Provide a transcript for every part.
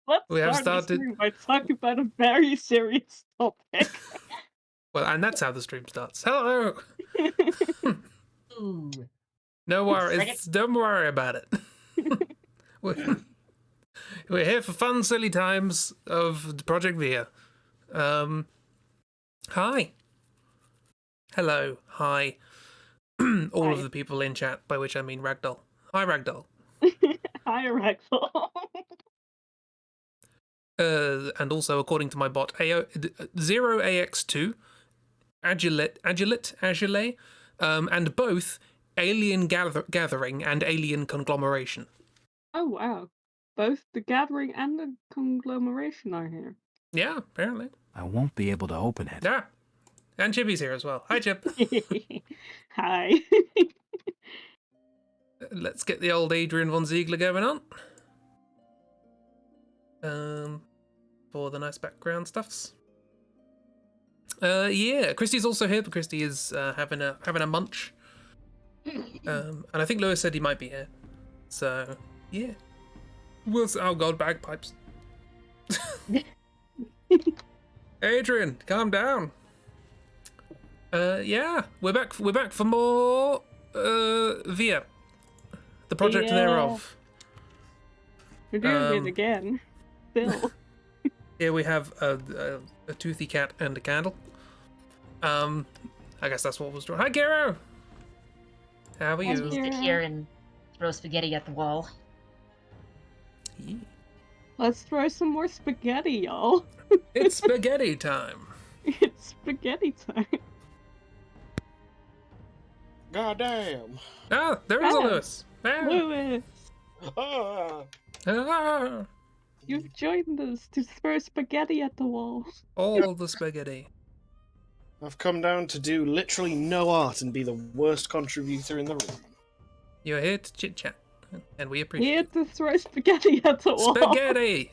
Let's We have start the started. stream by talking about a very serious topic. Well, and that's how the stream starts. Hello. Ooh. No worries. Second. Don't worry about it. We're here for fun, silly times of Project Via. Hi. Hello. Hi. All Hi. of the people in chat, by which I mean Ragdoll. Hi, Ragdoll. Hi, Ragdoll. And also, according to my bot, 0AX2, Agilate, and both Alien Gathering and Alien Conglomeration. Oh, wow. Both the Gathering and the Conglomeration are here. Yeah, apparently. I won't be able to open it. Yeah. And Chibi's here as well. Hi, Chib. Hi. Let's get the old Adrian von Ziegler going on. For the nice background stuffs. Yeah, Christy's also here, but Christy is having a munch. And I think Lewis said he might be here. So, yeah. Oh god, bagpipes. Adrian, calm down. Yeah, we're back for more Via. The project thereof. We're doing it again. Still. Here we have a toothy cat and a candle. I guess that's what was drawn. Hi, Garo! How are As you? we sit here and throw spaghetti at the wall. Yeah. Let's throw some more spaghetti, y'all. It's spaghetti time. It's spaghetti time. God damn. Ah, there is a Ah. Lewis. Ah. Lewis, Ah. Ah. you've joined us to throw spaghetti at the wall. All the spaghetti. I've come down to do literally no art and be the worst contributor in the room. You're here to chit chat, and we appreciate Here it. to throw spaghetti at the wall. Spaghetti!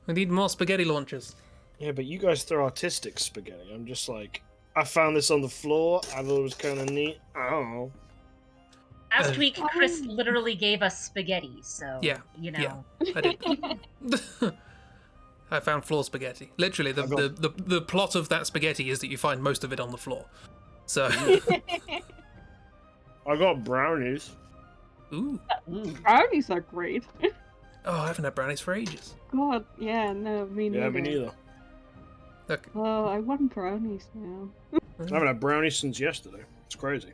We need more spaghetti launchers. Yeah, but you guys throw artistic spaghetti. I'm just like, I found this on the floor. I thought it was kind of neat. I don't know. Last week, Chris literally gave us spaghetti, so, Yeah, you know. yeah. I did. I found floor spaghetti. Literally, the plot of that spaghetti is that you find most of it on the floor. So, I got brownies. ooh. Brownies are great. Oh, I haven't had brownies for ages. God, yeah, no, me neither. Yeah, me neither. Okay. Oh, I want brownies now. I haven't had brownies since yesterday. It's crazy.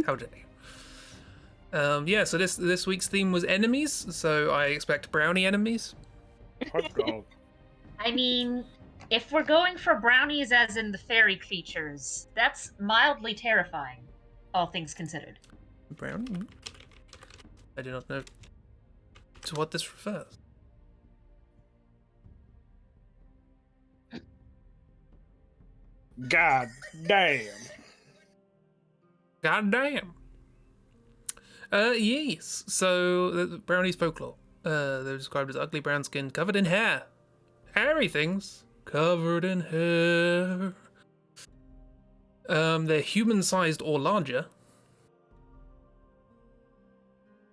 How dare you? Yeah, so this week's theme was enemies, so I expect brownie enemies. Hot dog. I mean, if we're going for brownies as in the fairy creatures, that's mildly terrifying, all things considered. Brownie? I do not know to what this refers. God damn. God damn. Yes. So the brownies folklore. They're described as ugly brown skin covered in hair. Hairy things covered in hair. They're human-sized or larger.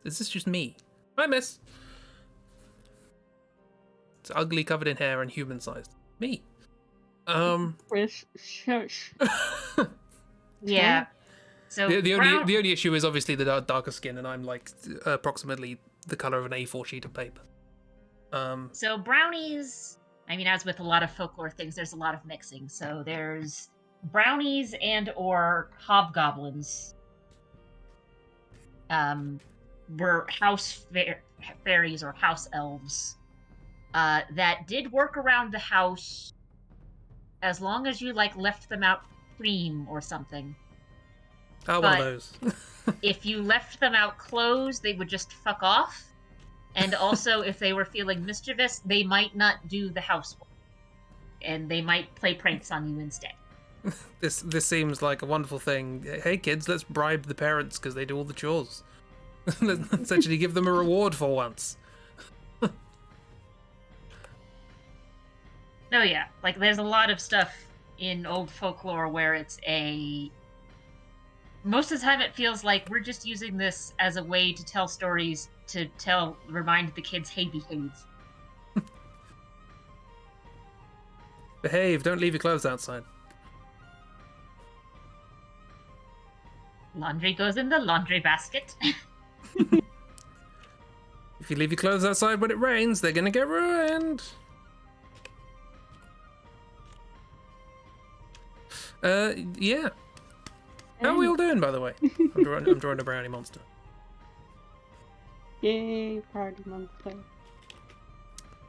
Is this just me? Hi, miss. It's ugly, covered in hair, and human-sized. Me. Chris, shush. Yeah. So The only issue is obviously the darker skin, and I'm like approximately the color of an A4 sheet of paper. So brownies, I mean, as with a lot of folklore things, there's a lot of mixing. So there's brownies and or hobgoblins. Were house fairies or house elves that did work around the house as long as you like left them out clean or something. Oh, one of those. If you left them out closed, they would just fuck off. And also, if they were feeling mischievous, they might not do the housework. And they might play pranks on you instead. This seems like a wonderful thing. Hey kids, let's bribe the parents because they do all the chores. Let's actually give them a reward for once. Oh yeah, like there's a lot of stuff in old folklore where it's most of the time it feels like we're just using this as a way to tell stories remind the kids, hey, behave. Behave, don't leave your clothes outside. Laundry goes in the laundry basket. If you leave your clothes outside when it rains, they're gonna get ruined. Yeah. How are we all doing, by the way? I'm drawing a brownie monster. Yay, party monster.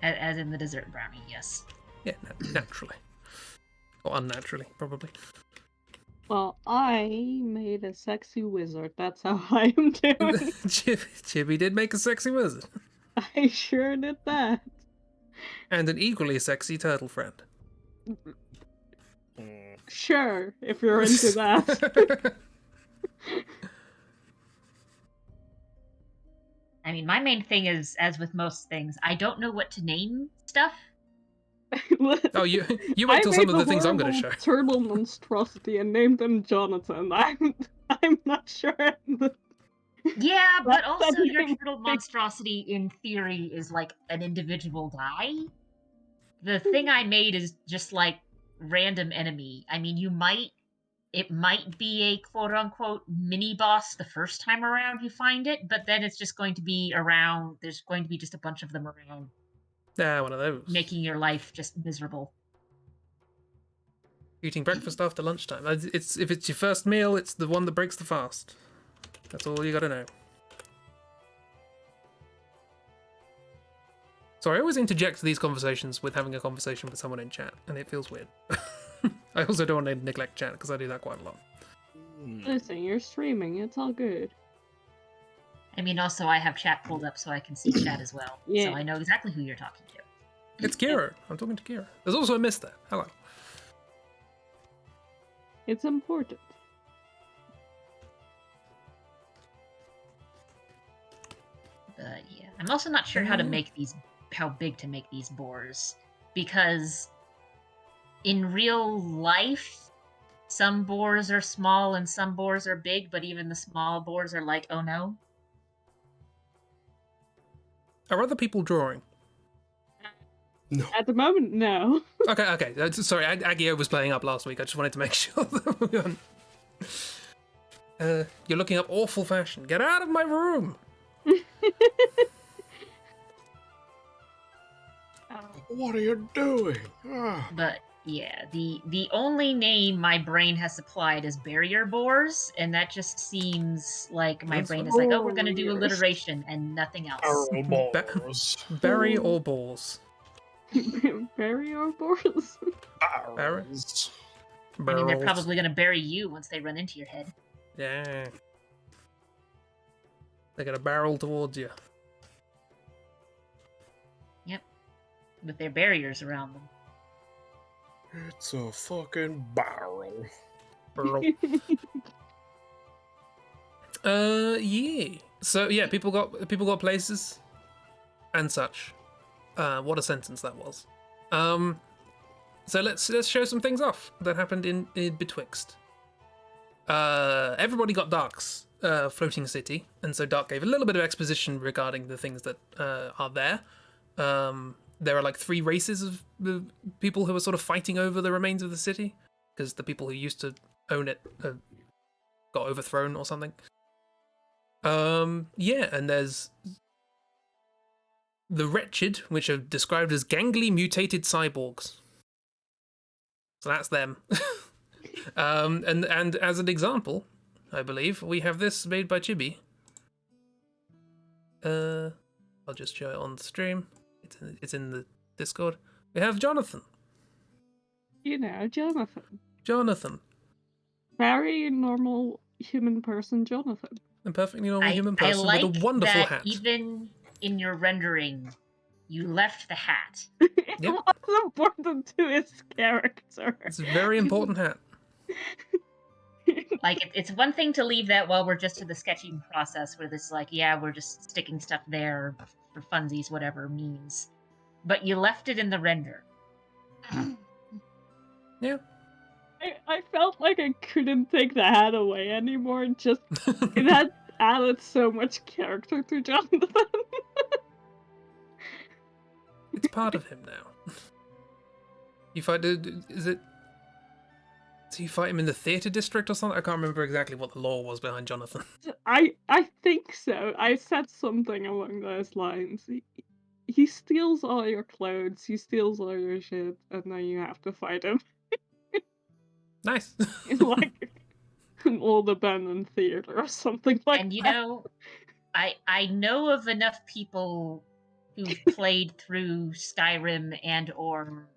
As in the dessert brownie, yes. Yeah, naturally. Or unnaturally, probably. Well, I made a sexy wizard. That's how I am doing. Chibi did make a sexy wizard. I sure did that. And an equally sexy turtle friend. Sure, if you're into that. I mean, my main thing is, as with most things, I don't know what to name stuff. Oh, you wait till some of the things I'm going to show. Turtle monstrosity and named him Jonathan. I'm not sure. Yeah, but That also your name turtle monstrosity, in theory, is like an individual guy. The thing I made is just like random enemy. I mean, it might be a quote-unquote mini-boss the first time around you find it, but then it's just going to be around, there's going to be just a bunch of them around. Yeah, one of those. Making your life just miserable. Eating breakfast after lunchtime. If it's your first meal, it's the one that breaks the fast. That's all you gotta know. Sorry, I always interject these conversations with having a conversation with someone in chat, and it feels weird. I also don't want to neglect chat, because I do that quite a lot. Listen, you're streaming. It's all good. I mean, also, I have chat pulled up so I can see chat as well. Yeah. So I know exactly who you're talking to. It's Kira. I'm talking to Kira. There's also a miss there. Hello. It's important. But yeah, I'm also not sure how big to make these boars, because in real life, some boars are small and some boars are big, but even the small boars are like, oh no. Are other people drawing? No. At the moment, no. Okay. Sorry, Agio was playing up last week. I just wanted to make sure that we weren't... You're looking up awful fashion. Get out of my room! What are you doing? Ah. But yeah, the only name my brain has supplied is barrier boars, and that just seems like my brain is like, oh, we're gonna do alliteration and nothing else. Barrel balls. Berry or balls? Barrier boars? Barrels. I mean, they're probably gonna bury you once they run into your head. Yeah. They're gonna barrel towards you. Yep. With their barriers around them. It's a fucking barrel. Barrel. Yeah. So yeah, people got places and such. What a sentence that was. So let's show some things off that happened in betwixt. Everybody got Dark's floating city, and so Dark gave a little bit of exposition regarding the things that are there. There are like 3 races of people who are sort of fighting over the remains of the city, because the people who used to own it got overthrown or something. Yeah, and there's the wretched, which are described as gangly mutated cyborgs. So that's them. And as an example, I believe we have this made by Chibi. I'll just show it on the stream. It's in the Discord. We have Jonathan. You know, Jonathan. Jonathan. Very normal human person, Jonathan. A perfectly normal human person I like with a wonderful that hat. even in your rendering, you left the hat. It was important to his character. It's a very important hat. Like, it's one thing to leave that while we're just in the sketching process, where this like, yeah, we're just sticking stuff there for funsies, whatever means. But you left it in the render. Yeah. I felt like I couldn't take the hat away anymore. Just it had added so much character to Jonathan. It's part of him now. You fight. Is it? Do you fight him in the theater district or something? I can't remember exactly what the lore was behind Jonathan. I think so. I said something along those lines. He steals all your clothes, he steals all your shit, and then you have to fight him. Nice. It's like an old abandoned theater or something like And that. I know of enough people who've played through Skyrim and or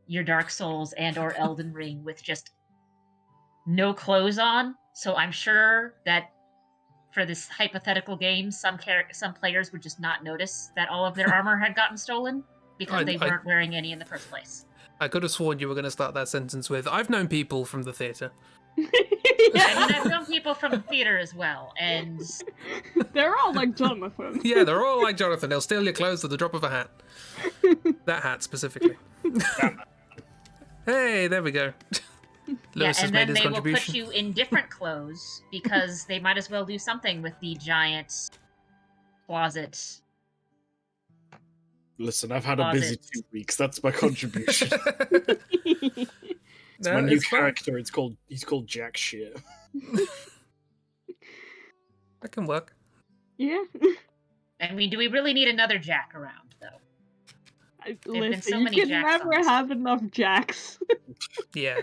your Dark Souls and or Elden Ring with just no clothes on, so I'm sure that for this hypothetical game, some players would just not notice that all of their armor had gotten stolen because they weren't wearing any in the first place. I could have sworn you were going to start that sentence with, I've known people from the theatre. I mean, I've known people from the theater as well, and They're all like Jonathan. Yeah, they're all like Jonathan. They'll steal your clothes at the drop of a hat. That hat, specifically. Hey, there we go. Lewis has and made then his they will contribution. put you in different clothes because they might as well do something with the giant closet. Listen, I've had a busy 2 weeks. That's my contribution. It's my new character. He's called Jack Shit. That can work. Yeah. I mean, do we really need another Jack around, though? Listen, so you many can Jacks never on this. have enough Jacks. Yeah.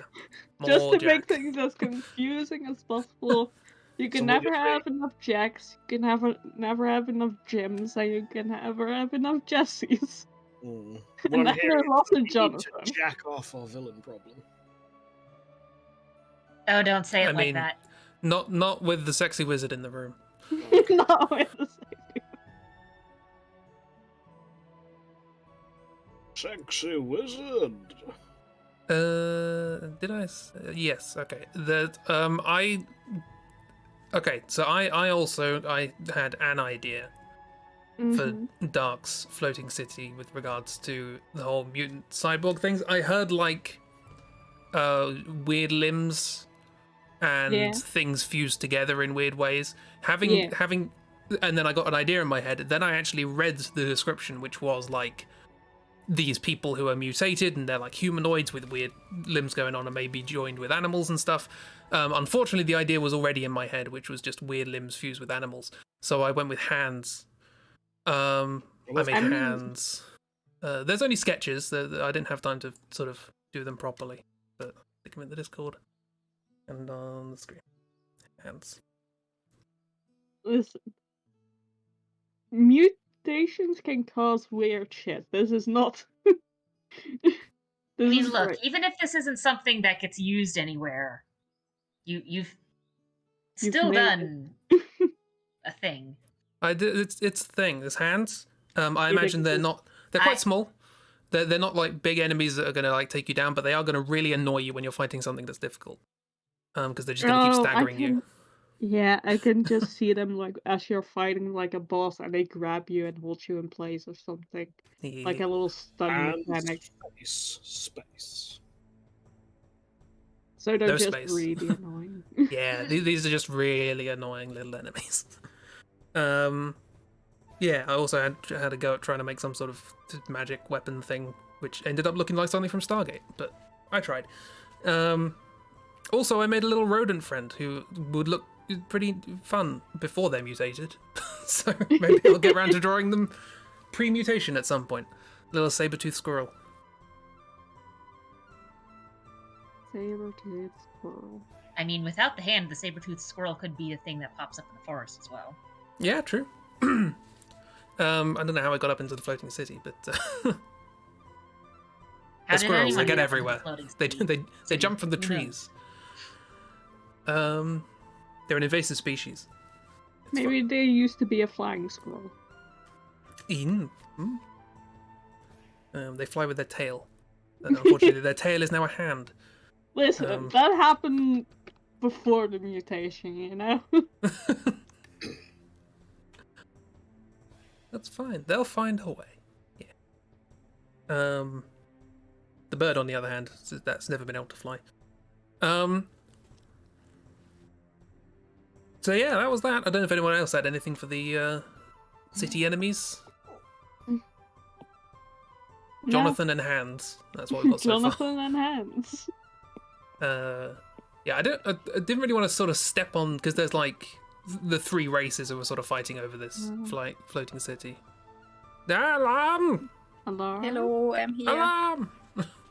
Just More to make Jack. things as confusing as possible. You can So what never you're have enough Jacks, you can never have enough Jims, and you can never have enough Jessies. What And I'm then hearing there's is lots that of we need Jonathan. to jack off our villain problem. Oh, don't say it I like mean, that. Not with the sexy wizard in the room. No, it's Sexy wizard. Did I? Yes. Okay. Okay. So I had an idea for Dark's floating city with regards to the whole mutant cyborg things. I heard like weird limbs and things fused together in weird ways. Having, and then I got an idea in my head. Then I actually read the description, which was like these people who are mutated and they're like humanoids with weird limbs going on and maybe joined with animals and stuff. Unfortunately, the idea was already in my head, which was just weird limbs fused with animals. So I went with hands. I made hands. There's only sketches. I didn't have time to sort of do them properly, but stick them in the Discord and on the screen. Hands. Listen. Mutations can cause weird shit. This is not. I mean, look, great. even if this isn't something that gets used anywhere, you've still done a thing. I did. It's a thing. There's hands. I imagine they're not. They're quite small. They're not like big enemies that are gonna like take you down, but they are gonna really annoy you when you're fighting something that's difficult. Because they're just gonna keep staggering you. Yeah, I can just see them like as you're fighting like a boss, and they grab you and hold you in place or something, like a little stun mechanic. Space. So they're just space. really annoying. Yeah, these are just really annoying little enemies. Yeah, I also had a go at trying to make some sort of magic weapon thing, which ended up looking like something from Stargate, but I tried. Also, I made a little rodent friend who would look pretty fun before they're mutated. So maybe I'll get around to drawing them pre-mutation at some point. Little saber-toothed squirrel. Saber-toothed squirrel. I mean, without the hand, the saber-toothed squirrel could be a thing that pops up in the forest as well. Yeah, true. I don't know how I got up into the floating city, but the squirrels, they get everywhere. They jump from the trees. They're an invasive species. Maybe they used to be a flying squirrel. They fly with their tail. And unfortunately, their tail is now a hand. Listen, that happened before the mutation, you know? That's fine. They'll find a way. Yeah. The bird, on the other hand, that's never been able to fly. So yeah, that was that. I don't know if anyone else had anything for the city enemies. No. Jonathan and Hands. That's what we've got so far. Jonathan and Hands. Yeah, I didn't really want to sort of step on because there's like the three races who were sort of fighting over this floating city. Alarm! Hello. Hello, I'm here. Alarm!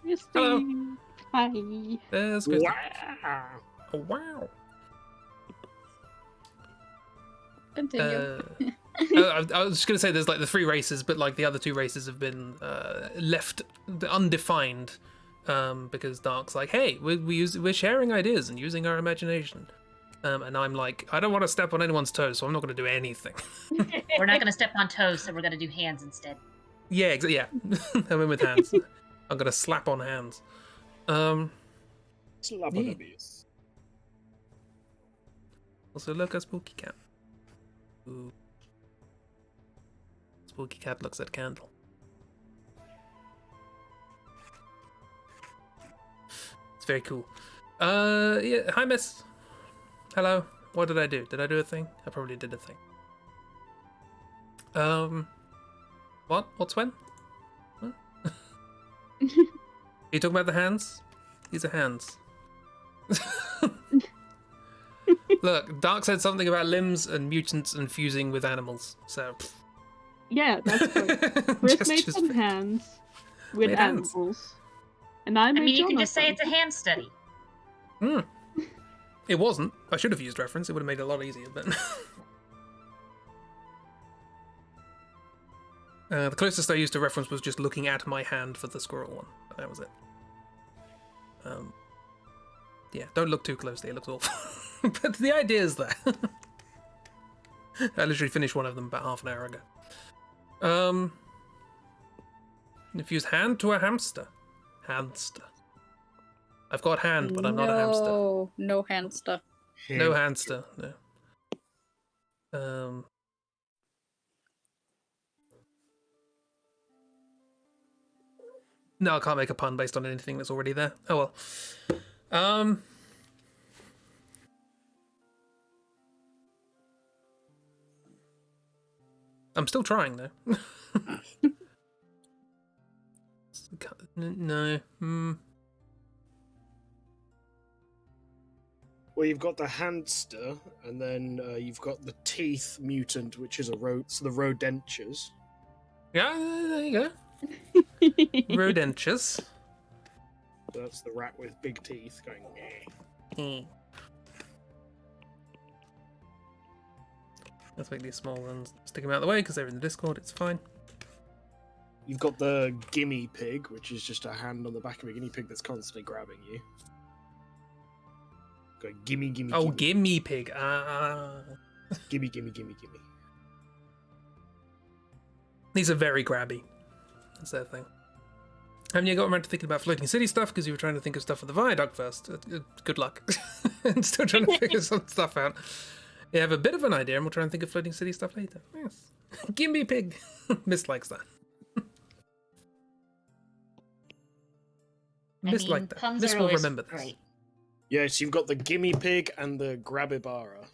Christy. Hi. There's Christy. Wow. Oh, wow. Continue. I was just gonna say there's like the three races, but like the other two races have been left undefined because Dark's like, hey, we're sharing ideas and using our imagination, and I'm like, I don't want to step on anyone's toes, so I'm not gonna do anything. We're not going to step on toes, so we're going to do hands instead. Yeah, exactly. Yeah, I'm in with Hands. I'm gonna slap on Hands. Slap Yeah. on abuse. Also, look, a spooky cat. Ooh. Spooky cat looks at candle. It's very cool. Yeah. Hi, miss. Hello. What did I do? Did I do a thing? I probably did a thing. What? What's when? What? Are you talking about the hands? These are hands. Look, Dark said something about limbs and mutants and fusing with animals, so... Yeah, that's good. Chris made some hands with Made hands. animals. And I I made mean, you can just say it's Jonathan. a hand study. It wasn't. I should have used reference. It would have made it a lot easier, but... the closest I used to reference was just looking at my hand for the squirrel one. But that was it. Yeah, don't look too closely. It looks awful. But the idea is there. I literally finished one of them about half an hour ago. Infuse hand to a hamster. Hamster. I've got hand, but I'm not a hamster. No, no hamster. No hamster. No. No, I can't make a pun based on anything that's already there. Oh well. I'm still trying though. No. Well, you've got the hamster, and then you've got the teeth mutant, which is so the rodentures. Yeah, there you go. Rodentures. So that's the rat with big teeth going. Meh. Let's make these small ones. Stick them out of the way because they're in the Discord. It's fine. You've got the gimme pig, which is just a hand on the back of a guinea pig that's constantly grabbing you. Going gimme, gimme, Oh, gimme, gimme pig. gimme, gimme, gimme, gimme. These are very grabby. That's their thing. Haven't you got around to thinking about floating city stuff because you were trying to think of stuff for the viaduct first? Good luck. I'm still trying to figure some stuff out. You have a bit of an idea, and we'll try and think of floating city stuff later. Yes. Gimme pig. Miss likes that. Miss liked that. Puns Miss are will always remember this. great. Yes, you've got the gimme pig and the grabibara.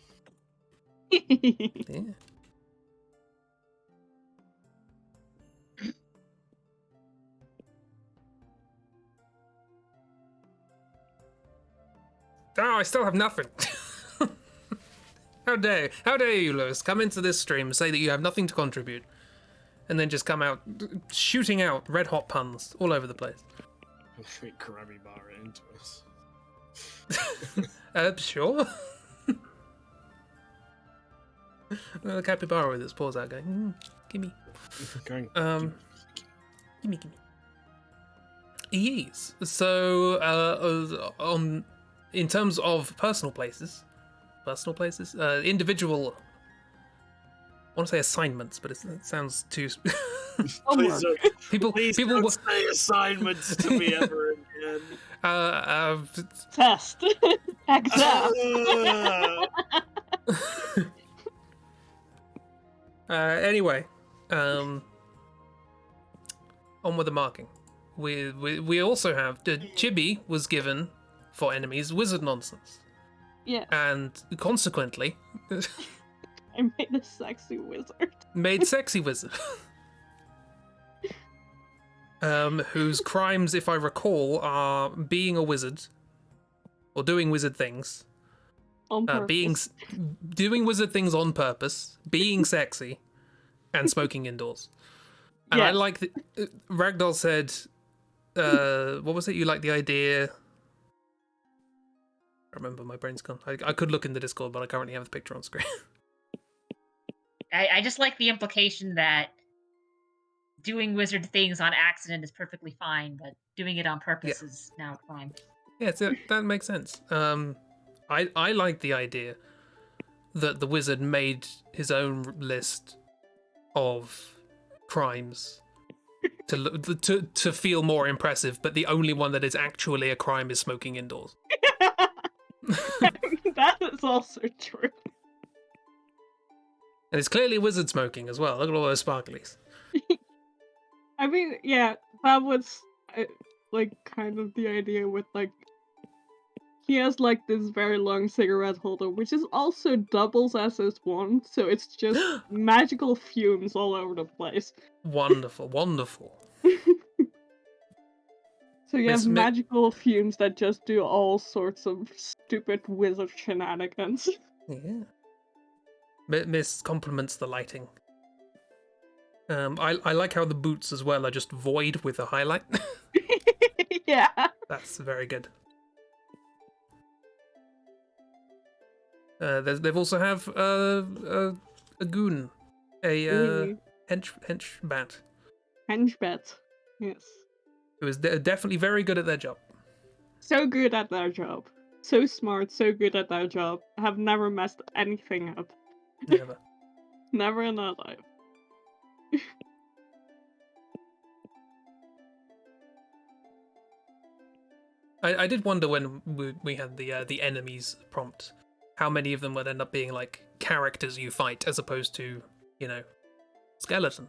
Yeah. Oh, I still have nothing. How dare you, Lewis, come into this stream, say that you have nothing to contribute, and then just come out shooting out red hot puns all over the place. Grabibara into us. Sure. The capybara with its paws out going, gimme. Going, Gimme. Yes. So, in terms of personal places, individual. I want to say assignments, but it sounds too. please people don't say assignments to me ever again. Test. Exam. Anyway, on with the marking. We also have the Chibi was given for enemies wizard nonsense. Yeah. And consequently, I made a sexy wizard. made sexy wizard. Whose crimes, if I recall, are being a wizard, or doing wizard things, On purpose. doing wizard things on purpose, being sexy, and smoking indoors. And I Yes. like that Ragdoll said, what was it? You like the idea? I remember, my brain's gone. I could look in the Discord, but I currently have the picture on screen. I just like the implication that doing wizard things on accident is perfectly fine, but doing it on purpose is now a crime. Yeah, so that makes sense. I like the idea that the wizard made his own list of crimes to feel more impressive, but the only one that is actually a crime is smoking indoors. That is also true. And it's clearly wizard smoking as well. Look at all those sparklies. I mean, yeah, that was like kind of the idea with like he has like this very long cigarette holder, which is also doubles as his wand, so it's just magical fumes all over the place. Wonderful, wonderful. So you have Miss Mi- magical fumes that just do all sorts of stupid wizard shenanigans. Yeah. Miss compliments the lighting. I like how the boots as well are just void with a highlight. Yeah. That's very good. They've also have a goon, a hench bat, Henchbat. Yes. who is definitely very good at their job. So good at their job. So smart, so good at their job. Have never messed anything up. Never. Never in their life. I did wonder when we had the enemies prompt, how many of them would end up being like characters you fight as opposed to, skeleton.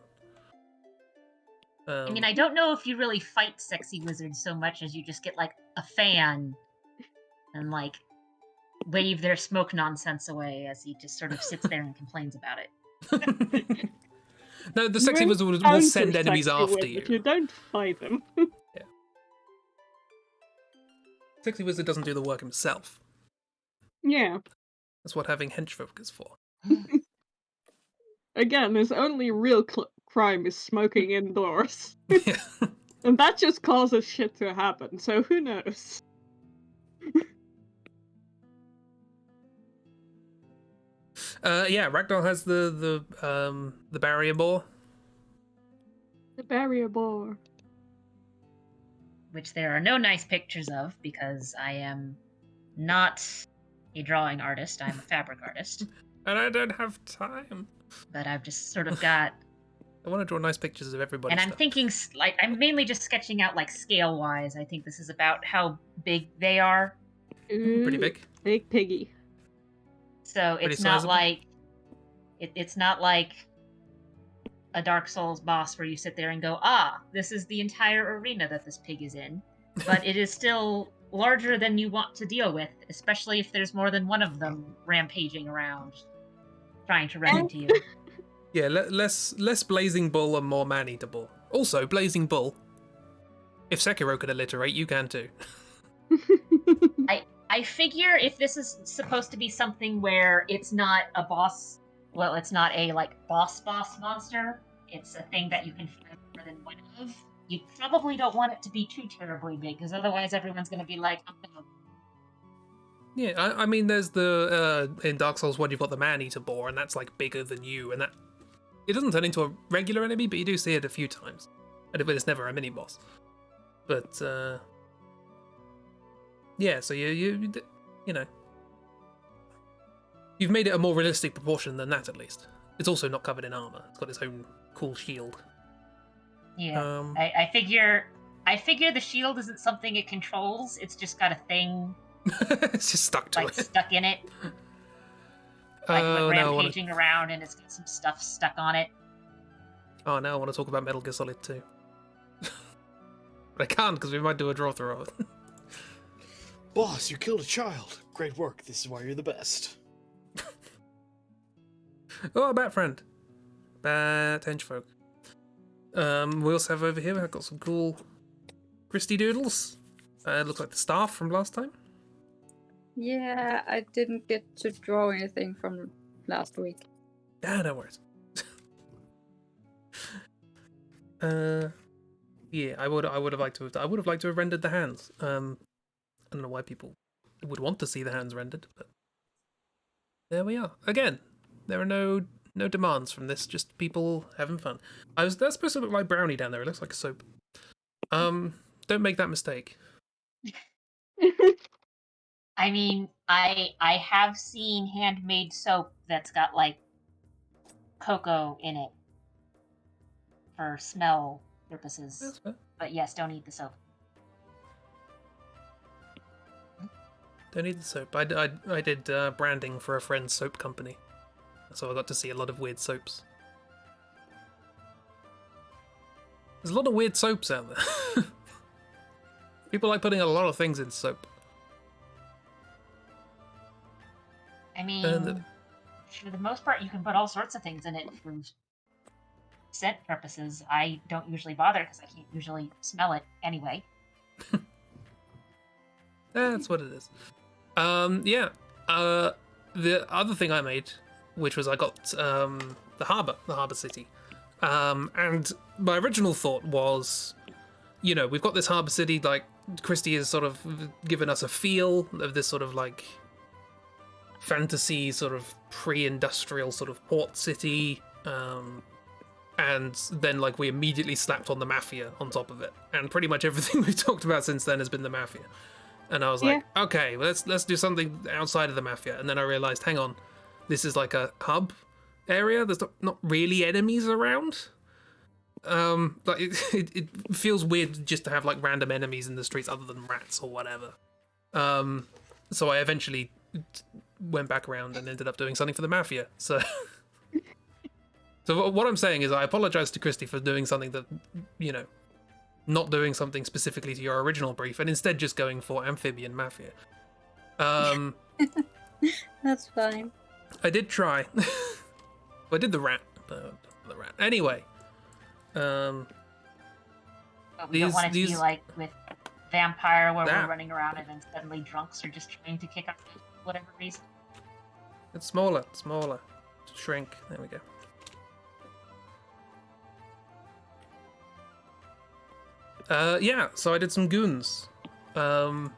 I mean, I don't know if you really fight sexy wizards so much as you just get like a fan and like wave their smoke nonsense away as he just sort of sits there and complains about it. No, the sexy wizard will send enemies after you. You don't fight them. Yeah. Sexy wizard doesn't do the work himself. Yeah. That's what having henchfolk is for. Again, his only real crime is smoking indoors. Yeah. And that just causes shit to happen, so who knows? Yeah, Ragdoll has the barrier boar. The barrier boar. Which there are no nice pictures of because I am not a drawing artist, I'm a fabric artist. And I don't have time. But I've just sort of got... I want to draw nice pictures of everybody. And I'm thinking, like, I'm mainly just sketching out, like, scale-wise. I think this is about how big they are. Ooh, pretty big. Big piggy. So it's not like... It's not like a Dark Souls boss where you sit there and go, this is the entire arena that this pig is in. But it is still larger than you want to deal with, especially if there's more than one of them rampaging around, trying to run into you. Yeah, less Blazing Bull and more Man-Eater Bull. Also, Blazing Bull, if Sekiro could alliterate, you can too. I figure if this is supposed to be something where it's not a boss, well, it's not a, like, boss monster, it's a thing that you can find more than one of, you probably don't want it to be too terribly big, because otherwise everyone's going to be like, oh, no. Yeah, I mean, there's the, in Dark Souls 1, you've got the Man-Eater Boar, and that's, like, bigger than you, and that... It doesn't turn into a regular enemy, but you do see it a few times. But it's never a mini-boss. But, yeah, so you know... You've made it a more realistic proportion than that, at least. It's also not covered in armor. It's got its own cool shield. Yeah, I figure the shield isn't something it controls, it's just got a thing... It's just stuck to like, it. stuck in it. Like, rampaging around and it's got some stuff stuck on it. Oh, now I want to talk about Metal Gear Solid 2. But I can't, because we might do a draw-through of it. Boss, you killed a child. Great work. This is why you're the best. Oh, a bat friend. Bat henchfolk. We also have over here, we've got some cool Christy doodles. Looks like the staff from last time. Yeah, I didn't get to draw anything from last week. Ah, no worries. Yeah, I would have liked to have rendered the hands. I don't know why people would want to see the hands rendered, but there we are. Again, there are no demands from this, just people having fun. That's supposed to look like brownie down there. It looks like a soap. Don't make that mistake. I mean, I have seen handmade soap that's got like cocoa in it for smell purposes. That's fair. But yes, don't eat the soap. Don't need the soap. I did branding for a friend's soap company, so I got to see a lot of weird soaps. There's a lot of weird soaps out there. People like putting a lot of things in soap. I mean, for the most part, you can put all sorts of things in it for scent purposes. I don't usually bother because I can't usually smell it anyway. That's what it is. Yeah. The other thing I made, which was I got the harbor city, and my original thought was, we've got this harbor city. Like Christy has sort of given us a feel of this sort of like fantasy, sort of pre-industrial sort of port city, and then like we immediately slapped on the mafia on top of it, and pretty much everything we've talked about since then has been the mafia. And I was like, okay, let's do something outside of the mafia. And then I realized, hang on, this is like a hub area. There's not really enemies around. Like it feels weird just to have like random enemies in the streets other than rats or whatever. So I eventually went back around and ended up doing something for the mafia. So, so what I'm saying is, I apologize to Christy for doing something that, not doing something specifically to your original brief, and instead just going for amphibian mafia. That's fine. I did try. I did the rat, but the rat. Anyway, But we don't want it to be like with vampire, where That. we're running around and then suddenly drunks are just trying to kick our feet for whatever reason. it's smaller. Shrink. There we go. Yeah, so I did some goons. Oh,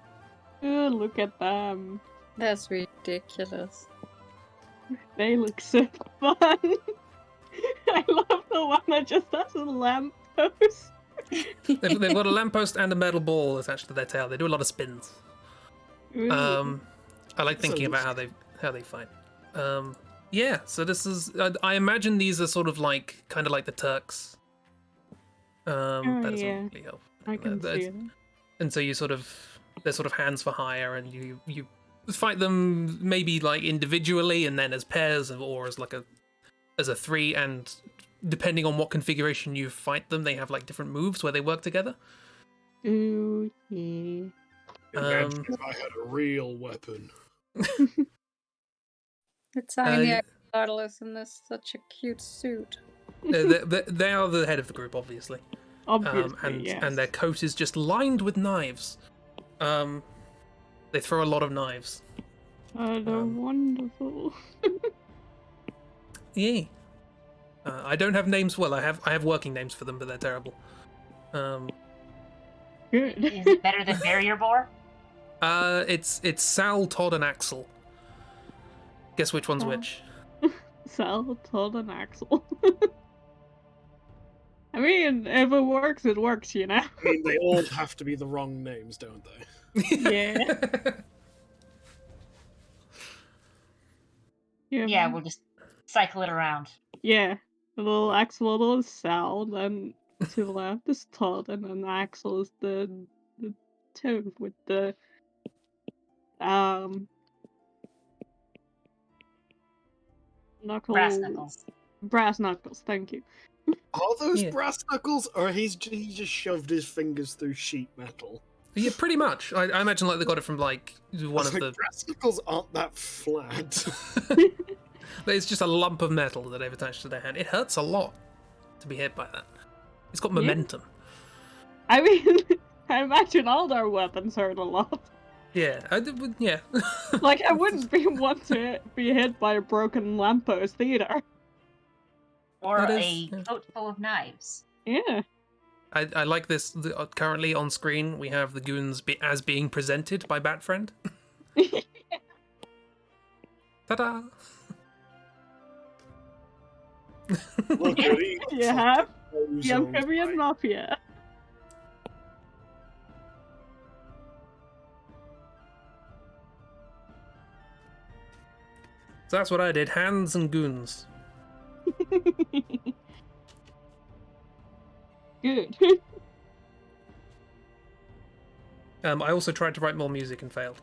look at them. That's ridiculous. They look so fun. I love the one that just has a lamppost. They've got a lamppost and a metal ball attached to their tail. They do a lot of spins. Ooh. I like thinking about how they fight. Yeah, so this is. I imagine these are sort of like kind of like the Turks. That doesn't yeah. really help. I can see it. And so they're sort of hands for hire, and you fight them maybe like individually and then as pairs or as like as a three, and depending on what configuration you fight them, they have like different moves where they work together. Ooh, yeah. Imagine if I had a real weapon. The tiny Axolotl in this such a cute suit. They are the head of the group, obviously. Obviously, yes. And their coat is just lined with knives. They throw a lot of knives. Oh, they're wonderful. Yeah. I don't have names. Well, I have working names for them, but they're terrible. Good. Is it better than Barrier Boar? It's Sal, Todd, and Axel. Guess which one's which? Sal, Todd, and Axel. I mean, if it works, it works, you know? I mean, they all have to be the wrong names, don't they? Yeah. Yeah, we'll just cycle it around. Yeah. The little axolotl is Sal, then to the left is Todd, and then Axel is the toad with the knuckle. Brass knuckles. Brass knuckles, thank you. Are those Yeah. brass knuckles, or he just shoved his fingers through sheet metal? Yeah, pretty much. I imagine like they got it from like one of the. Brassicles aren't that flat. It's just a lump of metal that they've attached to their hand. It hurts a lot to be hit by that. It's got momentum. I mean, I imagine all their weapons hurt a lot. Yeah, yeah. Like, I wouldn't want to be hit by a broken lamppost either. Or That is, a coat full of knives. Yeah. I like this. Currently on screen, we have the goons as being presented by Batfriend. Ta-da! Look at it. You have the Amphibian Mafia. So that's what I did. Hands and goons. Good. I also tried to write more music and failed.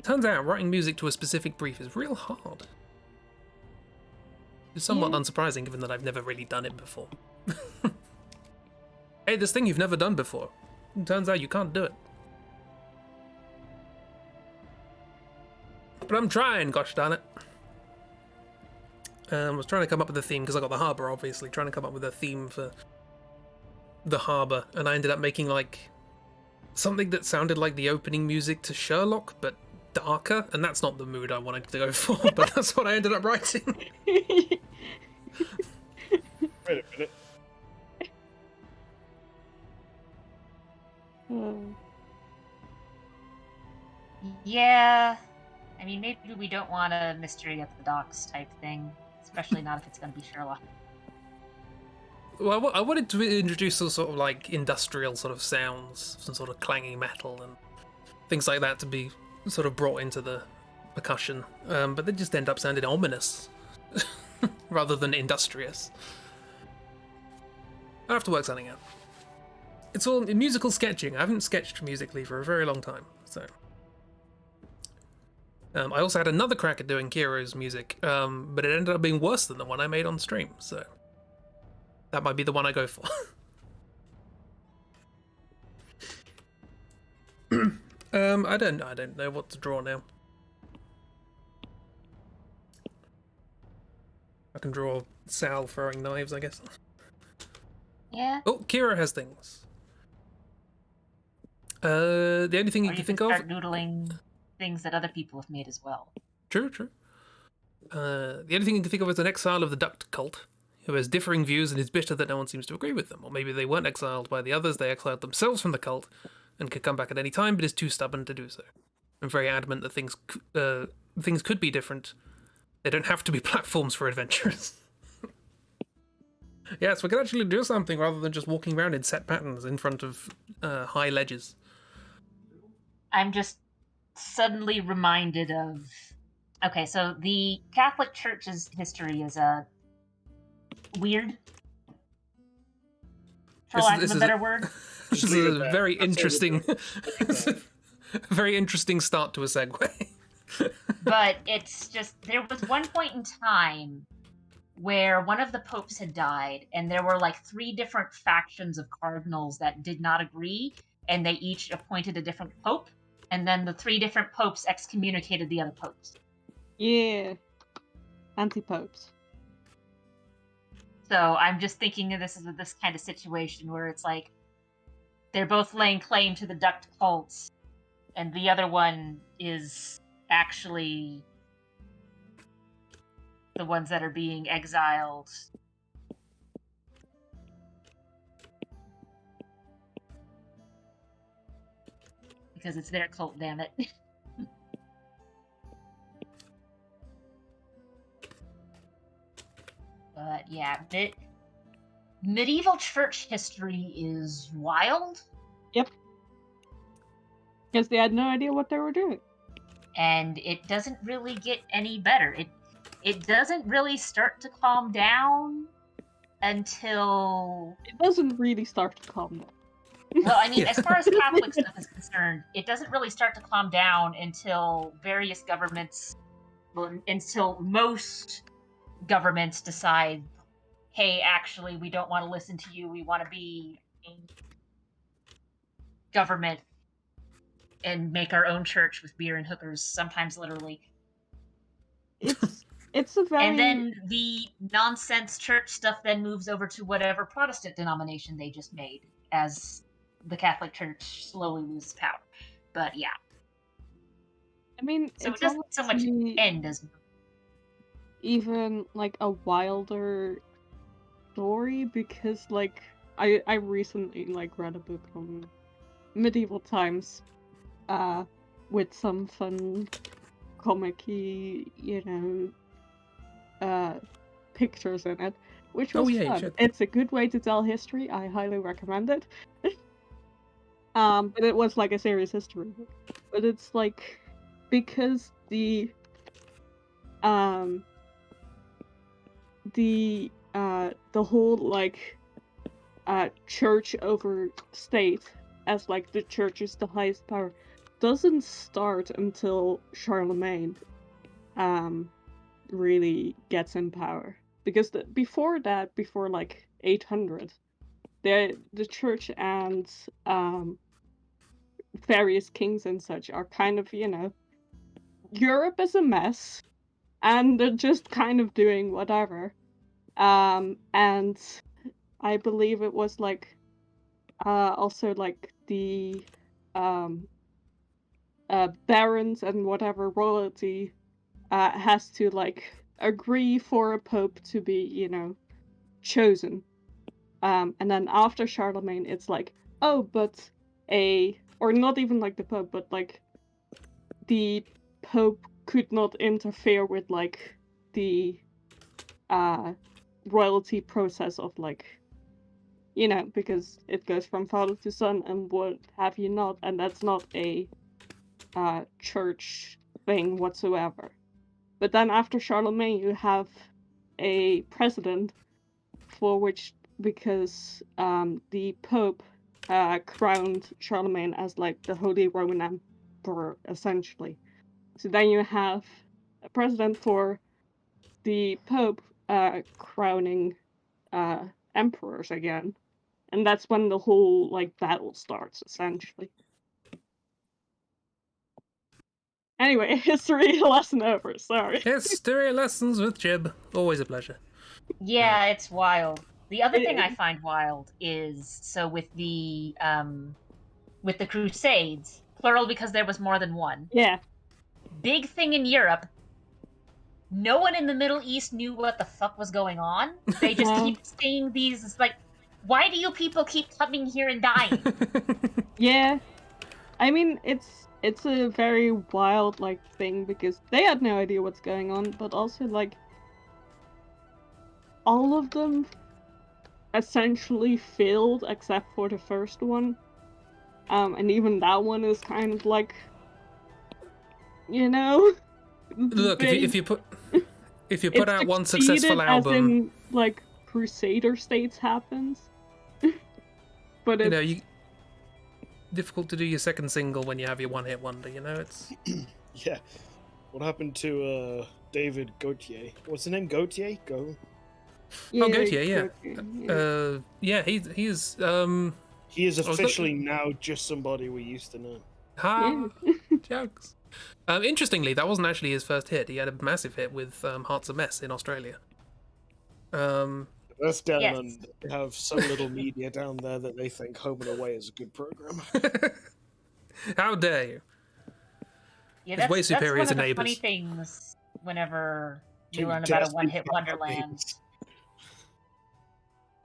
Turns out writing music to a specific brief is real hard. It's somewhat unsurprising given that I've never really done it before. Hey, this thing you've never done before. Turns out you can't do it. But I'm trying, gosh darn it. I was trying to come up with a theme because I got the harbour, obviously, trying to come up with a theme for the harbour, and I ended up making like something that sounded like the opening music to Sherlock, but darker, and that's not the mood I wanted to go for, but that's what I ended up writing. Wait a minute. Yeah. I mean, maybe we don't want a mystery at the docks type thing, especially not if it's going to be Sherlock. Well, I wanted to introduce some sort of like industrial sort of sounds, some sort of clanging metal and things like that to be sort of brought into the percussion, but they just end up sounding ominous rather than industrious. I have to work something out. It's all musical sketching. I haven't sketched musically for a very long time, so. I also had another crack at doing Kiro's music, but it ended up being worse than the one I made on stream, so that might be the one I go for. I don't know what to draw now. I can draw Sal throwing knives, I guess. Yeah. Oh, Kira has things. The only thing you can think of. Start noodling things that other people have made as well. True. The only thing you can think of is an exile of the Duct Cult, who has differing views and is bitter that no one seems to agree with them. Or maybe they weren't exiled by the others, they exiled themselves from the cult and could come back at any time, but is too stubborn to do so. I'm very adamant that things could be different. They don't have to be platforms for adventurers. Yes, we can actually do something rather than just walking around in set patterns in front of high ledges. I'm just suddenly reminded of... Okay, so the Catholic Church's history is weird. For lack of a better word. This is a very interesting, very interesting start to a segue. But it's just, there was one point in time where one of the popes had died, and there were like 3 different factions of cardinals that did not agree, and they each appointed a different pope, and then the 3 different popes excommunicated the other popes. Yeah. Anti-popes. So I'm just thinking of this as this kind of situation where it's like they're both laying claim to the duct cults, and the other one is actually the ones that are being exiled. Because it's their cult, damn it. But yeah, medieval church history is wild. Yep. Because they had no idea what they were doing. And it doesn't really get any better. It doesn't really start to calm down until... It doesn't really start to calm down. Well, I mean, as far as Catholic stuff is concerned, it doesn't really start to calm down until various governments... Well, until most governments decide, hey, actually, we don't want to listen to you. We want to be government and make our own church with beer and hookers, sometimes literally. It's a very And then the nonsense church stuff then moves over to whatever Protestant denomination they just made as the Catholic Church slowly loses power. But yeah. I mean, So it's it doesn't so much honestly end as even like a wilder story because like I recently like read a book on medieval times with some fun comic-y, pictures in it, which was fun. Shit. It's a good way to tell history. I highly recommend it. But it was like a serious history book. But it's like because the whole like church over state as like the church is the highest power doesn't start until Charlemagne really gets in power, because before like 800 the church and various kings and such are kind of, Europe is a mess and they're just kind of doing whatever. And I believe it was like also like the barons and whatever royalty has to like agree for a pope to be, chosen. And then after Charlemagne, it's like, oh, but or not even like the pope, but like the pope could not interfere with like the royalty process of like, because it goes from father to son and what have you not, and that's not a church thing whatsoever. But then after Charlemagne, you have a president for which, because the Pope crowned Charlemagne as like the Holy Roman Emperor, essentially. So then you have a president for the Pope crowning emperors again. And that's when the whole like battle starts, essentially. Anyway, history lesson over, sorry. History lessons with Chib. Always a pleasure. Yeah, it's wild. The other thing I find wild is so with the Crusades, plural because there was more than one. Yeah. Big thing in Europe. No one in the Middle East knew what the fuck was going on. They just keep seeing these like, why do you people keep coming here and dying? Yeah. I mean, it's a very wild like thing because they had no idea what's going on, but also like all of them essentially failed except for the first one. And even that one is kind of like, Look, if you put out one succeeded successful album, as in like Crusader states happens. But it's difficult to do your second single when you have your one-hit wonder. It's Yeah. What happened to David Gautier? What's the name? Gautier? Gautier, yeah. He is he is officially now just somebody we used to know. Jokes. Interestingly, that wasn't actually his first hit. He had a massive hit with Heart's a Mess in Australia. That's down and they have so little media down there that they think Home and Away is a good program. How dare you? Yeah, it's way superior that's one to of the Neighbours. funny things whenever you learn about a one-hit wonderland.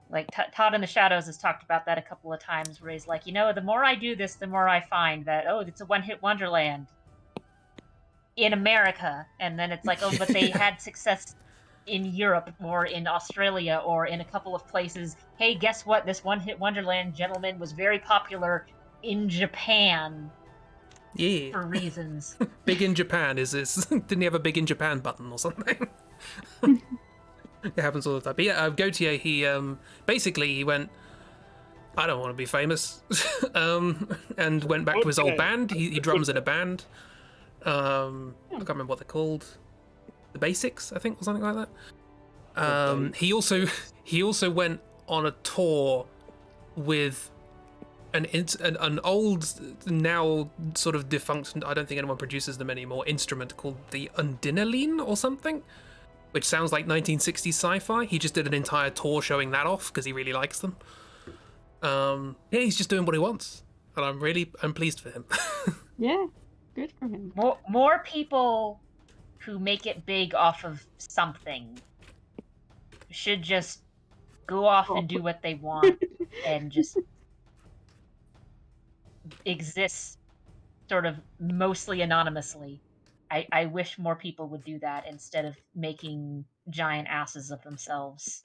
Like Todd in the Shadows has talked about that a couple of times, where he's like, the more I do this, the more I find that it's a one-hit wonderland in America, and then it's like, but they had success in Europe or in Australia or in a couple of places. Hey, guess what? This one-hit wonderland gentleman was very popular in Japan. Yeah. For reasons. Big in Japan is this? Didn't he have a Big in Japan button or something? It happens all the time. But yeah, Gautier, he basically he went, I don't want to be famous, and went back to his old band. He drums in a band. I can't remember what they're called. The Basics, I think, or something like that. He also went on a tour with it's an old, now sort of defunct, I don't think anyone produces them anymore, instrument called the Undinaline or something, which sounds like 1960s sci-fi. He just did an entire tour showing that off because he really likes them. Yeah, he's just doing what he wants, and I'm pleased for him. Yeah, good for him. More people who make it big off of something should just go off and do what they want and just exist sort of mostly anonymously. I wish more people would do that instead of making giant asses of themselves.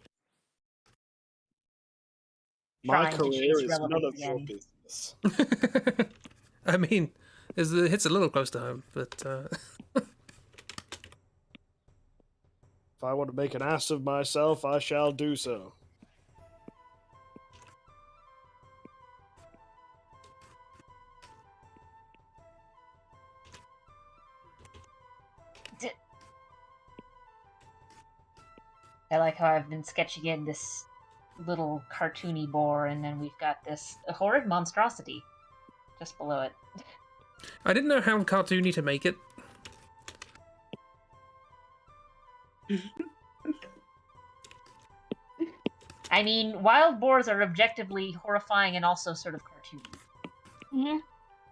My Trying to career chase is none relevance of your again. business. I mean, it hits a little close to home, but If I want to make an ass of myself, I shall do so. I like how I've been sketching in this little cartoony boar, and then we've got this horrid monstrosity just below it. I didn't know how cartoony to make it. I mean, wild boars are objectively horrifying and also sort of cartoony. Yeah.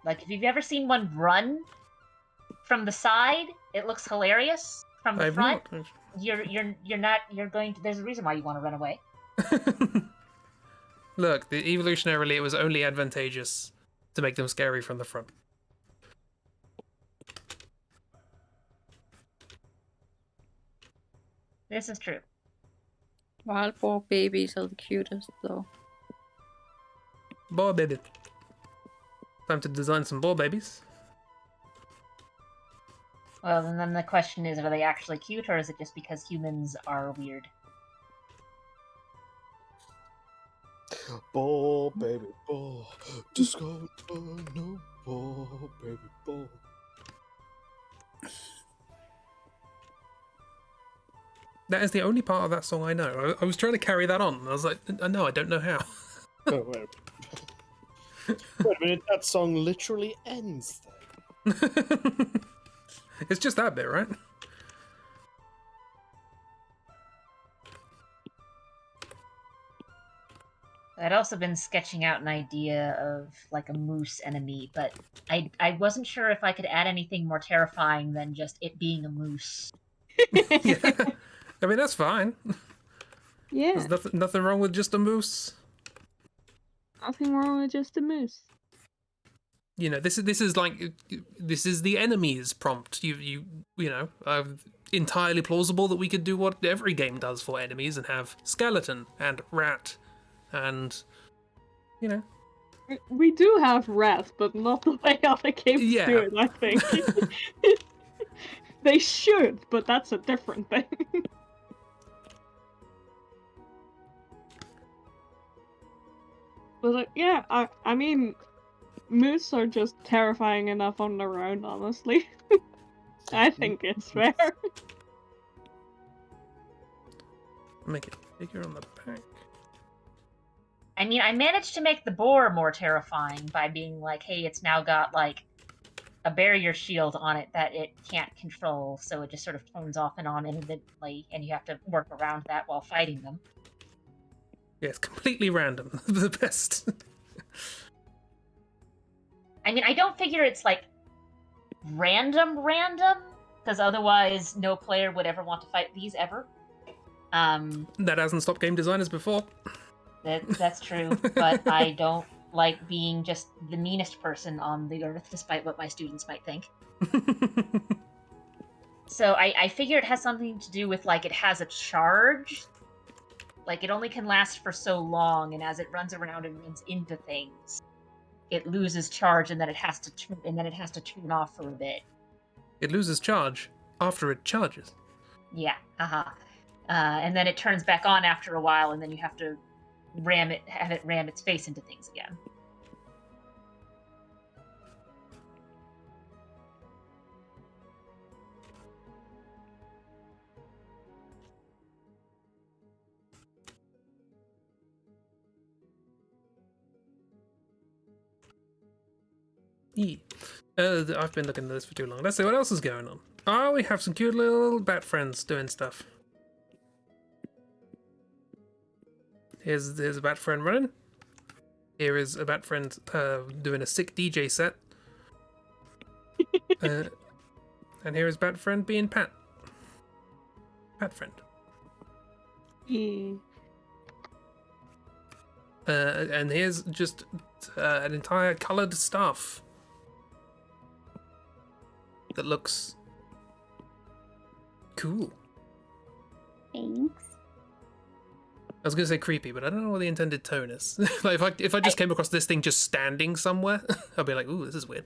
Like, if you've ever seen one run from the side, it looks hilarious. From the I've front, not. you're going to. There's a reason why you want to run away. Look, evolutionarily, it was only advantageous to make them scary from the front. This is true. Wild boar babies are the cutest, though. Boar baby. Time to design some boar babies. Well, and then the question is, are they actually cute, or is it just because humans are weird? Ball, baby, ball. Disco, no, ball, baby, ball. That is the only part of that song I know. I was trying to carry that on, and I was like, no, I don't know how. Oh, wait. Wait a minute, that song literally ends then. It's just that bit, right? I'd also been sketching out an idea of like a moose enemy, but I wasn't sure if I could add anything more terrifying than just it being a moose. Yeah. I mean, that's fine. Yeah. There's nothing wrong with just a moose. Nothing wrong with just a moose. You know, this is like this is the enemy's prompt. You know, entirely plausible that we could do what every game does for enemies and have skeleton and rat, and you know. We do have rat, but not the way other games do it, I think. They should, but that's a different thing. But yeah, I mean, moose are just terrifying enough on their own, honestly. I think it's fair. Make it bigger on the back. I mean, I managed to make the boar more terrifying by being like, hey, it's now got like a barrier shield on it that it can't control, so it just sort of turns off and on intermittently, and you have to work around that while fighting them. Yeah, it's completely random. The best. I mean, I don't figure it's like random, because otherwise no player would ever want to fight these ever. That hasn't stopped game designers before. That's true, but I don't like being just the meanest person on the earth, despite what my students might think. So I figure it has something to do with, like, it has a charge. Like, it only can last for so long, and as it runs around and runs into things, it loses charge, and then it has to turn off for a bit. It loses charge after it charges. Yeah, and then it turns back on after a while, and then you have to have it ram its face into things again. Yeah. I've been looking at this for too long. Let's see what else is going on. Oh, we have some cute little bat friends doing stuff. Here's a bat friend running. Here is a bat friend doing a sick DJ set. And here is bat friend being Pat. Pat friend. Yeah. And here's just an entire coloured staff that looks cool. Thanks. I was gonna say creepy, but I don't know what the intended tone is. Like if I just came across this thing just standing somewhere, I'd be like, "Ooh, this is weird."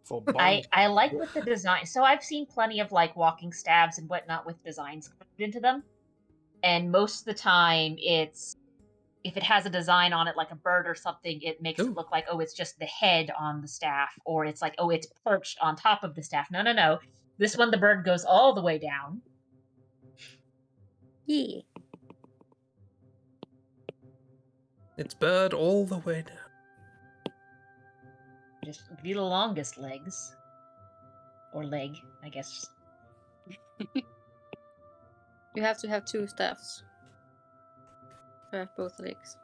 For I like with the design. So I've seen plenty of like walking stabs and whatnot with designs put into them, and most of the time it's if it has a design on it like a bird or something, it makes Ooh. it look like it's just the head on the staff, or it's like it's perched on top of the staff. No. This one the bird goes all the way down. Yeah. It's bird all the way down. Just the longest legs. Or leg, I guess. You have to have 2 staffs. To have both legs.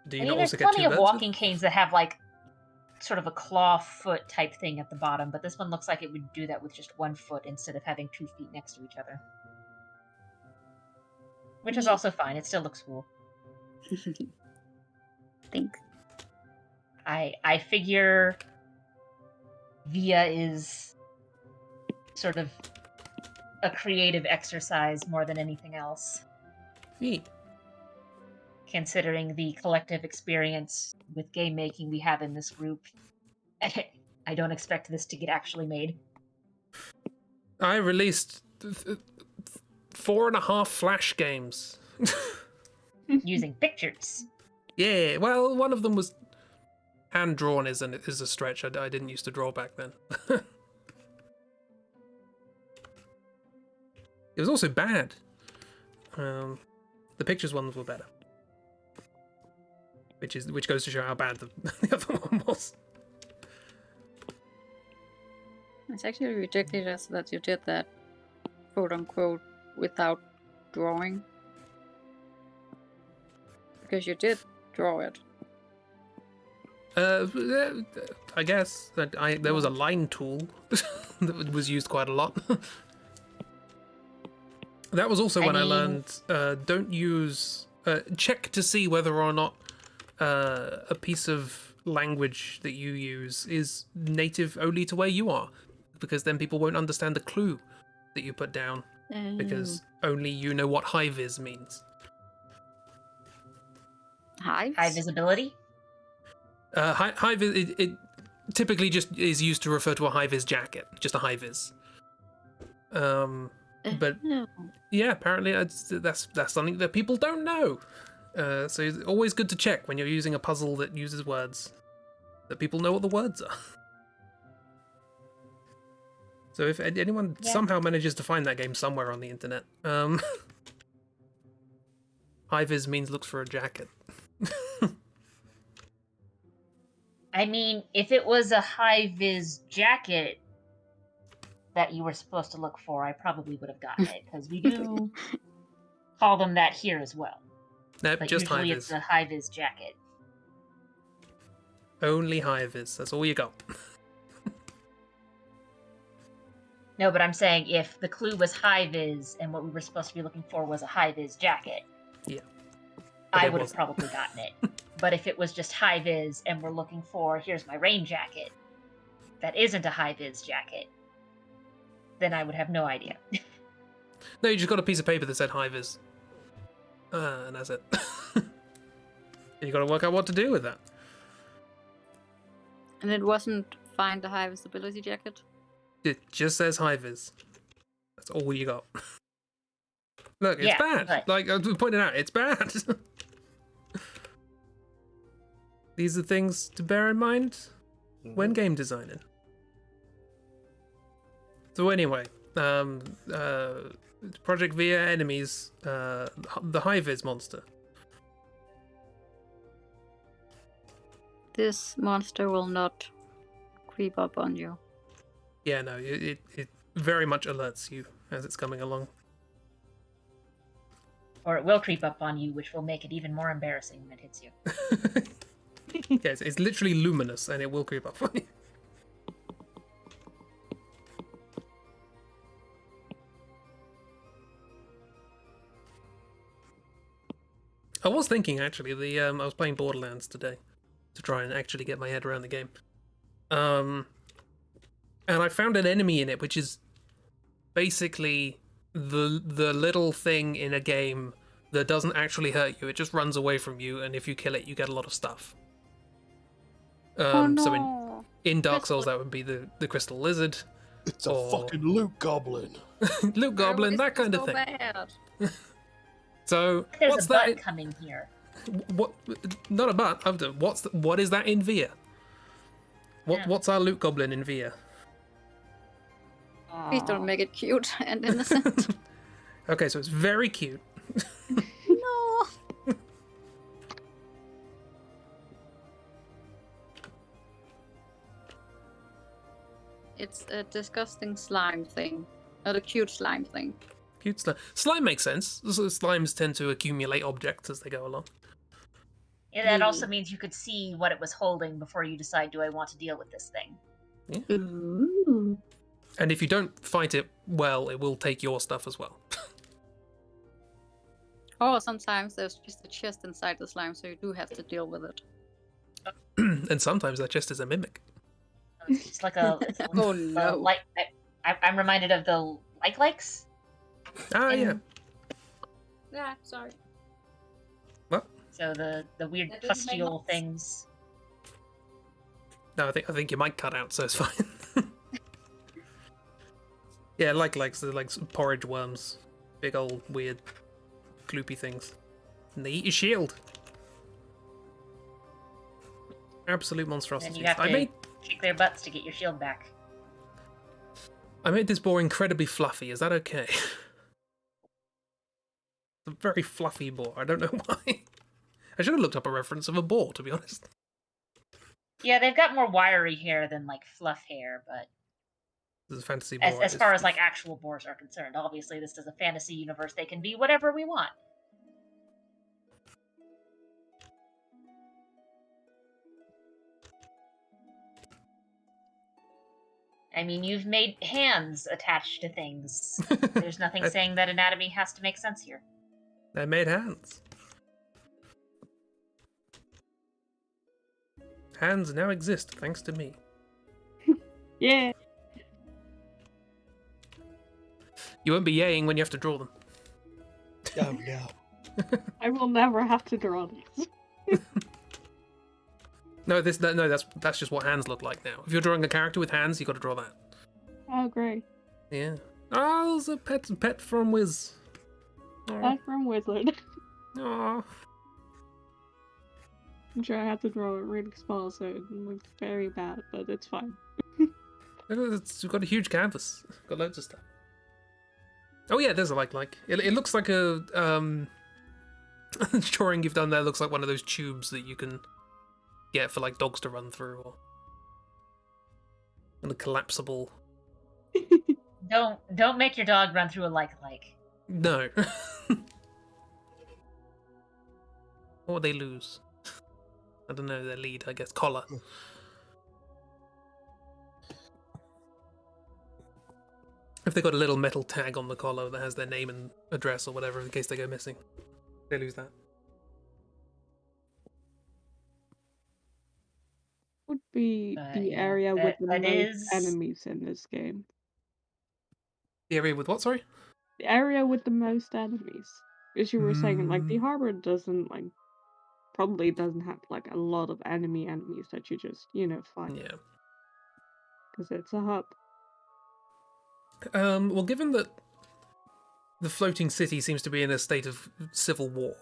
Do you I not mean, there's also get plenty two of birds? walking canes that have like sort of a claw foot type thing at the bottom, but this one looks like it would do that with just 1 foot instead of having 2 feet next to each other. Which is also fine. It still looks cool. Thanks. I figure Via is sort of a creative exercise more than anything else. Neat. Considering the collective experience with game making we have in this group, I don't expect this to get actually made. I released 4.5 Flash games. Using pictures. Yeah, well, one of them was hand drawn is a stretch. I didn't used to draw back then. It was also bad. The pictures ones were better, which goes to show how bad the other one was. It's actually ridiculous that you did that, quote unquote, without drawing. Because you did draw it. I guess that there was a line tool that was used quite a lot. That was also when I learned don't use check to see whether or not a piece of language that you use is native only to where you are, because then people won't understand the clue that you put down, because only you know what high vis means. Hives? High visibility? High vis it typically just is used to refer to a high vis jacket, just a high vis. But yeah, apparently that's something that people don't know. So it's always good to check when you're using a puzzle that uses words, that people know what the words are. So if anyone somehow manages to find that game somewhere on the internet, high vis means looks for a jacket. I mean, if it was a high-vis jacket that you were supposed to look for, I probably would have gotten it, because we do call them that here as well. Nope, But just usually high it's vis. a high-vis jacket. Only high vis. That's all you got. No, but I'm saying if the clue was high-vis and what we were supposed to be looking for was a high-vis jacket, Yeah. I would have probably gotten it. But if it was just high-vis and we're looking for, here's my rain jacket, that isn't a high-vis jacket, then I would have no idea. No, you just got a piece of paper that said high vis. And that's it. You got to work out what to do with that. And it wasn't find the high visibility jacket? It just says high vis. That's all you got. Look, it's bad. But... Like I pointed out, it's bad. These are things to bear in mind when game designing. So anyway, Project Via enemies, the Hives Monster. This monster will not creep up on you. Yeah, no, it very much alerts you as it's coming along. Or it will creep up on you, which will make it even more embarrassing when it hits you. Yes, it's literally luminous, and it will creep up on you. I was thinking actually, I was playing Borderlands today to try and actually get my head around the game. And I found an enemy in it which is basically the little thing in a game that doesn't actually hurt you. It just runs away from you, and if you kill it, you get a lot of stuff. Oh no! So in Dark Crystal- Souls, that would be the Crystal Lizard, It's a Or- fucking loot goblin. Loot Goblin, Why that is kind this of so thing. bad? So There's what's a butt that? coming here. What? Not a butt. What is that in Via? Yeah. What's our Loot Goblin in Via? Please don't make it cute and innocent. Okay, so it's very cute. No! It's a disgusting slime thing. Not a cute slime thing. Cute slime. Slime makes sense. So slimes tend to accumulate objects as they go along. Yeah, that also means you could see what it was holding before you decide, do I want to deal with this thing? Ooh. And if you don't fight it well, it will take your stuff as well. Or sometimes there's just a chest inside the slime, so you do have to deal with it. And sometimes that just is a mimic. It's like a... Oh the no. Like, I'm reminded of the likes. Ah, in- yeah. Yeah, sorry. What? So the weird That doesn't make pustule sense. things. No, I think you might cut out, so it's fine. Yeah, like porridge worms, big old weird, gloopy things, and they eat your shield. Absolute And monstrosity. you have to kick their butts to get your shield back. I made this boar incredibly fluffy. Is that okay? It's a very fluffy boar. I don't know why. I should have looked up a reference of a boar, to be honest. Yeah, they've got more wiry hair than like fluff hair, but This is a fantasy boar. as far as like actual boars are concerned, obviously this is a fantasy universe. They can be whatever we want. I mean, you've made hands attached to things. There's nothing saying that anatomy has to make sense here. They made hands. Hands now exist thanks to me. Yeah. You won't be yaying when you have to draw them. Oh no. I will never have to draw these. No, that's just what hands look like now. If you're drawing a character with hands, you got to draw that. Oh, great. Yeah. Oh, there's a pet from Wiz. That's from Wizard. Oh. I'm sure I had to draw it really small, so it looked very bad, but it's fine. It's got a huge canvas. Got loads of stuff. Oh yeah, there's a like. It looks like a the drawing you've done there looks like one of those tubes that you can get for like dogs to run through, or and a collapsible. Don't make your dog run through a like. No. What would they lose? I don't know. Their lead, I guess. Collar. If they got a little metal tag on the collar that has their name and address or whatever in case they go missing, they lose that. Would be the Yeah, area with the that most is- enemies in this game. The area with what? Sorry. The area with the most enemies. As you were saying, like, the harbor doesn't, like, probably doesn't have, like, a lot of enemies that you just, fight. Yeah. Because it's a hub. Well, given that the floating city seems to be in a state of civil war,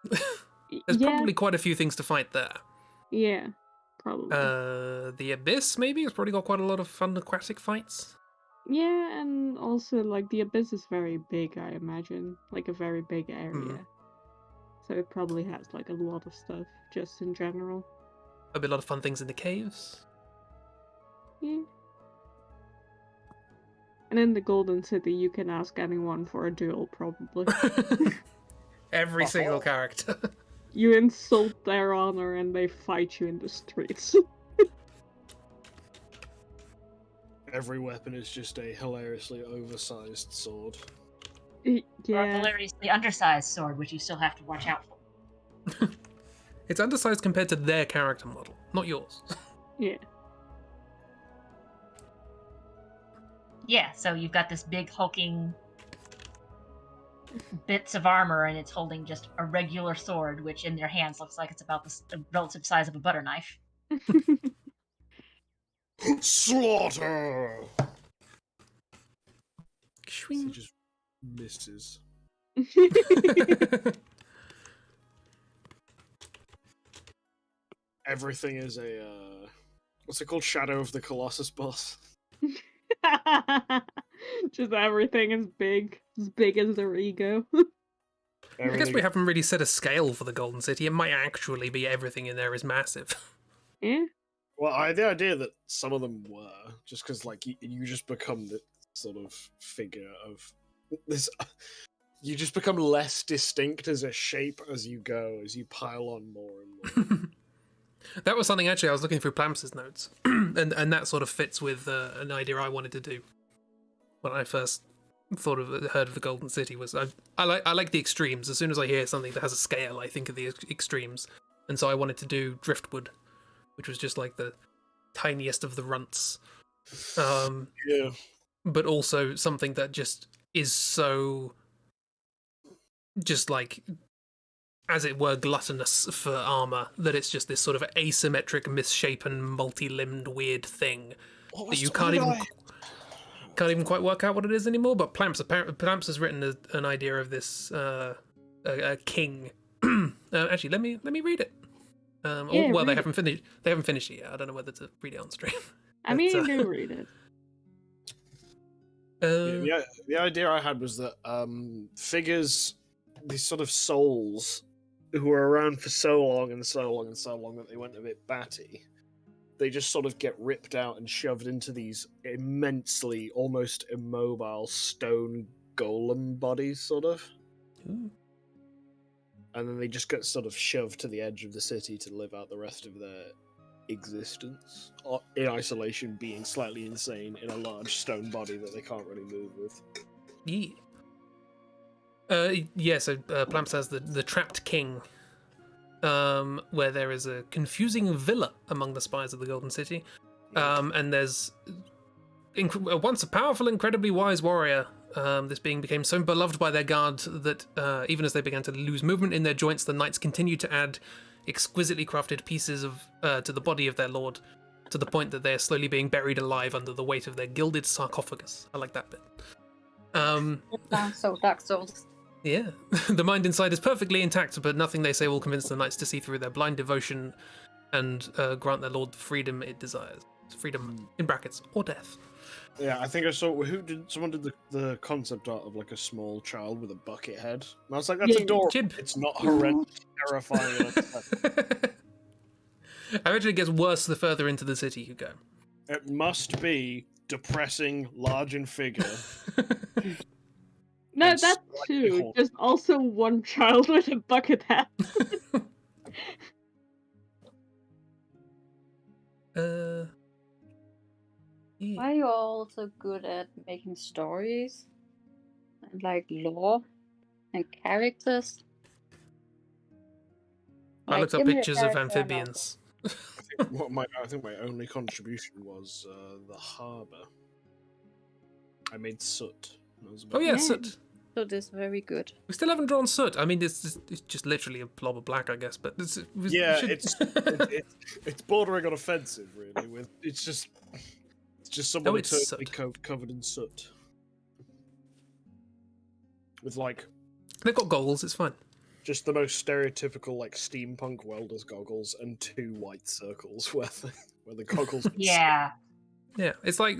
there's Yeah, probably quite a few things to fight there. yeah, probably. The Abyss, maybe, has probably got quite a lot of fun aquatic fights. Yeah, and also, like, the Abyss is very big, I imagine. Like, a very big area. So it probably has, like, a lot of stuff, just in general. There'll be a lot of fun things in the caves. Yeah. And in the Golden City, you can ask anyone for a duel, probably. Every single character. You insult their honor and they fight you in the streets. Every weapon is just a hilariously oversized sword. Or a Yeah. hilariously undersized sword, which you still have to watch out for. It's undersized compared to their character model, not yours. Yeah. Yeah, so you've got this big hulking bits of armor, and it's holding just a regular sword, which in their hands looks like it's about the relative size of a butter knife. Slaughter! He Shwing. just misses. Everything is a what's it called? Shadow of the Colossus boss. Just everything is big. As big as their ego. I guess we haven't really set a scale for the Golden City. It might actually be everything in there is massive. Yeah. Well, the idea that some of them were, just because like you just become the sort of figure of this. You just become less distinct as a shape as you go, as you pile on more and more. That was something actually I was looking through Plamps' notes, and that sort of fits with an idea I wanted to do when I first heard of the Golden City. Was I like the extremes. As soon as I hear something that has a scale, I think of the extremes, and so I wanted to do Driftwood, which was just like the tiniest of the runts. Yeah. But also something that just is so, just like, as it were, gluttonous for armor, that it's just this sort of asymmetric, misshapen, multi-limbed, weird thing that you can't even quite work out what it is anymore. But Plamps has written an idea of this a king. Actually, let me read it. Yeah, well, they read haven't finished. They haven't finished it yet. I don't know whether to read it on stream. I mean, you do read it. The idea I had was that figures, these sort of souls, who were around for so long and so long and so long that they went a bit batty, they just sort of get ripped out and shoved into these immensely, almost immobile stone golem bodies, sort of. Ooh. And then they just get sort of shoved to the edge of the city to live out the rest of their existence in isolation, being slightly insane in a large stone body that they can't really move with. Yeah. So Plamps has the Trapped King, where there is a confusing villa among the spires of the Golden City. And there's once a powerful, incredibly wise warrior. This being became so beloved by their guard that even as they began to lose movement in their joints, the knights continued to add exquisitely crafted pieces to the body of their lord, to the point that they are slowly being buried alive under the weight of their gilded sarcophagus. I like that bit. So Dark Souls. Yeah, the mind inside is perfectly intact, but nothing they say will convince the knights to see through their blind devotion and grant their lord the freedom it desires. Freedom in brackets or death. Yeah, I think I saw someone did the concept art of like a small child with a bucket head. And I was like, that's adorable. Chib. It's not horrendous, terrifying. I imagine it gets worse the further into the city you go. It must be depressing, large in figure. No, And that slightly too. haunted. Just also one child with a bucket hat. Yeah. Why are you all so good at making stories? And like lore? And characters? I looked up give me a pictures of character and amphibians. I think my only contribution was the harbour. I made soot. That was about Oh yeah, Yeah. soot. So this is very good. We still haven't drawn soot. I mean, it's just literally a blob of black, I guess. But Yeah, it's bordering on offensive, really. It's just someone it's totally soot. covered in soot, with like They've got goggles. It's fine. just the most stereotypical like steampunk welder's goggles and 2 white circles where the goggles. are Yeah. Yeah, it's like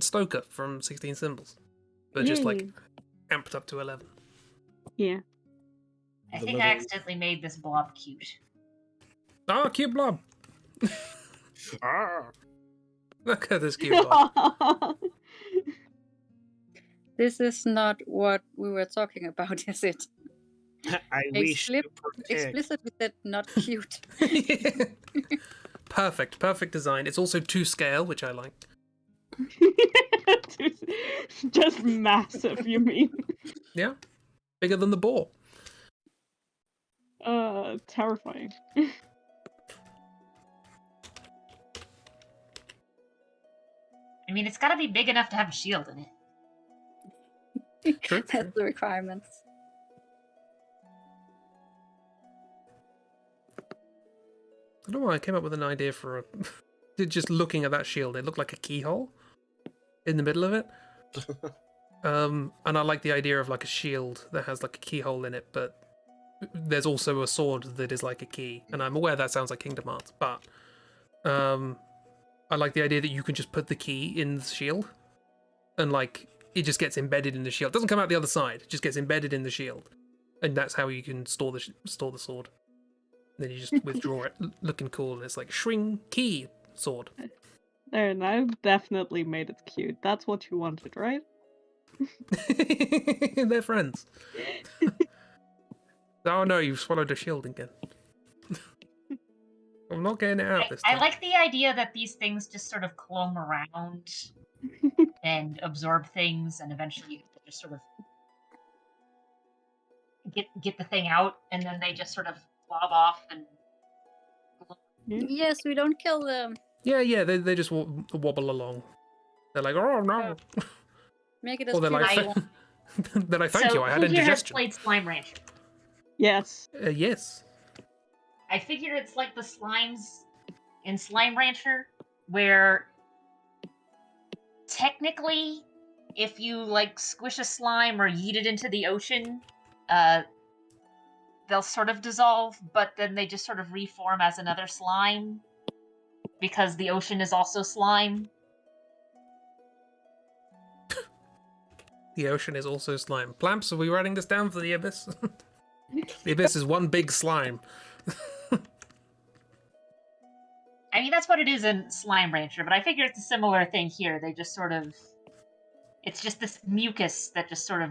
Stoker from 16 Symbols, but just like amped up to 11. Yeah. I The think I little- accidentally made this blob cute. Oh, cute blob. Ah. Look at this cute dog. This is not what we were talking about, is it? I wish to protect. Explicitly said not cute. Perfect design. It's also to scale, which I like. Just massive, you mean? Yeah, bigger than the boar. Terrifying. I mean, it's got to be big enough to have a shield in it. True. That's the requirements. I don't know why I came up with an idea for a... just looking at that shield, it looked like a keyhole in the middle of it. And I like the idea of like a shield that has like a keyhole in it, but there's also a sword that is like a key. And I'm aware that sounds like Kingdom Hearts, but I like the idea that you can just put the key in the shield and like it just gets embedded in the shield. It doesn't come out the other side, it just gets embedded in the shield. And that's how you can store the sword. Then you just withdraw it, looking cool, and it's like shring key sword. There, now definitely made it cute. That's what you wanted, right? They're friends. Oh no, you've swallowed a shield again. I'm not getting it out this I time. like the idea that these things just sort of clone around and absorb things, and eventually you just sort of get the thing out, and then they just sort of blob off and. Yes, we don't kill them. Yeah, they just wobble along. They're like, oh no. Make it as Or they're cute like, as you want. they're like, thank you, I had who here has indigestion. played Slime Rancher? Yes. Yes. I figure it's like the slimes in Slime Rancher, where technically, if you like squish a slime or yeet it into the ocean, they'll sort of dissolve, but then they just sort of reform as another slime because the ocean is also slime. The ocean is also slime. Plamps, are we writing this down for the abyss? The abyss is one big slime. I mean, that's what it is in Slime Rancher, but I figure it's a similar thing here. They just sort of... It's just this mucus that just sort of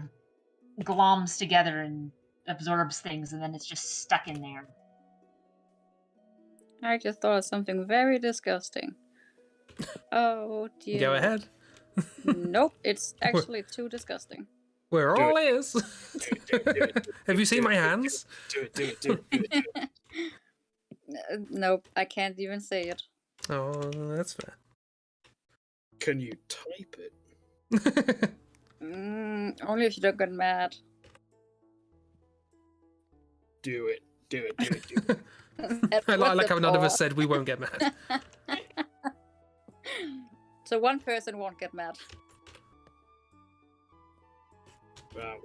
gloms together and absorbs things, and then it's just stuck in there. I just thought of something very disgusting. Oh dear. Go ahead. Nope, it's actually too disgusting. We're Do all it. ears. Have you seen my hands? Do it. Nope, I can't even say it. Oh, that's fair. Can you type it? Only if you don't get mad. Do it. I like how none of us said we won't get mad. So one person won't get mad. Well.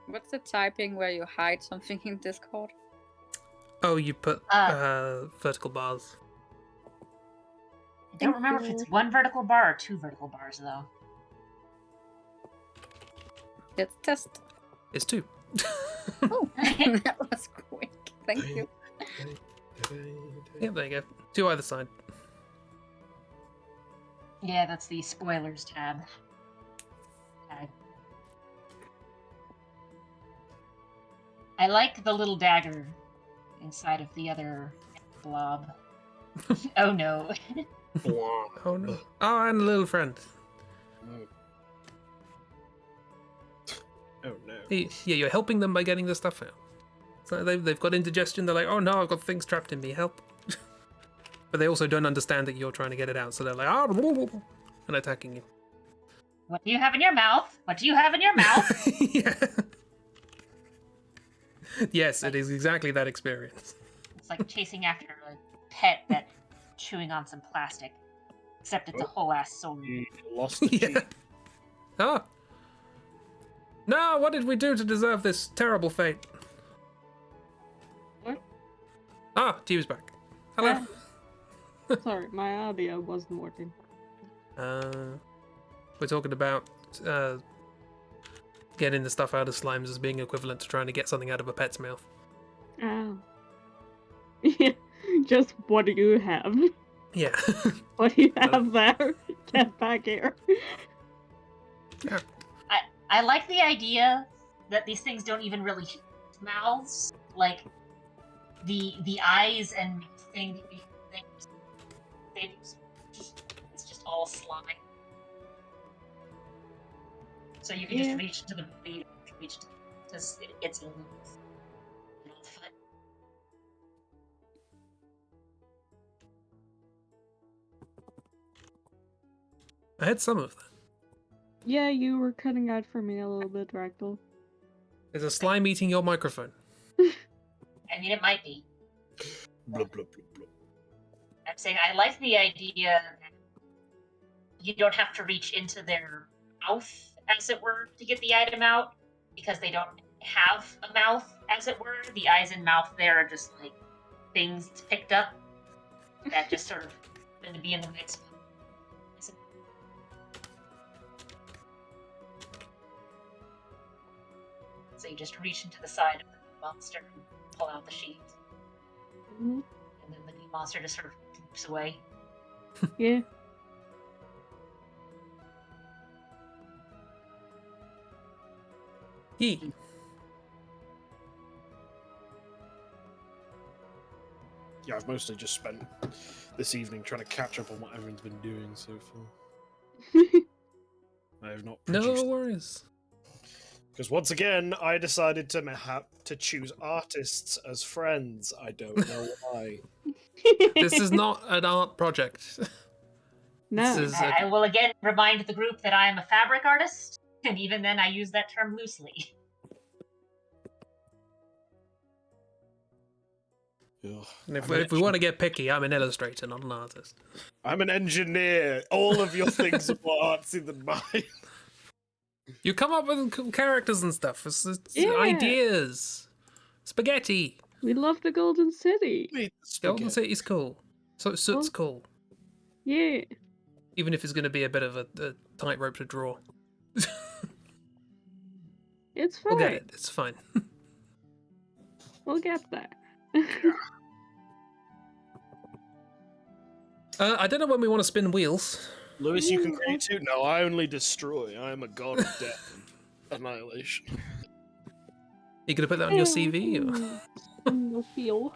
What's the typing where you hide something in Discord? Oh, you put vertical bars. I don't remember if it's one vertical bar or two vertical bars, though. Let's test. It's 2. Oh, that was quick. Thank you. Yeah, there you go. 2 either side. Yeah, that's the spoilers tab. I like the little dagger inside of the other blob. Oh no. Oh no. Oh, and a little friend. Oh no. Yeah, you're helping them by getting the stuff out. So they've got indigestion. They're like, oh no, I've got things trapped in me. Help. But they also don't understand that you're trying to get it out. So they're like, and attacking you. What do you have in your mouth? What do you have in your mouth? Yeah. Yes, it is exactly that experience. It's like chasing after a pet that's chewing on some plastic. Except it's a whole ass sword. You lost the Yeah. cheek. Ah. No, what did we do to deserve this terrible fate? What? Ah, Tew's back. Hello. Sorry, my audio wasn't working. We're talking about getting the stuff out of slimes as being equivalent to trying to get something out of a pet's mouth. Oh. Yeah, just what do you have? Yeah. What do you have there? Get back here. I like the idea that these things don't even really use mouths. Like the eyes and things, it's just all slime. So you can just reach to the reach to its little foot. I had some of that. Yeah, you were cutting out for me a little bit, Ragdoll. Is a slime eating your microphone? I mean, it might be. Blub, blub, blub, blub. I'm saying I like the idea that you don't have to reach into their mouth, as it were, to get the item out, because they don't have a mouth, as it were. The eyes and mouth there are just like things picked up that just sort of going to be in the mix. So you just reach into the side of the monster and pull out the sheath. Mm-hmm. And then the monster just sort of droops away. Yeah. Yee. Yeah, I've mostly just spent this evening trying to catch up on what everyone's been doing so far. I have not produced... No worries. Because once again, I decided to choose artists as friends. I don't know why. This is not an art project. No. This is I will again remind the group that I am a fabric artist, and even then I use that term loosely. And if we want to get picky, I'm an illustrator, not an artist. I'm an engineer. All of your things are more artsy than mine. You come up with cool characters and stuff. It's Yeah. ideas. Spaghetti. We love the Golden City. Golden City's cool. So Soot's cool. Yeah. Even if it's going to be a bit of a tightrope to draw. It's fine. We'll get it. It's fine. We'll get there. I don't know when we want to spin wheels. Lewis, you can create too? No, I only destroy. I am a god of death and annihilation. You going to put that on your CV? Or? Feel.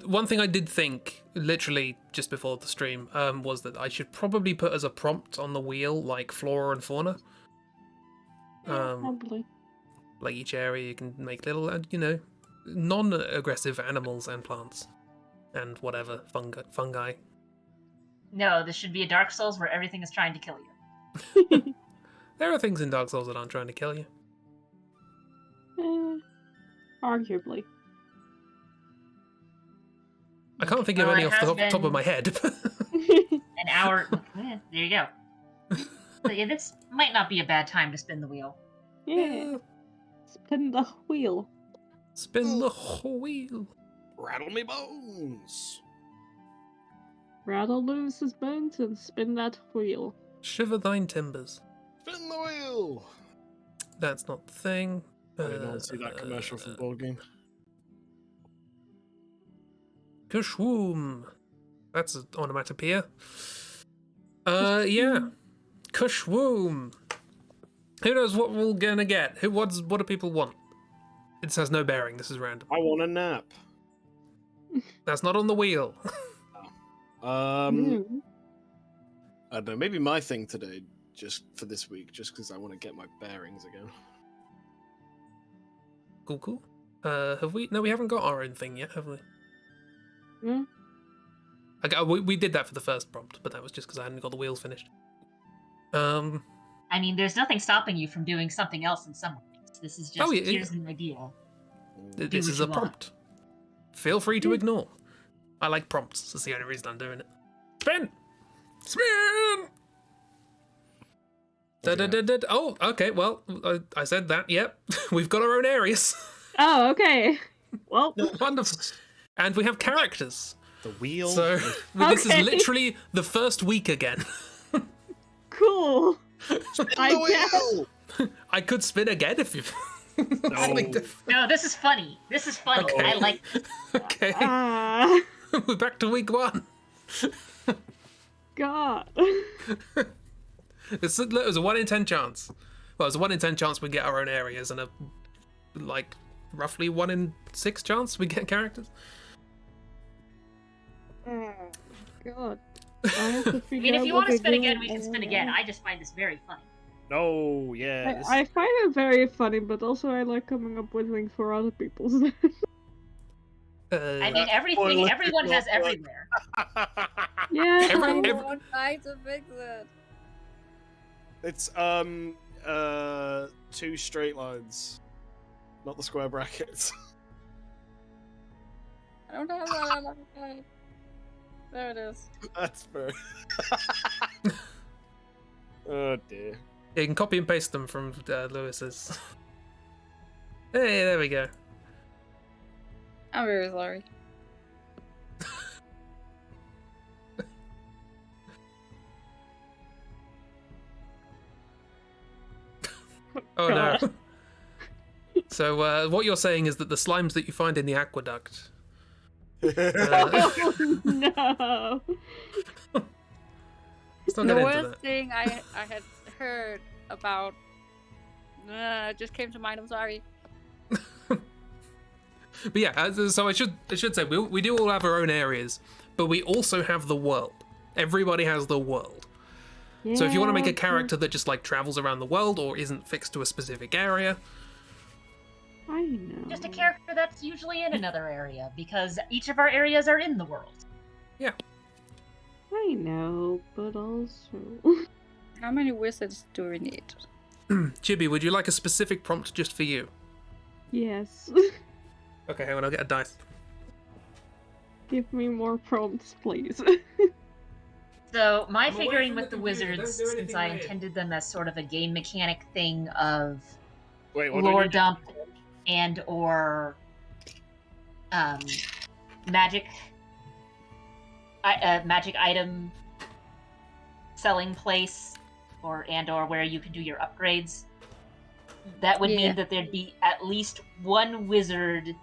One thing I did think, literally just before the stream, was that I should probably put as a prompt on the wheel, like flora and fauna. Probably. Like each area you can make little, non-aggressive animals and plants. And whatever, fungi. No, this should be a Dark Souls where everything is trying to kill you. There are things in Dark Souls that aren't trying to kill you. Arguably. I can't think of any off the top of my head. An hour. There you go. So yeah, this might not be a bad time to spin the wheel. Yeah. Spin the wheel. Spin the wheel. Rattle me bones. Rattle loose his bones and spin that wheel. Shiver thine timbers. Spin the wheel. That's not the thing. I did not see that commercial from Board Game. Kushwoom. That's an onomatopoeia. Yeah. Kushwoom. Who knows what we're gonna get? What do people want? It has no bearing. This is random. I want a nap. That's not on the wheel. I don't know. Maybe my thing today, just for this week, just because I want to get my bearings again. Cool. Have we? No, we haven't got our own thing yet, have we? Hmm? We did that for the first prompt, but that was just because I hadn't got the wheels finished. I mean, there's nothing stopping you from doing something else in some ways. This is just here's an idea. This is a prompt. Feel free to ignore. I like prompts. That's the only reason I'm doing it. Spin! Oh, okay, well, I said that, yep. We've got our own areas. Oh, okay. Well, Wonderful. And we have characters. The wheel. So, this is literally the first week again. Cool. Spin I the wheel. I could spin again if you... Something different. No, this is funny. This is funny. Okay. I like this. Okay. We're back to week 1. God. It was a 1 in 10 chance. Well, it was a 1 in 10 chance we get our own areas, and a roughly 1 in 6 chance we get characters. God. I have to I figure mean, if out you what want to they spin do again, we can and spin again. I just find this very funny. No, yeah. I find it very funny, but also I like coming up with things for other people's. I mean, everyone has everywhere. Yeah, Every- I'm trying to fix it. It's 2 straight lines, not the square brackets. I don't have that on my. There it is. That's fair. Oh dear. Yeah, you can copy and paste them from Lewis's. Hey, there we go. I'm very sorry. Oh no. So what you're saying is that the slimes that you find in the aqueduct. Oh, no. Let's not The get into worst that. thing I had heard about just came to mind. I'm sorry. But yeah, so I should say we do all have our own areas, but we also have the world. Everybody has the world. So if you want to make a character that just travels around the world or isn't fixed to a specific area, I know. Just a character that's usually in another area, because each of our areas are in the world. yeah. I know, but also. How many wizards do we need? Chibi, would you like a specific prompt just for you? Yes. Okay, hang on, I'll get a dice. Give me more prompts, please. So my I'm away figuring from with the the computer, wizards, don't do since anything I weird. intended them as sort of a game mechanic thing of Wait, what do we lore need? dump and or magic magic item selling place or where you can do your upgrades. That would Yeah. mean that there'd be at least one wizard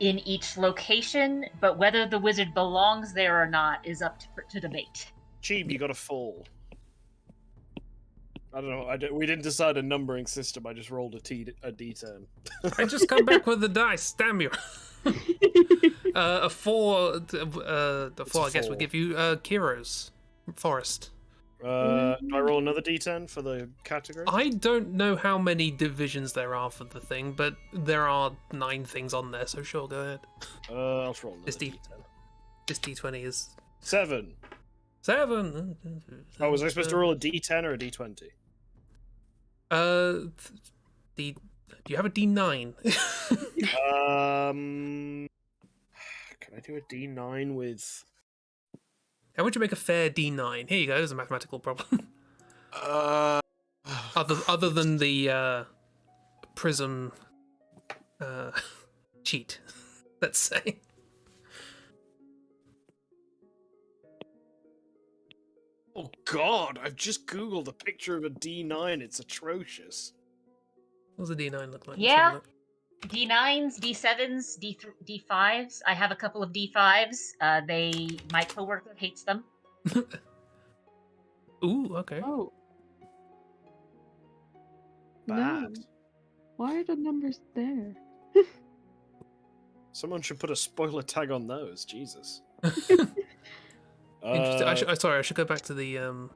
in each location, but whether the wizard belongs there or not is up to debate. Cheeb, you got a fall. I don't know. We didn't decide a numbering system. I just rolled a D10. I just come back with the dice, damn you. A 4, the 4 I guess would 4. give you Kiro's Forest. Do I roll another D10 for the category? I don't know how many divisions there are for the thing, but there are 9 things on there, so sure, go ahead. I'll just roll another This D10. This D20 is 7. 7. Oh, was I supposed to roll a D10 or a D20? Do you have a D9? Can I do a D9 with? How would you make a fair D9? Here you go. There's a mathematical problem. Other than the prism cheat, let's say. Oh God! I've just googled a picture of a D9. It's atrocious. What does a D9 look like? Yeah. D9s, D7s, D5s. I have a couple of D5s. My coworker hates them. Ooh, okay. Oh. Bad. No. Why are the numbers there? Someone should put a spoiler tag on those. Jesus. Interesting. Sorry, I should go back to the.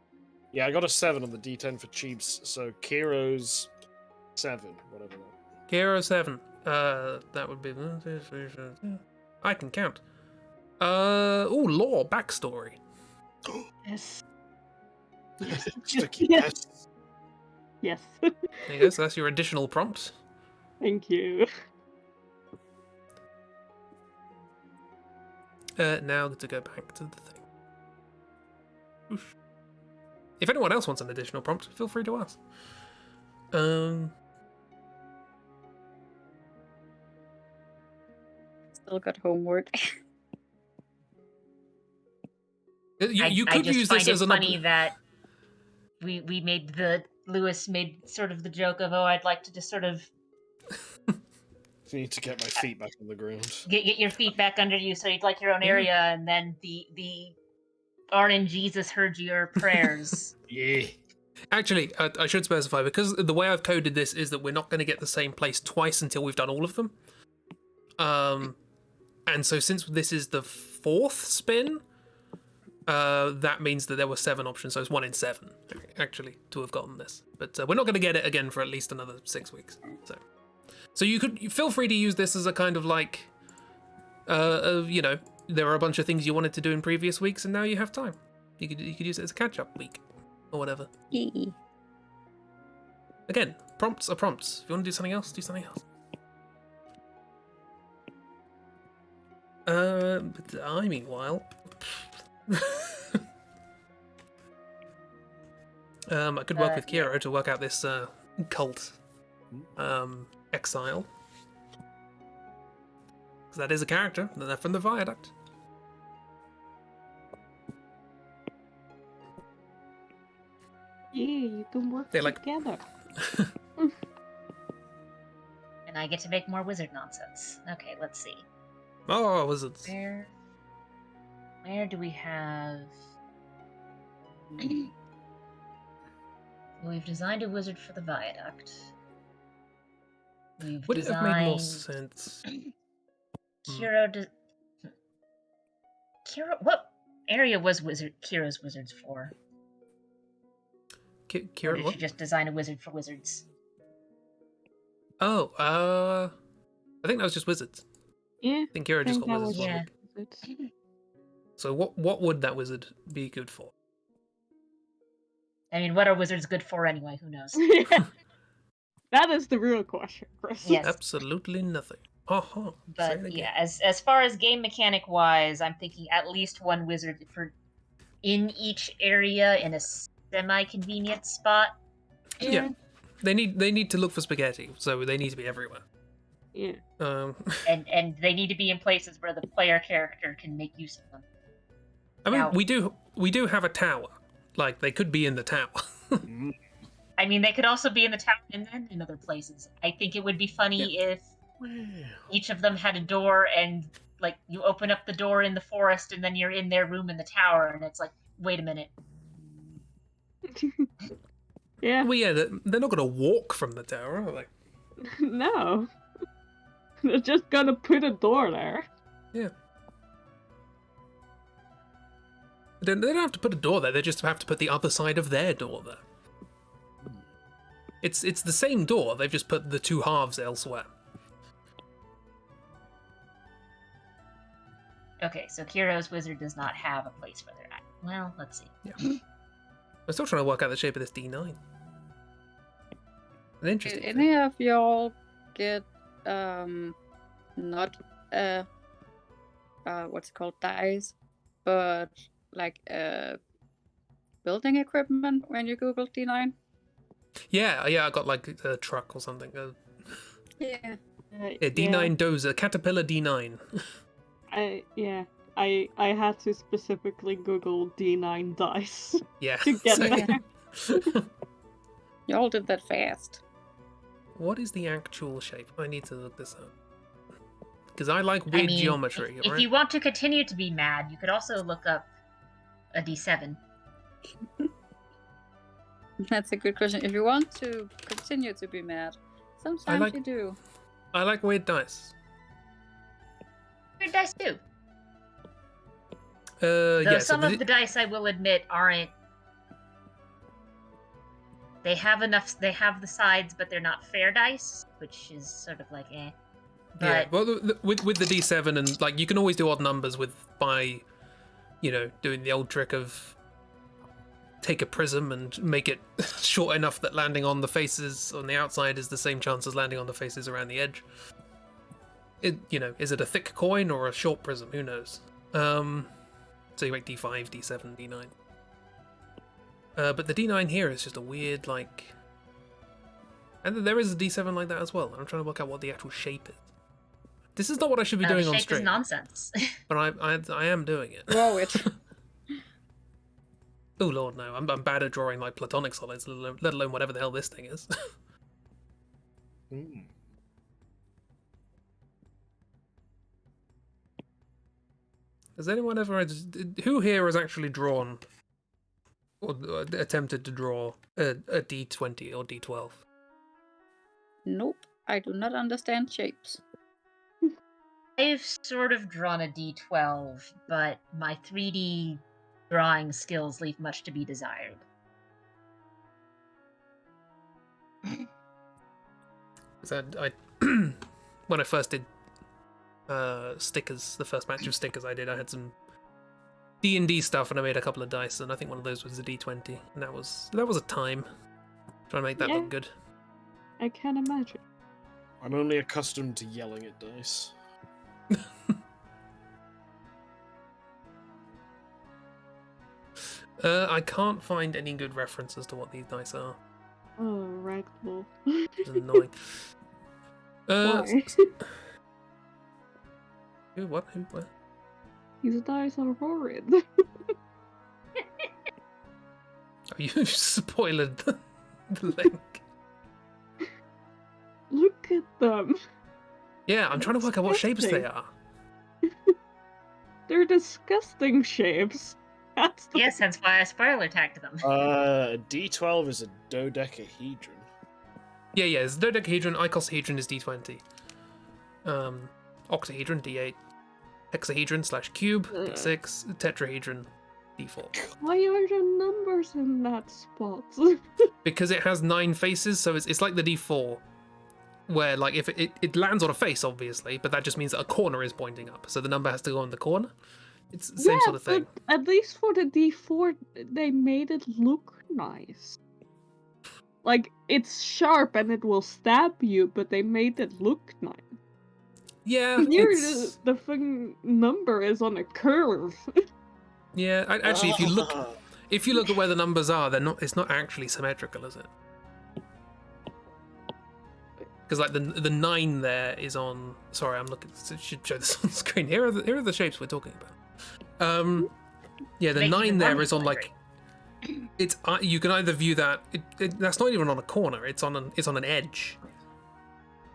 Yeah, I got a 7 on the D10 for Cheeps. So Kiro's 7, whatever. Kiro 7. That would be. I can count. Lore backstory. Yes. Sticky yes. Yes. There you go. So that's your additional prompt. Thank you. Now to go back to the thing. Oof. If anyone else wants an additional prompt, feel free to ask. Still got homework. You I could just use find this it as an funny that we made the Lewis made sort of the joke of, oh, I'd like to just sort of I need to get my feet back on the ground. get your feet back under you so you'd like your own area, and then the Arn Jesus heard your prayers. Yeah. Actually, I should specify, because the way I've coded this is that we're not going to get the same place twice until we've done all of them. And so since this is the 4th spin, that means that there were 7 options, so it's 1 in 7, actually, to have gotten this. But we're not going to get it again for at least another 6 weeks. So you feel free to use this as a kind of like, you know, there are a bunch of things you wanted to do in previous weeks, and now you have time. You could use it as a catch-up week, or whatever. Again, prompts are prompts. If you want to do something else, do something else. But I, meanwhile... I could work with Kiro to work out this cult exile. Because that is a character, they're from the Viaduct. Yeah, you can work together. And I get to make more wizard nonsense. Okay, let's see. Oh, wizards. Where do we have... We've designed a wizard for the Viaduct. Would it have made more sense? Kiro what area was Kiro's wizards for? Kiro, or did what? she just design a wizard for wizards? Oh, I think that was just wizards. Yeah. I think Kiro just got wizards. Yeah. So what would that wizard be good for? I mean, what are wizards good for anyway? Who knows? Yeah. That is the real question, Chris. Yes. Absolutely nothing. Uh-huh. But yeah, as far as game mechanic wise, I'm thinking at least one wizard for in each area in a semi-convenient spot. Yeah. They need to look for spaghetti, so they need to be everywhere. Yeah. And they need to be in places where the player character can make use of them. I mean, Now- we do have a tower. Like, they could be in the tower. I mean, they could also be in the town and then in other places. I think it would be funny if each of them had a door and, like, you open up the door in the forest and then you're in their room in the tower and it's like, wait a minute. Yeah. Well, yeah, they're not going to walk from the tower, are they? No. They're just gonna put a door there. Yeah. They don't have to put a door there, they just have to put the other side of their door there. It's the same door, they've just put the 2 halves elsewhere. Okay, so Kiro's wizard does not have a place where they're at. Well, let's see. Yeah. I'm still trying to work out the shape of this D9. An interesting Did thing. any of y'all get not what's it called, dice, but like building equipment when you Google D9? Yeah, I got like a truck or something. Yeah. Yeah, D9 dozer, Caterpillar D9. I had to specifically Google D9 dice Yeah. to get so- there. Y'all did that fast. What is the actual shape? I need to look this up. Because I like weird geometry, If right? you want to continue to be mad, you could also look up a D7. That's a good question. If you want to continue to be mad, sometimes like- you do. I like weird dice. Weird dice too. Though Though some of the dice, I will admit, aren't. They have the sides, but they're not fair dice, which is sort of like eh. Yeah, But well, with the D7 and like you can always do odd numbers by, you know, doing the old trick of take a prism and make it short enough that landing on the faces on the outside is the same chance as landing on the faces around the edge. Is it a thick coin or a short prism? Who knows? So you make D5, D7, D9. But the D9 here is just a weird, like... And there is a D7 like that as well. I'm trying to work out what the actual shape is. This is not what I should be doing the on shape stream. is nonsense. But I am doing it. Roll it. Oh lord, no! I'm bad at drawing like Platonic Solids, let alone whatever the hell this thing is. Hmm. Has anyone ever? Who here has actually drawn or attempted to draw a D20 or D12? Nope, I do not understand shapes. I've sort of drawn a D12, but my 3D drawing skills leave much to be desired. So I when I first did stickers, the first match of stickers I did, I had some D&D stuff, and I made a couple of dice, and I think one of those was a D20, and that was a time trying to make that look good. I can't imagine. I'm only accustomed to yelling at dice. I can't find any good references to what these dice are. Oh, Ragdoll. It's annoying. Why? Who? What? These dice are horrid. Oh, you spoiled the link. Look at them. Yeah, I'm trying to work out what shapes they are. They're disgusting shapes. That's the Yes, hence why I spoiler tagged them. D12 is a dodecahedron. Yeah, it's dodecahedron, icosahedron is D20. Octahedron, D8. Hexahedron / cube, D6. Tetrahedron, D4. Why are the numbers in that spot? Because it has 9 faces, so it's like the D4. Where, like, if it lands on a face, obviously, but that just means that a corner is pointing up. So the number has to go on the corner. It's the same sort of thing. But at least for the D4, they made it look nice. Like, it's sharp and it will stab you, but they made it look nice. Yeah, Here, it's... the fucking number is on a curve. Yeah, actually, if you look at where the numbers are, it's not actually symmetrical, is it? Because like the 9 there is on. Sorry, I'm looking. I should show this on screen. Here are the shapes we're talking about. Yeah, the 9 there is on like. It's you can either view that that's not even on a corner. It's on an edge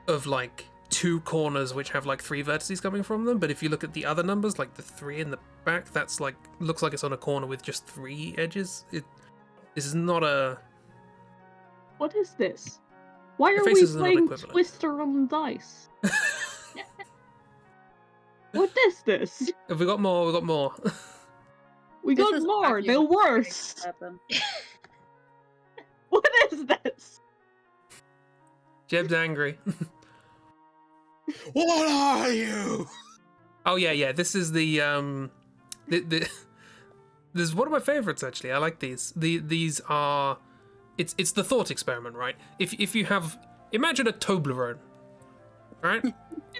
of like 2 corners which have like 3 vertices coming from them. But if you look at the other numbers, like the 3 in the back, that's like looks like it's on a corner with just 3 edges. This is not a. What is this? Why are we playing Twister on dice? What is this? Have we got more? We got more. We got more. They're worse. What is this? Jeb's angry. What are you? Oh yeah. This is the this is one of my favorites actually. I like these. These are. It's the thought experiment, right? If you have, imagine a Toblerone, right?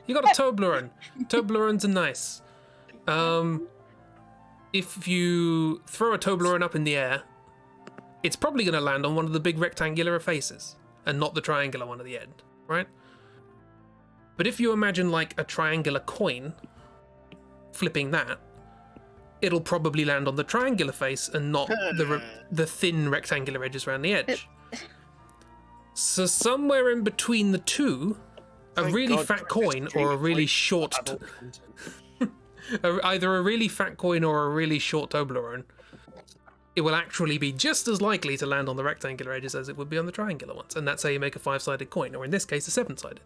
You got a Toblerone. Toblerones are nice. If you throw a Toblerone up in the air, it's probably going to land on one of the big rectangular faces and not the triangular one at the end, right? But if you imagine like a triangular coin, flipping that, it'll probably land on the triangular face and not the thin rectangular edges around the edge. So somewhere in between the two, a really fat coin or a really short... either a really fat coin or a really short Toblerone, it will actually be just as likely to land on the rectangular edges as it would be on the triangular ones. And that's how you make a 5-sided coin, or in this case, a 7-sided.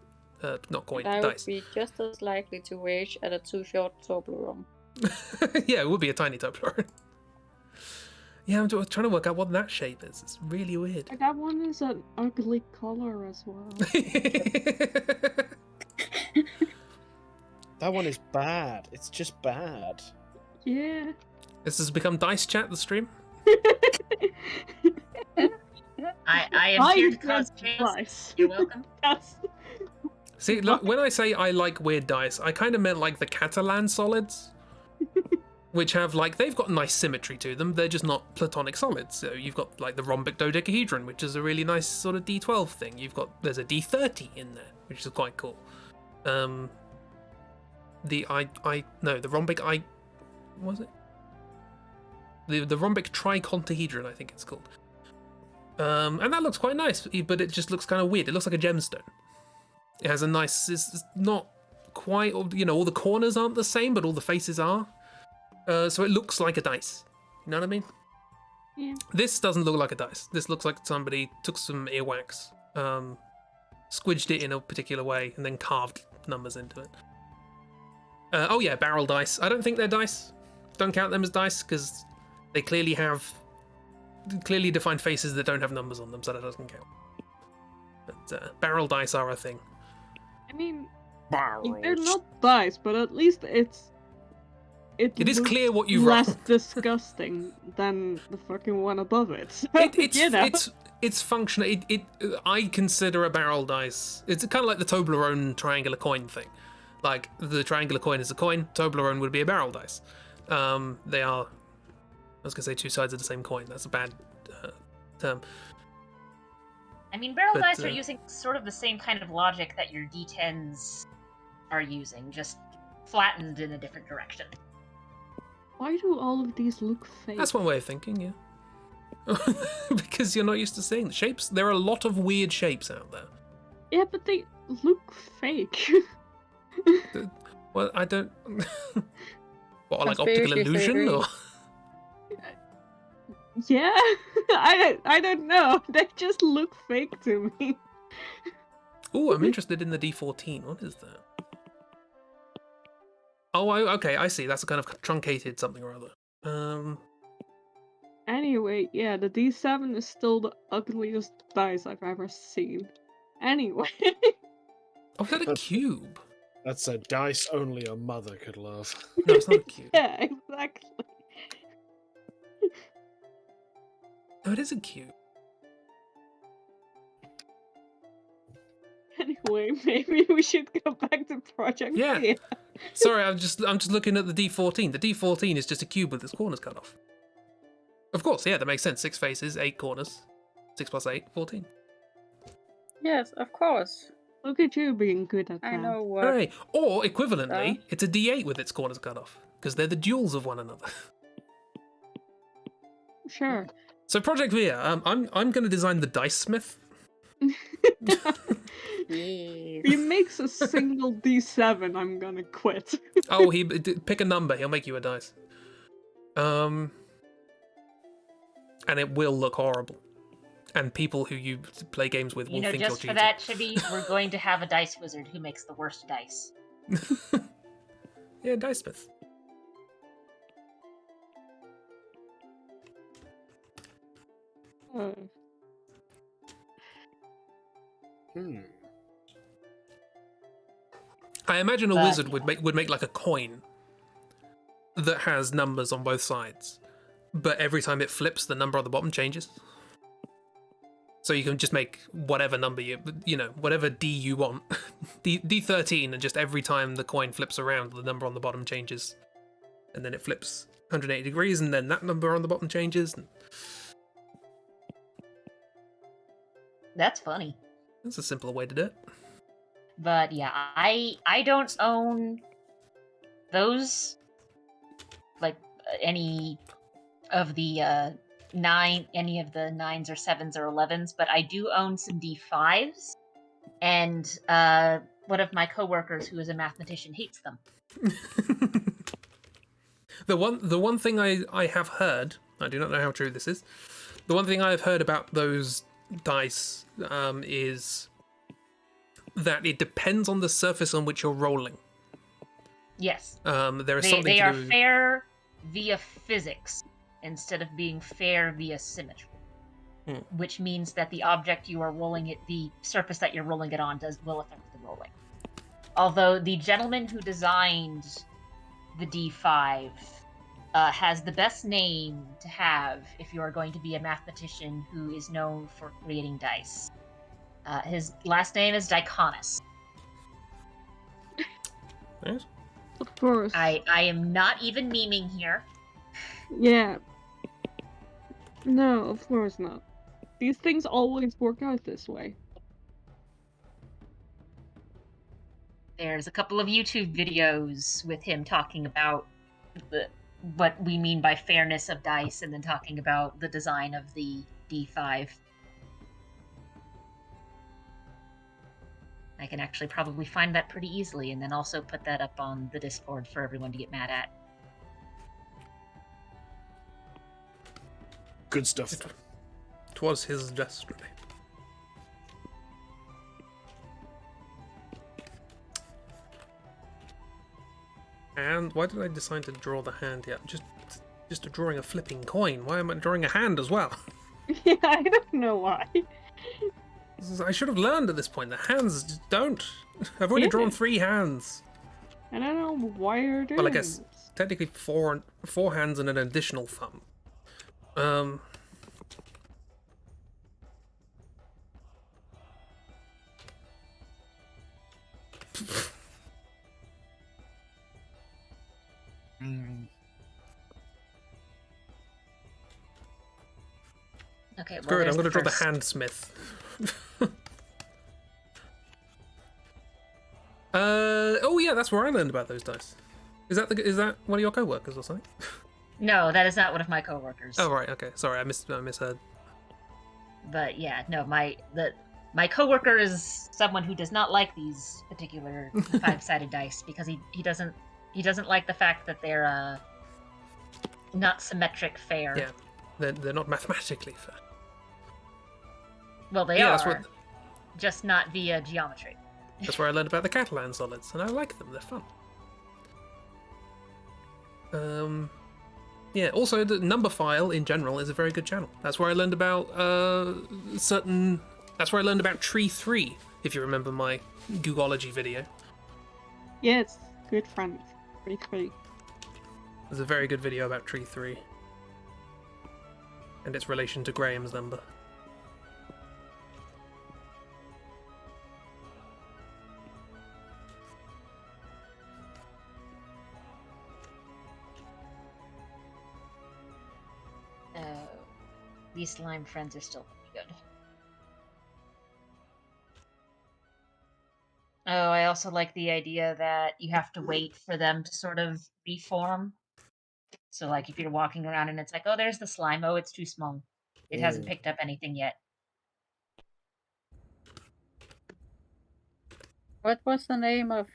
Not coin, I dice. would be just as likely to rage at a too short Toblerone. Yeah, it would be a tiny Toblerone. Yeah, I'm trying to work out what that shape is. It's really weird. That one is an ugly color as well. That one is bad. It's just bad. Yeah. This has become Dice Chat, the stream. I am here to cause chaos. You're welcome. See, look, when I say I like weird dice, I kind of meant like the Catalan Solids, which have like, they've got nice symmetry to them. They're just not Platonic Solids. So you've got like the rhombic dodecahedron, which is a really nice sort of D12 thing. There's a D30 in there, which is quite cool. The rhombic was it? The rhombic tricontahedron, I think it's called. And that looks quite nice, but it just looks kind of weird. It looks like a gemstone. It has a nice... It's not quite... You know, all the corners aren't the same, but all the faces are. So it looks like a dice. You know what I mean? Yeah. This doesn't look like a dice. This looks like somebody took some earwax, squidged it in a particular way, and then carved numbers into it. Oh yeah, barrel dice. I don't think they're dice. Don't count them as dice, because they clearly have clearly defined faces that don't have numbers on them, so that doesn't count. But barrel dice are a thing. I mean, Barrels. they're not dice, but at least it is looks clear what you less roll. disgusting than the fucking one above it. So, you know. It's functional. I consider a barrel dice. It's kind of like the Toblerone triangular coin thing. Like the triangular coin is a coin. Toblerone would be a barrel dice. They are. I was gonna say two sides of the same coin. That's a bad term. I mean, barrel But, dice are using sort of the same kind of logic that your D10s are using, just flattened in a different direction. Why do all of these look fake? That's one way of thinking, yeah. Because you're not used to seeing the shapes. There are a lot of weird shapes out there. Yeah, but they look fake. Well, I don't. What, like optical Conspiracy illusion, theory. or? Yeah, I don't know. They just look fake to me. Oh, I'm interested in the D14. What is that? Oh, okay, I see. That's a kind of truncated something or other. Anyway, yeah, the D7 is still the ugliest dice I've ever seen. Anyway. Oh, is that a That's- cube? That's a dice only a mother could love. No, it's not a cube. Yeah, exactly. No, it is a cube. Anyway, maybe we should go back to Project Yeah. Thea. Sorry, I'm just looking at the D14. The D14 is just a cube with its corners cut off. Of course, yeah, that makes sense. 6 faces, 8 corners. 6 plus 8, 14. Yes, of course. Look at you being good at that. I know what. Hooray! Or equivalently, Huh? it's a D8 with its corners cut off because they're the duals of one another. Sure. So Project Via, I'm going to design the dice smith. Yes. Oh, If he makes a single D7, I'm gonna quit. Oh, pick a number. He'll make you a dice. And it will look horrible. And people who you play games with will You know, think just you're for cheating. that, Chibi, we're going to have a dice wizard who makes the worst dice. Yeah, dice smith. I imagine a But, wizard yeah. would make like a coin that has numbers on both sides, but every time it flips, the number on the bottom changes. So you can just make whatever number whatever D you want, D13, and just every time the coin flips around, the number on the bottom changes, and then it flips 180 degrees, and then that number on the bottom changes. That's funny. That's a simpler way to do it. But yeah, I don't own those, like any of the 9s or 7s or 11s, but I do own some D5s, and one of my coworkers who is a mathematician hates them. The one thing I have heard, I do not know how true this is. The one thing I have heard about those dice is that it depends on the surface on which you're rolling. Yes, There is something they to are do. fair via physics instead of being fair via symmetry. Which means that the object you are rolling it, the surface that you're rolling it on, will affect the rolling. Although the gentleman who designed the D5 has the best name to have if you are going to be a mathematician who is known for creating dice. His last name is Diconus. Yes? Of course. I am not even memeing here. Yeah. No, of course not. These things always work out this way. There's a couple of YouTube videos with him talking about what we mean by fairness of dice, and then talking about the design of the D5. I can actually probably find that pretty easily, and then also put that up on the Discord for everyone to get mad at. Good stuff. It was his destiny. And why did I decide to draw the hand here? Just drawing a flipping coin. Why am I drawing a hand as well? Yeah, I don't know why. I should have learned at this point. The hands just don't. I've already drawn 3 hands. I don't know why you're doing Well, I guess this. technically four hands and an additional thumb. Okay, well, Screw it, I'm there's going to draw the first. handsmith. Oh yeah, that's where I learned about those dice. Is that one of your co-workers or something? No, that is not one of my coworkers. Oh right, okay. Sorry, I misheard. But yeah, no, my coworker is someone who does not like these particular 5-sided dice because he doesn't like the fact that they're not symmetric fair. Yeah, they're not mathematically fair. Well, they Yeah, are, that's what. just not via geometry. That's where I learned about the Catalan solids, and I like them. They're fun. Yeah. Also, the number file in general is a very good channel. That's where I learned about That's where I learned about tree 3. If you remember my Googology video, Yes, good friend. Pretty great. there's a very good video about tree 3 and its relation to Graham's number. These slime friends are still pretty good. Oh, I also like the idea that you have to wait for them to sort of reform. So, like, if you're walking around and it's like, oh, there's the slime. Oh, it's too small. It hasn't picked up anything yet. What was the name of...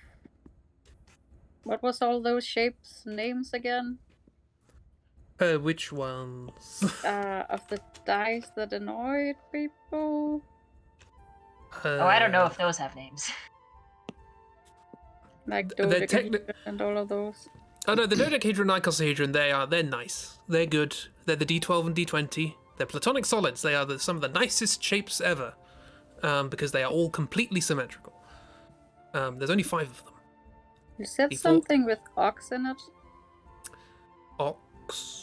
What was all those shapes' names again? Which ones? Of the dice that annoyed people? Oh, I don't know if those have names. Like They're dodecahedron and all of those. Oh no, the dodecahedron and icosahedron, they're nice. They're good. They're the D12 and D20. They're Platonic Solids. They are some of the nicest shapes ever, because they are all completely symmetrical. There's only 5 of them. You said D4. something with ox in it? Ox.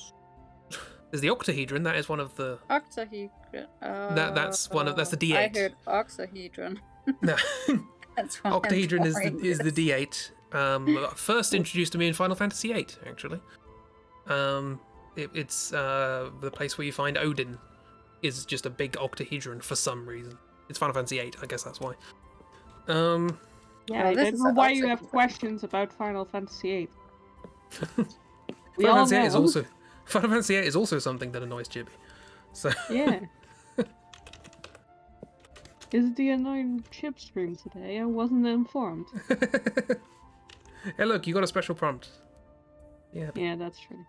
There's the octahedron. That is one of the. Octahedron. That's the D8. I heard oxahedron. No. That's what Octahedron I'm is the D8. First introduced to me in Final Fantasy VIII, actually. It's the place where you find Odin is just a big octahedron for some reason. It's Final Fantasy VIII, I guess that's why. Yeah, Oh, I this don't is know a why you have octahedron. questions about Final Fantasy VIII. We Final all Fantasy VIII is know. also Final Fantasy VIII is also something that annoys Chibi. So Yeah. Is the annoying chip stream today? I wasn't informed. hey, look, you got a special prompt. Yeah. Yeah, that's true.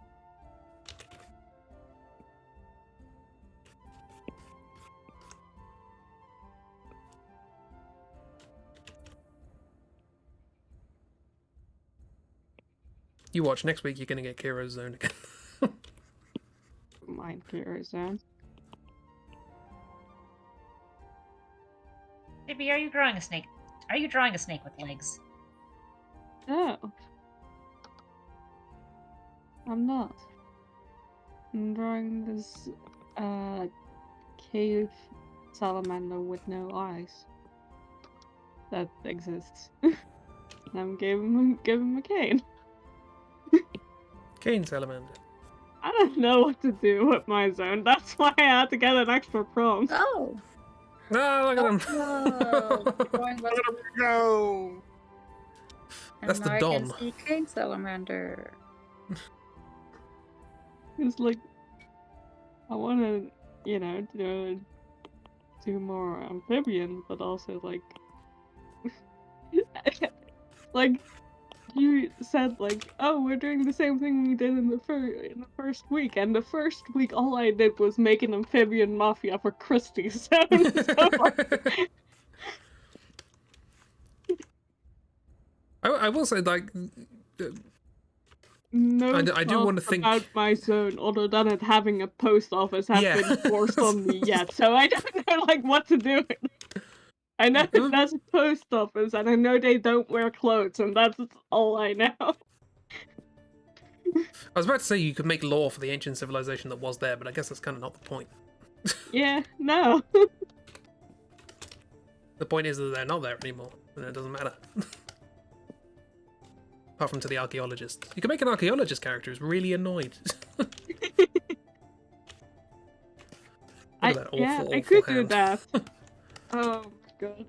You watch next week. You're gonna get Kiro's Zone again. Mind clear zone. Chibi, are you drawing a snake? Are you drawing a snake with legs? Oh. I'm not. I'm drawing this cave salamander with no eyes. That exists. And I'm giving him a cane. Cane Salamander. I don't know what to do with my zone. That's why I had to get an extra prompt. Oh! Ah, look at him. Oh, drawing was... Go! That's and the I Don. can see King Salamander. It's like, I want to, do more amphibian, but also like, like you said, like, oh, we're doing the same thing we did in the first week, and the first week all I did was make an amphibian mafia for Christie. So I will say, like, no I do want to think about my zone, other than it having a post office has Yeah. been forced on me yet. So I don't know like what to do. I know there's a post office, and I know they don't wear clothes, and that's all I know. I was about to say you could make law for the ancient civilization that was there, but I guess that's kind of not the point. Yeah, no. The point is that they're not there anymore, and it doesn't matter. Apart from to the archaeologist. You can make an archaeologist character who's really annoyed. I could do that. Oh my god.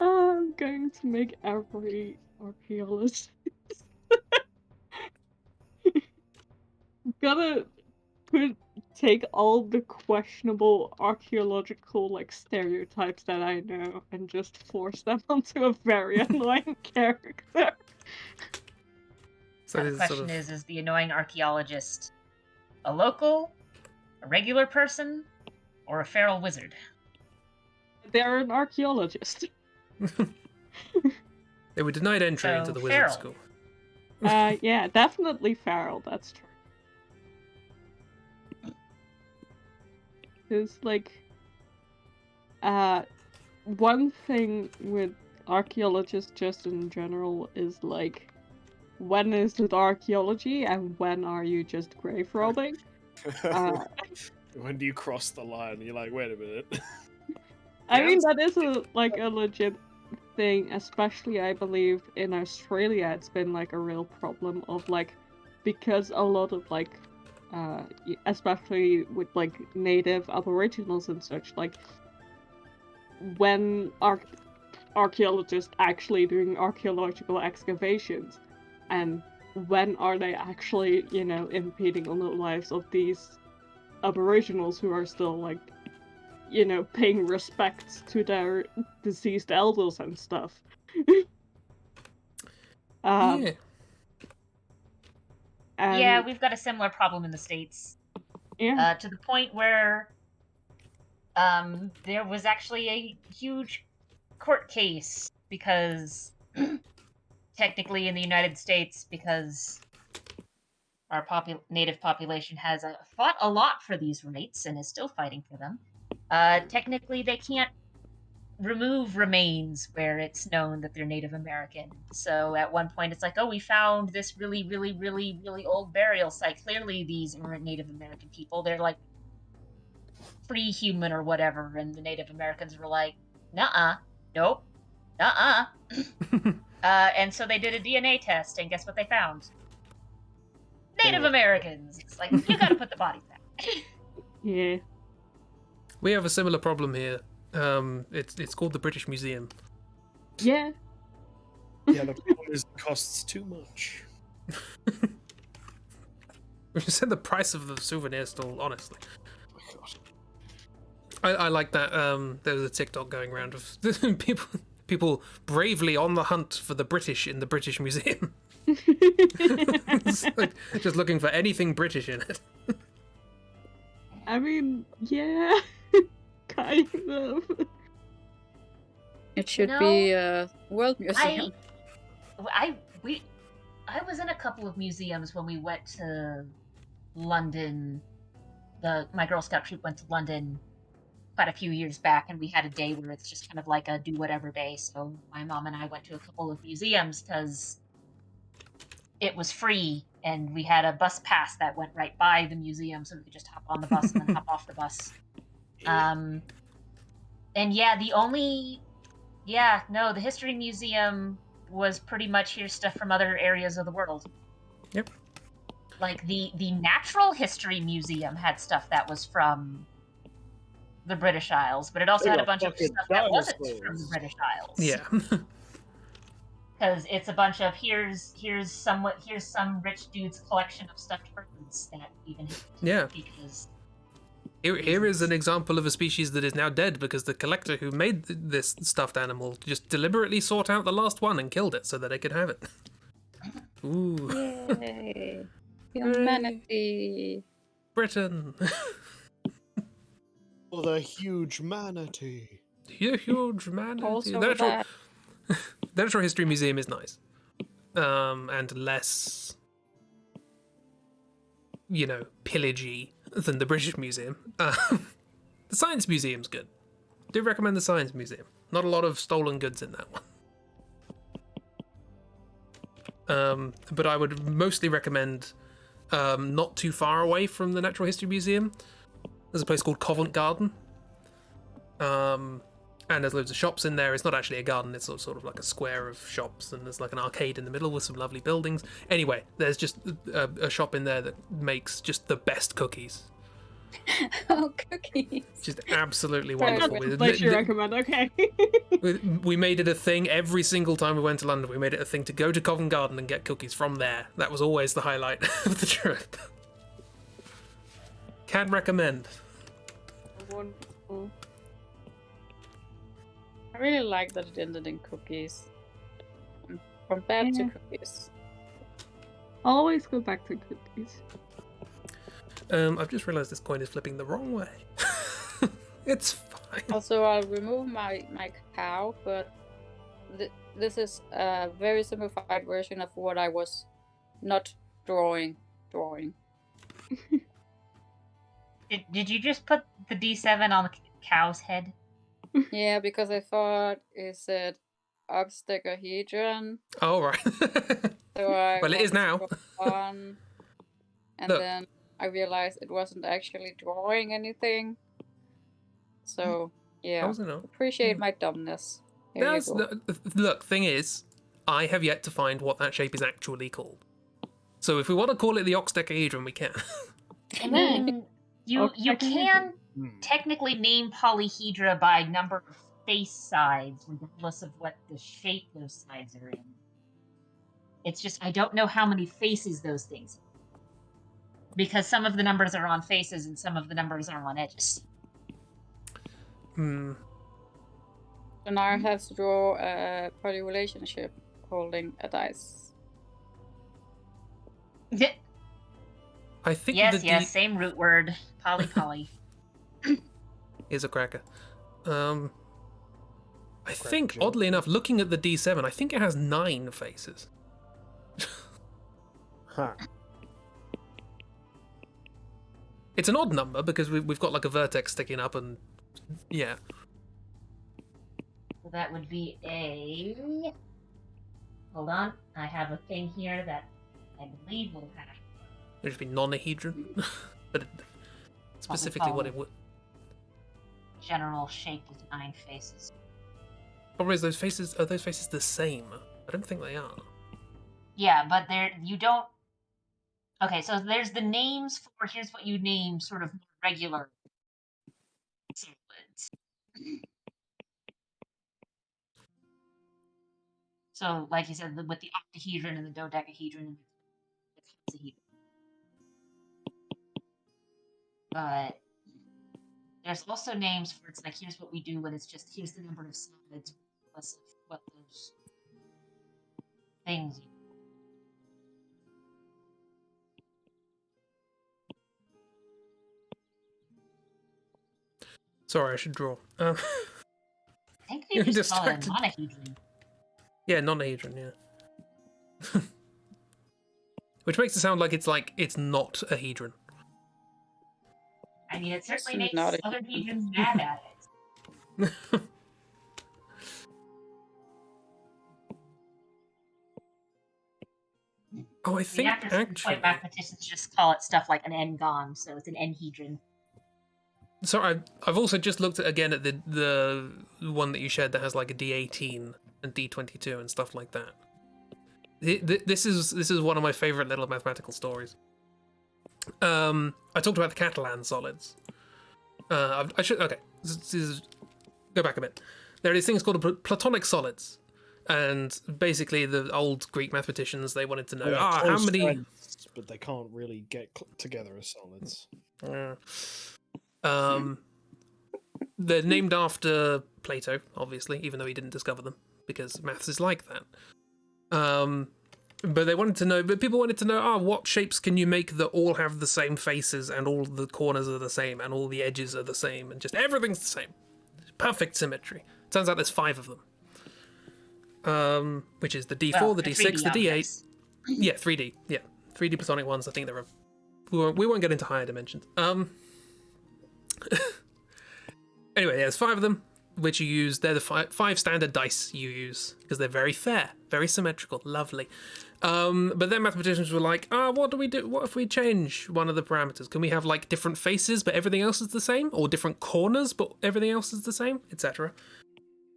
I'm going to make every archaeologist. Gotta take all the questionable archaeological like stereotypes that I know and just force them onto a very annoying character. So the question is the annoying archaeologist a local, a regular person, or a feral wizard? They're an archaeologist. They were denied entry into the wizard school. Yeah, definitely feral, that's true. Because, like, one thing with archaeologists just in general is, like, when is it archaeology and when are you just grave robbing? When do you cross the line? You're like, wait a minute. I mean, that is a legit thing, especially I believe in Australia. It's been like a real problem of like, because a lot of like, especially with like native aboriginals and such, like when archaeologists actually doing archaeological excavations, and when are they actually, impeding on the lives of these aboriginals who are still like, paying respects to their deceased elders and stuff. Yeah. Yeah, we've got a similar problem in the States. Yeah. To the point where there was actually a huge court case because technically in the United States, because our native population has fought a lot for these rights and is still fighting for them. Technically, they can't remove remains where it's known that they're Native American. So at one point, it's like, oh, we found this really, really, really, really old burial site. Clearly, these aren't Native American people. They're like pre-human or whatever. And the Native Americans were like, nuh-uh, nope, nuh-uh. And so they did a DNA test, and guess what they found? Native Americans. It's like, you gotta put the bodies back. Yeah. We have a similar problem here. It's called the British Museum. Yeah. Yeah, the problem is it costs too much. We just said the price of the souvenir still, honestly. Oh my god. I like that. There was a TikTok going around of people bravely on the hunt for the British in the British Museum. It's like, just looking for anything British in it. I mean, yeah, kind of. It should be a world museum. I was in a couple of museums when we went to London. My Girl Scout troop went to London quite a few years back, and we had a day where it's just kind of like a do whatever day. So my mom and I went to a couple of museums because it was free, and we had a bus pass that went right by the museum, so we could just hop on the bus and then hop off the bus. And yeah, the History Museum was pretty much here's stuff from other areas of the world. Yep. Like the Natural History Museum had stuff that was from the British Isles, but it also had a bunch of stuff that wasn't from the British Isles. Yeah. Because it's a bunch of here's some rich dude's collection of stuffed birds that even Yeah. because Here is an example of a species that is now dead because the collector who made this stuffed animal just deliberately sought out the last one and killed it so that they could have it. Ooh. Yay! Humanity. Britain. Oh, the huge manatee. Huge man. Also The that. Natural History Museum is nice. And less, pillagey than the British Museum. The Science Museum's good. Do recommend the Science Museum. Not a lot of stolen goods in that one. But I would mostly recommend not too far away from the Natural History Museum. There's a place called Covent Garden. And there's loads of shops in there. It's not actually a garden, it's sort of like a square of shops, and there's like an arcade in the middle with some lovely buildings. Anyway, there's just a shop in there that makes just the best cookies. Oh, cookies. Just absolutely Sorry, wonderful. That's what you recommend, okay. We made it a thing every single time we went to London. We made it a thing to go to Covent Garden and get cookies from there. That was always the highlight of the trip. Can recommend. Wonderful. I really like that it ended in cookies. From bad to Yeah. cookies. Always go back to cookies. I've just realised this coin is flipping the wrong way. It's fine. Also, I'll remove my cow, but this is a very simplified version of what I was not drawing. Did you just put the D7 on the cow's head? Yeah, because I thought it said oxdecahedron. Oh, right. So I Well, it is now. on, and Look. then I realized it wasn't actually drawing anything. So, yeah. How was it not? Appreciate my dumbness. Here you go. Look, thing is, I have yet to find what that shape is actually called. So if we want to call it the oxdecahedron, we can. I mean, you can technically name polyhedra by number of face sides, regardless of what the shape those sides are in. It's just I don't know how many faces those things have. Because some of the numbers are on faces and some of the numbers are on edges. So now I have to draw a party relationship holding a dice. I think Yes, same root word. Poly. is a cracker. I think, oddly enough, looking at the D7, I think it has 9 faces. Huh. It's an odd number because we've got like a vertex sticking up and yeah. So that would be a... Hold on. I have a thing here that I believe will have... It'd just be nonahedron. But specifically what it would... General shape with 9 faces. Problem is, are those faces the same? I don't think they are. Yeah, but you don't... Okay, so there's the names for... Here's what you name sort of regular solids. So, like you said, with the octahedron and the dodecahedron and the hexahedron. But there's also names for it's like here's what we do when it's just here's the number of solids plus what those things. Sorry, I should draw. I think they You're just call it a distracted. monahedron. Yeah, nonahedron, yeah. Which makes it sound like it's not a hedron. I mean, it certainly makes Not a- other hedrons mad at it. Oh, I think After some actually. point, mathematicians just call it stuff like an n-gon, so it's an n-hedron. Sorry, I've also just looked at the one that you shared that has like a D18 and D22 and stuff like that. This is one of my favorite little mathematical stories. I talked about the Catalan solids. I should go back a bit. There are these things called Platonic Solids, And basically, the old Greek mathematicians, they wanted to know, They're how close many... friends, but they can't really get together as solids. They're named after Plato, obviously, even though he didn't discover them, because maths is like that. But they wanted to know, but people wanted to know, what shapes can you make that all have the same faces and all the corners are the same and all the edges are the same and just everything's the same. Perfect symmetry. Turns out there's 5 of them. Which is the D4, the D6, the D8. Objects. Yeah, 3D. Yeah, 3D platonic ones. I think there are... We won't get into higher dimensions. Anyway, there's 5 of them, which you use. They're the 5 standard dice you use, because they're very fair, very symmetrical, lovely. But then mathematicians were like, what do we do? What if we change one of the parameters? Can we have, like, different faces, but everything else is the same? Or different corners, but everything else is the same? Etc.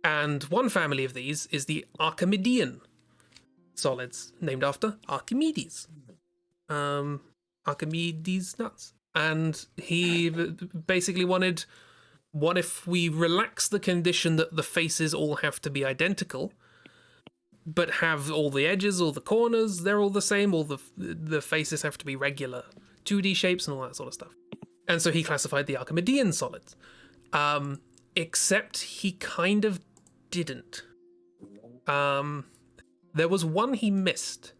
And one family of these is the Archimedean solids, named after Archimedes. Archimedes nuts. And he basically wanted, what if we relax the condition that the faces all have to be identical, but have all the edges, all the corners, they're all the same, all the faces have to be regular 2D shapes and all that sort of stuff. And so he classified the Archimedean solids. Except he kind of didn't. There was one he missed,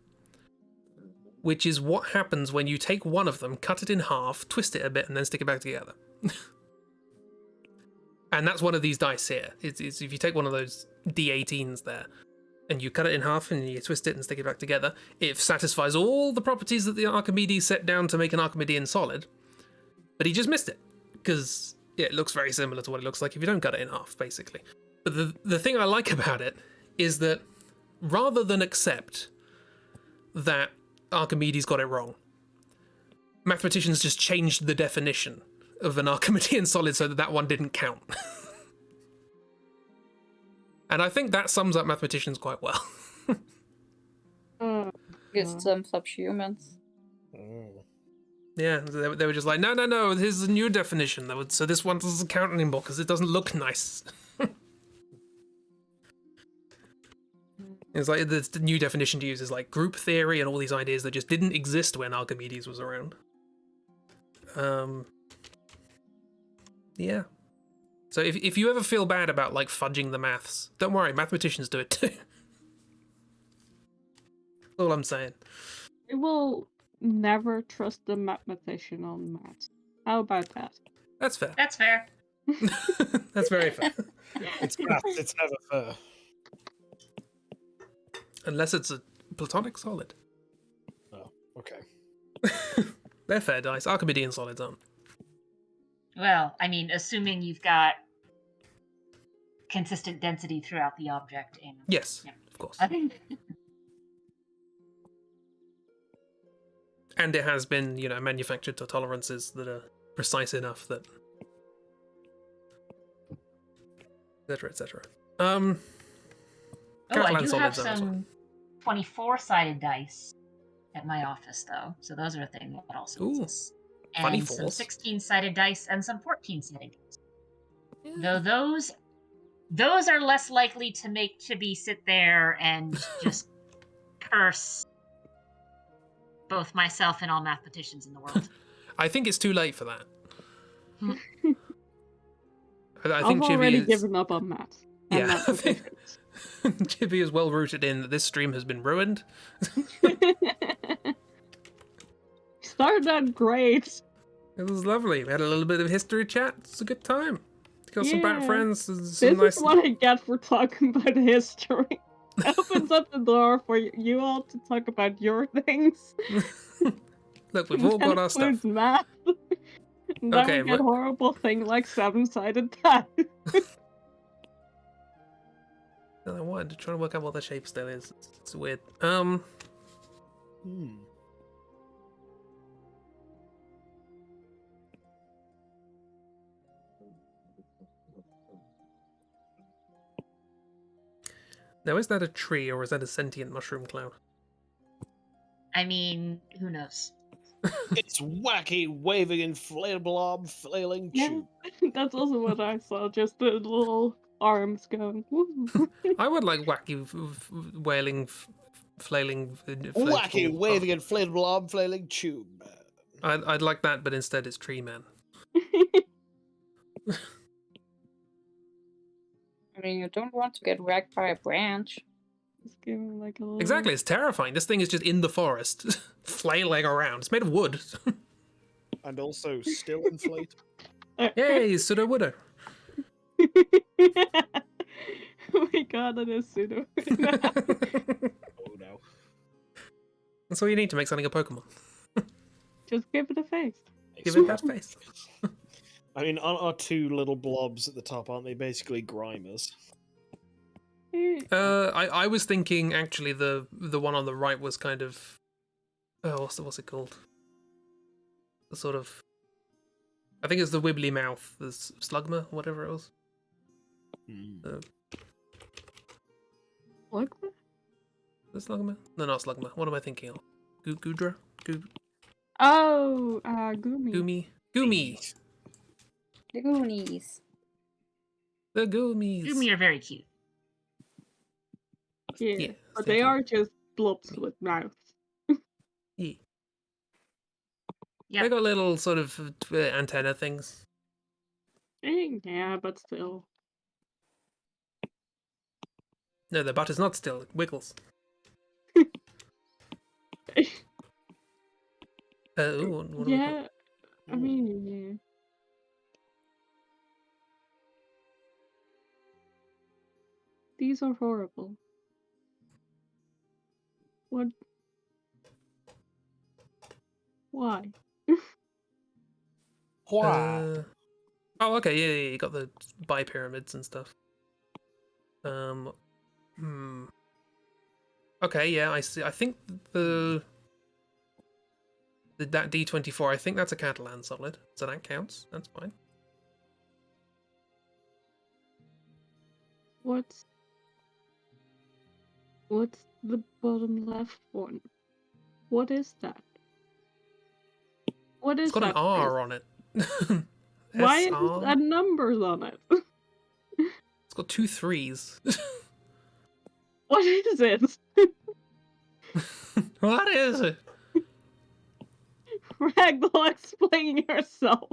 which is what happens when you take one of them, cut it in half, twist it a bit, and then stick it back together. And that's one of these dice here. It's if you take one of those D18s there, and you cut it in half and you twist it and stick it back together, it satisfies all the properties that the Archimedes set down to make an Archimedean solid, but he just missed it, because it looks very similar to what it looks like if you don't cut it in half, basically. But the thing I like about it is that rather than accept that Archimedes got it wrong, mathematicians just changed the definition of an Archimedean solid so that one didn't count. And I think that sums up mathematicians quite well. It sums up humans. Yeah, they were just like, no, here's a new definition. So this one doesn't count anymore because it doesn't look nice. It's like the new definition to use is like group theory and all these ideas that just didn't exist when Archimedes was around. Yeah. So if you ever feel bad about like fudging the maths, don't worry, mathematicians do it too. That's all I'm saying. I will never trust a mathematician on maths. How about that? That's fair. That's fair. That's very fair. It's maths, it's never fair. Unless it's a platonic solid. Oh, okay. They're fair dice. Archimedean solids aren't. Well, I mean, assuming you've got consistent density throughout the object. And Yes, yeah. of course. I think. And it has been, manufactured to tolerances that are precise enough that... etc., etc. I Catalan do have solids are as well. some 24-sided dice at my office, though. So those are a thing that also Ooh, exists. And some 24s. 16-sided dice and some 14-sided dice. Though those are less likely to make Chibi sit there and just curse both myself and all mathematicians in the world. I think it's too late for that. I I've think already Chibi is... given up on maths. and Yeah, I think mathematicians. Chibi is well rooted in that this stream has been ruined. Started out great. It was lovely. We had a little bit of history chat. It's a good time. Got some bad Yeah. friends. Some This nice... is what I get for talking about history. Opens up the door for you all to talk about your things. Look, we've all got our stuff. Math. And then Okay, we get but- horrible thing like 7-sided dice. I wanted to try to work out what the shape still is. It's weird. Now, is that a tree or is that a sentient mushroom cloud? I mean, who knows? It's wacky, waving inflatable arm flailing Yeah. tube. That's also what I saw. Just a little arms going. Woo. I would like wacky, wailing, flailing, Wacky, inflatable waving inflatable arm flailing tube. I'd like that, but instead it's Tree Man. I mean, you don't want to get wrecked by a branch. Just give him like a little... Exactly, it's terrifying. This thing is just in the forest, flailing around. It's made of wood. And also still inflate. Yay, pseudo wooder. Oh my god, that is pseudo. Oh no. That's all you need to make something a Pokemon. Just give it a face. Give it that face. I mean, aren't our two little blobs at the top, aren't they basically Grimers? I was thinking actually the one on the right was kind of what's it called? The sort of, I think it's the wibbly mouth, the Slugma, whatever it was. Slugma? The Slugma? No, not Slugma. What am I thinking of? Goodra? Oh, Gumi. Goomy. The Goonies. The Goomies. Gumi are very cute. Yeah, but thank they you. are just blobs with mouths. Yeah. Yep. They got little sort of antenna things. Yeah, but still. No, the butt is not still. It wiggles. What do we Yeah, I mean, yeah. These are horrible. What? Why? Why? Oh, okay, yeah, you got the bipyramids and stuff. Okay, yeah, I see. I think that D24, I think that's a Catalan solid, so that counts. That's fine. What's the bottom left one? What is that? What is It's got that? an R on it. Why is SR? there numbers on it? It's got 2 3s. What is it? What is it? Ragdoll, explain yourself.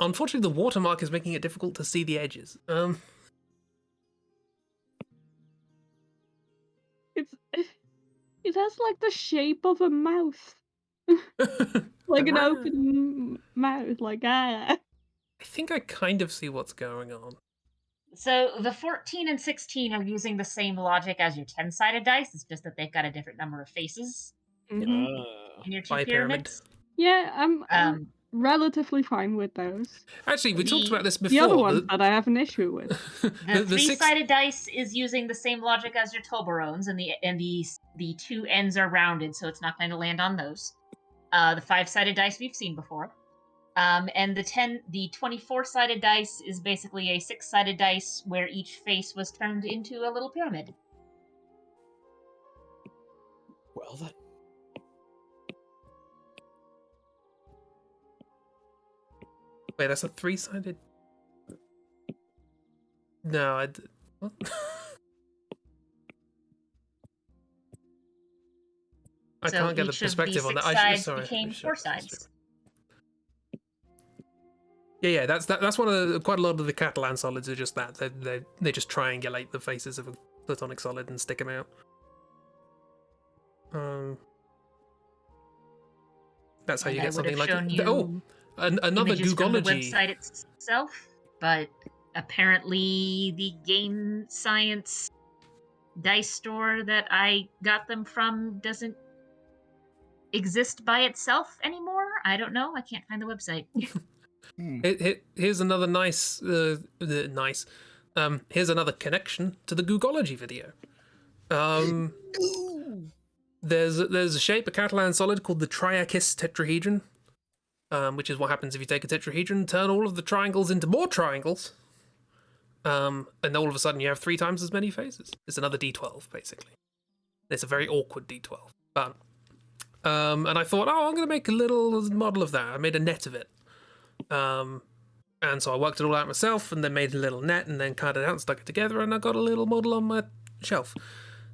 Unfortunately, the watermark is making it difficult to see the edges. It has like the shape of a mouth. Like an open mouth, like I think I kind of see what's going on. So the 14 and 16 are using the same logic as your 10-sided dice. It's just that they've got a different number of faces Mhm. in your two Bipyramid. pyramids. Yeah, I'm relatively fine with those. Actually, we talked about this before. The other ones that I have an issue with. The three-sided dice is using the same logic as your Toblerones, and the two ends are rounded, so it's not going to land on those. The 5-sided dice we've seen before. And the 24-sided dice is basically a 6-sided dice where each face was turned into a little pyramid. Well then. Wait, that's a 3-sided? No, what? I So can't get the each of perspective on that. 6 sides Sorry, became I should- 4 sides. Yeah, that's one of the, quite a lot of the Catalan solids are just that. They just triangulate the faces of a Platonic solid and stick them out. That's how you get something like another images from the Googology. website itself, but apparently the game science dice store that I got them from doesn't exist by itself anymore. I don't know. I can't find the website. Here's another nice. Here's another connection to the Googology video. There's a shape, a Catalan solid called the Triachis tetrahedron, which is what happens if you take a tetrahedron, turn all of the triangles into more triangles, and all of a sudden you have 3 times as many faces. It's another D12, basically. It's a very awkward D12. But, and I thought, I'm going to make a little model of that. I made a net of it. And so I worked it all out myself, and then made a little net, and then cut it out and stuck it together, and I got a little model on my shelf.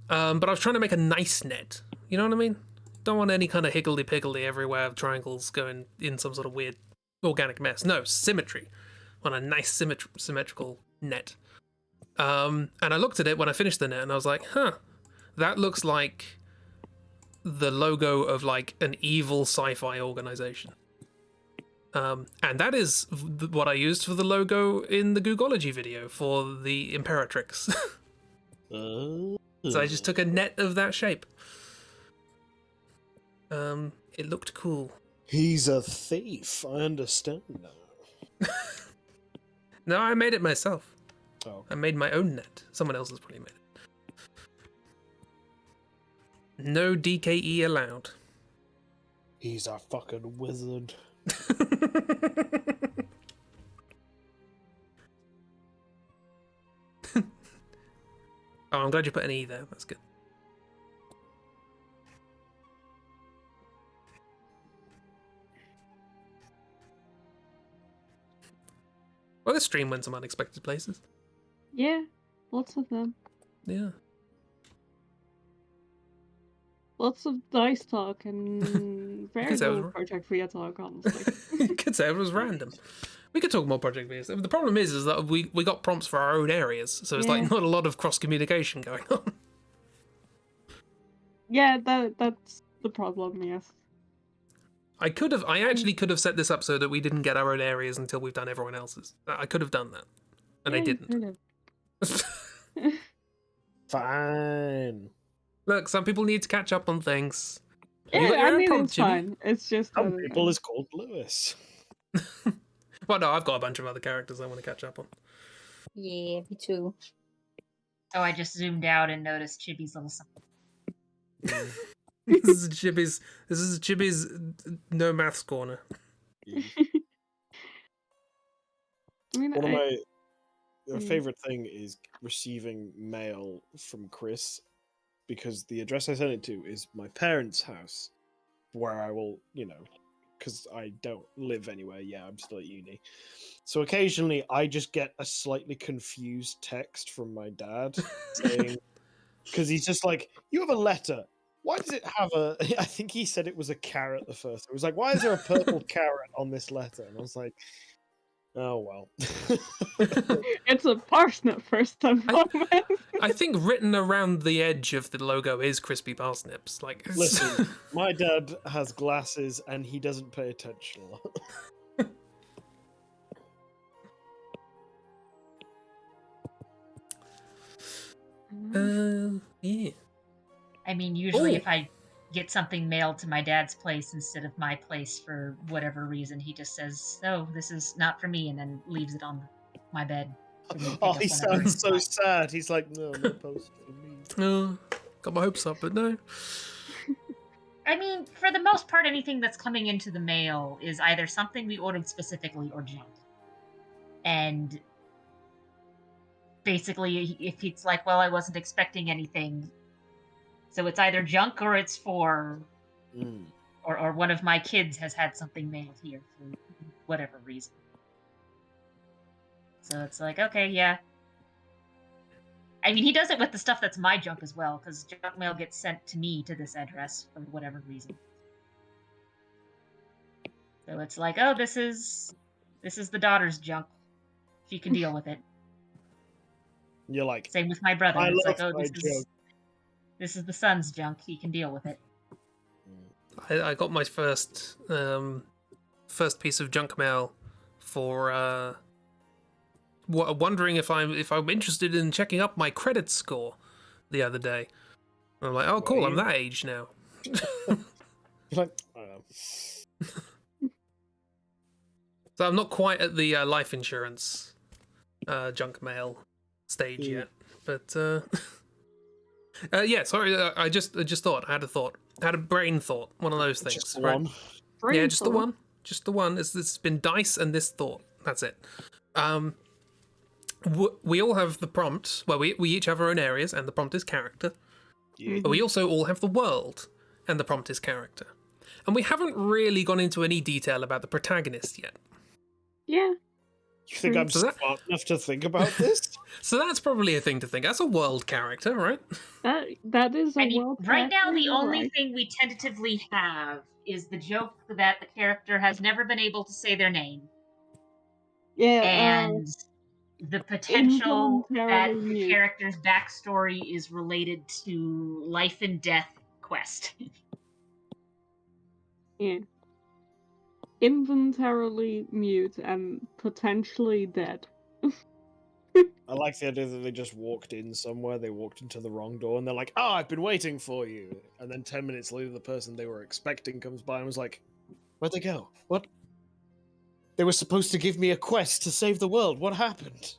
But I was trying to make a nice net. You know what I mean? Don't want any kind of higgledy-piggledy everywhere of triangles going in some sort of weird organic mess. No, symmetry. I want a nice symmetrical net. And I looked at it when I finished the net, and I was like, huh, that looks like the logo of like an evil sci-fi organization. And that is what I used for the logo in the Googology video for the Imperatrix. So I just took a net of that shape. It looked cool. He's a thief. I understand now. No, I made it myself. Oh. I made my own net. Someone else has probably made it. No DKE allowed. He's a fucking wizard. Oh, I'm glad you put an E there. That's good. Well, this stream went some unexpected places. Yeah, lots of them. Yeah. Lots of dice talk and very Because that was little Project Via talk, honestly. You could say it was random. We could talk more Project Venus. The problem is that we got prompts for our own areas, so it's Yeah. like not a lot of cross communication going on. Yeah, that's the problem, yes. I actually could have set this up so that we didn't get our own areas until we've done everyone else's. I could have done that, and I Yeah, you didn't. could've. Fine. Look, some people need to catch up on things. Yeah, You got your I own mean, prompt, it's Jimmy. fine. It's just Some people is called Lewis. Well, no, I've got a bunch of other characters I want to catch up on. Yeah, me too. Oh, I just zoomed out and noticed Chibi's little son. This is Chibi's no maths corner. I mean, One of my Mm. favorite thing is receiving mail from Chris, because the address I send it to is my parents' house, where I will, because I don't live anywhere. Yeah, I'm still at uni. So occasionally I just get a slightly confused text from my dad saying, because he's just like, you have a letter. Why does it have a, I think he said it was a carrot the first. It was like, why is there a purple carrot on this letter? And I was like, oh, well. it's a parsnip first and foremost. I think written around the edge of the logo is crispy parsnips. Like, Listen, my dad has glasses and he doesn't pay attention a lot. Yeah. I mean, usually Ooh. if I get something mailed to my dad's place instead of my place for whatever reason, he just says, "No, this is not for me," and then leaves it on my bed. for me to pick Oh, up he whenever sounds it's so fine. sad. He's like, no post for me. Oh, got my hopes up, but no. I mean, for the most part, anything that's coming into the mail is either something we ordered specifically or junk. And basically, if it's like, well, I wasn't expecting anything, so it's either junk or it's for, or one of my kids has had something mailed here for whatever reason. So it's like, okay, yeah. I mean, he does it with the stuff that's my junk as well, because junk mail gets sent to me to this address for whatever reason. So it's like, oh, this is the daughter's junk. She can deal with it. You're like, Same with my brother. I It's like, love oh, my this is the son's junk. He can deal with it. I got my first piece of junk mail for wondering if I'm interested in checking up my credit score the other day. I'm like, oh, cool, I'm that age now. You're like, I don't know. So I'm not quite at the life insurance junk mail stage yet, but yeah. Sorry, I just thought. I had a brain thought. One of those things. Just the right? one. Yeah, just the one. Just the one. It's been dice and this thought. That's it. We all have the prompt. Well, we each have our own areas, and the prompt is character. Yeah. But we also all have the world, and the prompt is character. And we haven't really gone into any detail about the protagonist yet. Yeah. You think I'm So that- smart enough to think about this? So that's probably a thing to think. That's a world character, right? That is a I mean, world right now, character, the only alright. thing we tentatively have is the joke that the character has never been able to say their name, Yeah, and the potential that involuntarily the mute. character's backstory is related to life and death quest. Yeah. Involuntarily mute and potentially dead. I like the idea that they just walked in somewhere, they walked into the wrong door, and they're like, "Oh, I've been waiting for you." And then 10 minutes later, the person they were expecting comes by and was like, "Where'd they go? What? They were supposed to give me a quest to save the world. What happened?"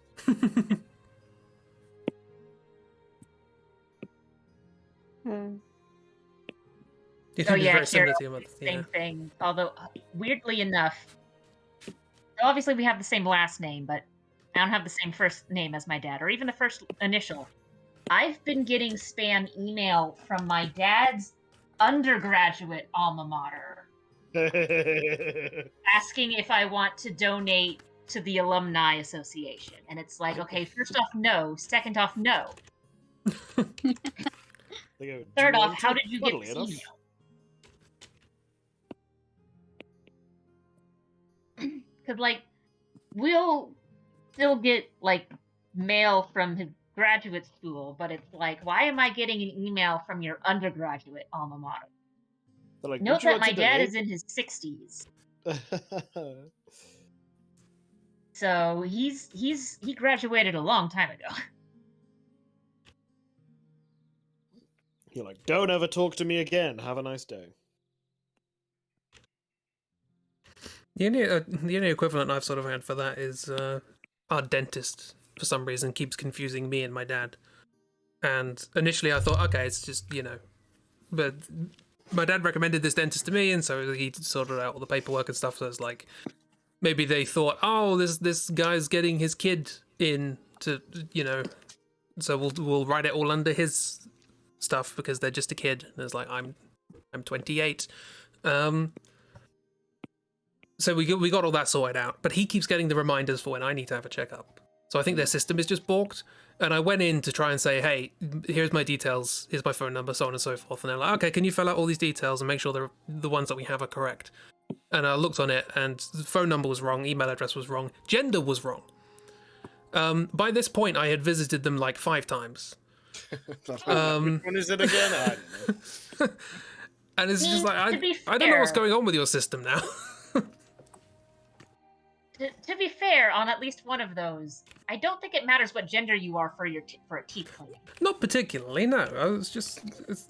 You Oh think it's yeah, very similar Kira, to your mother. same Yeah. thing. Although, weirdly enough, obviously we have the same last name, but I don't have the same first name as my dad, or even the first initial. I've been getting spam email from my dad's undergraduate alma mater asking if I want to donate to the Alumni Association. And it's like, okay, first off, no. Second off, no. They go, "Do Third you off, want how to?" did you get Funnily this enough, email? Because, like, we'll still get, like, mail from his graduate school, but it's like, why am I getting an email from your undergraduate alma mater? they're like, "Would Note you that like my to dad donate?" is in his 60s. So he graduated a long time ago. You're like, "Don't ever talk to me again. Have a nice day." The only equivalent I've sort of had for that is our dentist, for some reason, keeps confusing me and my dad. And initially I thought, okay, it's just, but my dad recommended this dentist to me, and so he sorted out all the paperwork and stuff. So it's like, maybe they thought, oh, this guy's getting his kid in to, so we'll write it all under his stuff because they're just a kid. And it's like, I'm 28. So we got all that sorted out, but he keeps getting the reminders for when I need to have a checkup. So I think their system is just balked. And I went in to try and say, hey, here's my details, here's my phone number, so on and so forth. And they're like, okay, can you fill out all these details and make sure they're the ones that we have are correct? And I looked on it, and the phone number was wrong, email address was wrong, gender was wrong. By this point, I had visited them like 5 times. Which one is it again? I don't know. And it's just like, I To be don't know what's fair- going on with your system now. To be fair, on at least one of those, I don't think it matters what gender you are for for a teeth cleaning. Not particularly, no. I was just,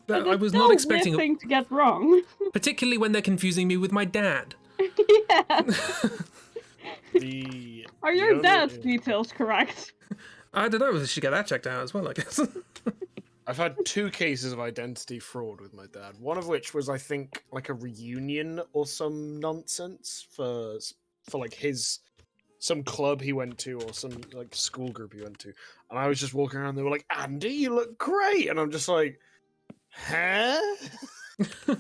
But I it's was still not a expecting, weird thing to get wrong. particularly when they're confusing me with my dad. Yeah. The Are the your only- dad's details correct? I don't know, we should get that checked out as well, I guess. I've had 2 cases of identity fraud with my dad. One of which was, I think, like a reunion or some nonsense for like some club he went to or some like school group he went to, and I was just walking around. They were like, "Andy, you look great," and I'm just like, "Huh?" Well,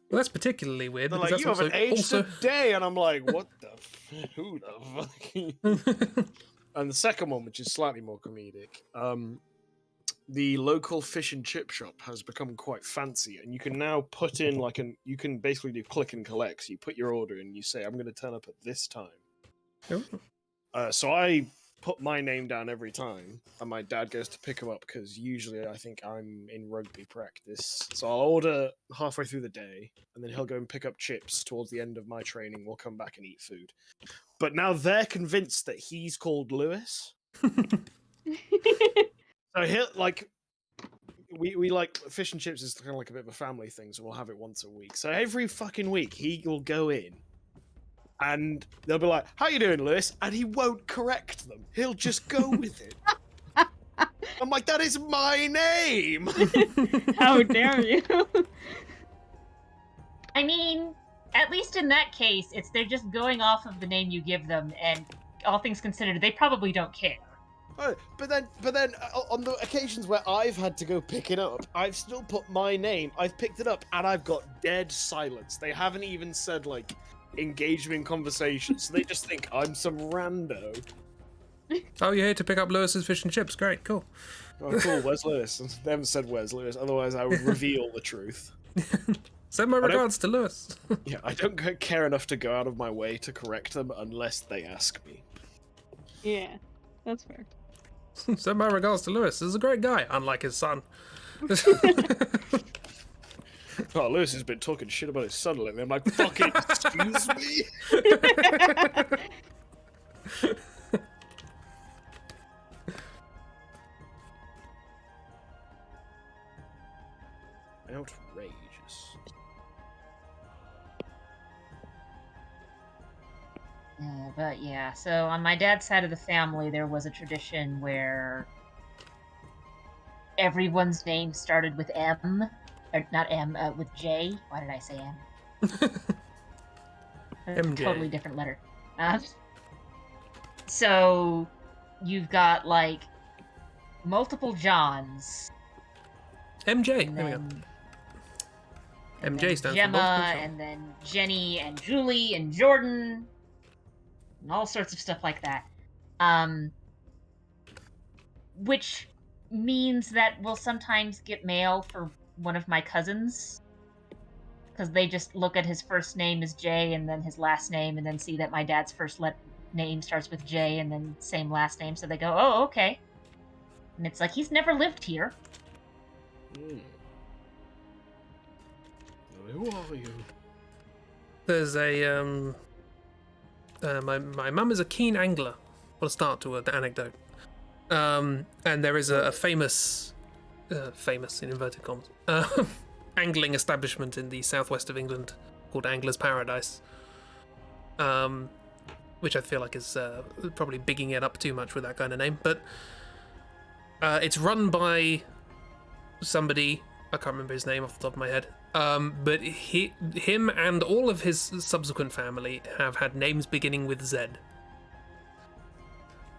that's particularly weird. They're Because like, that's "You haven't aged also... a day," and I'm like, "What the? Who the fuck?" And the second one, which is slightly more comedic, the local fish and chip shop has become quite fancy, and you can now put in you can basically do click and collect. So you put your order in, you say, "I'm going to turn up at this time." Oh. So I put my name down every time, and my dad goes to pick him up because usually I think I'm in rugby practice. So I'll order halfway through the day, and then he'll go and pick up chips towards the end of my training. We'll come back and eat food. But now they're convinced that he's called Lewis. So he'll like. We like fish and chips is kind of like a bit of a family thing, so we'll have it once a week. So every fucking week he will go in, and they'll be like, "How you doing, Lewis?" And he won't correct them. He'll just go with it. I'm like, that is my name. How dare you? I mean, at least in that case, they're just going off of the name you give them, and all things considered, they probably don't care. But then, on the occasions where I've had to go pick it up, I've still put my name. I've picked it up, and I've got dead silence. They haven't even said like, engage me in conversation, so they just think I'm some rando. Oh, you're here to pick up Lewis's fish and chips. Great, cool. Oh, cool. Where's Lewis? They haven't said where's Lewis. Otherwise, I would reveal the truth. Send my regards to Lewis. Yeah, I don't care enough to go out of my way to correct them unless they ask me. Yeah, that's fair. Send my regards to Lewis. He's a great guy, unlike his son. Oh, Lewis has been talking shit about his son lately. I'm like, fucking excuse me? Outrageous. But yeah, so on my dad's side of the family, there was a tradition where everyone's name started with M, or not M, with J. Why did I say M? MJ. Totally different letter. So you've got like multiple Johns. MJ. And There we go. then, MJ stands for Gemma, multiple John. and then Jenny and Julie and Jordan, and all sorts of stuff like that. Which means that we'll sometimes get mail for one of my cousins, because they just look at his first name as J and then his last name, and then see that my dad's first name starts with J and then same last name, so they go, oh, okay. And it's like, he's never lived here. Who are you? There's a my mum is a keen angler. What a start to an anecdote. And there is a famous in inverted commas angling establishment in the southwest of England called Angler's Paradise, which I feel like is probably bigging it up too much with that kind of name, but it's run by somebody, I can't remember his name off the top of my head, but him and all of his subsequent family have had names beginning with Z.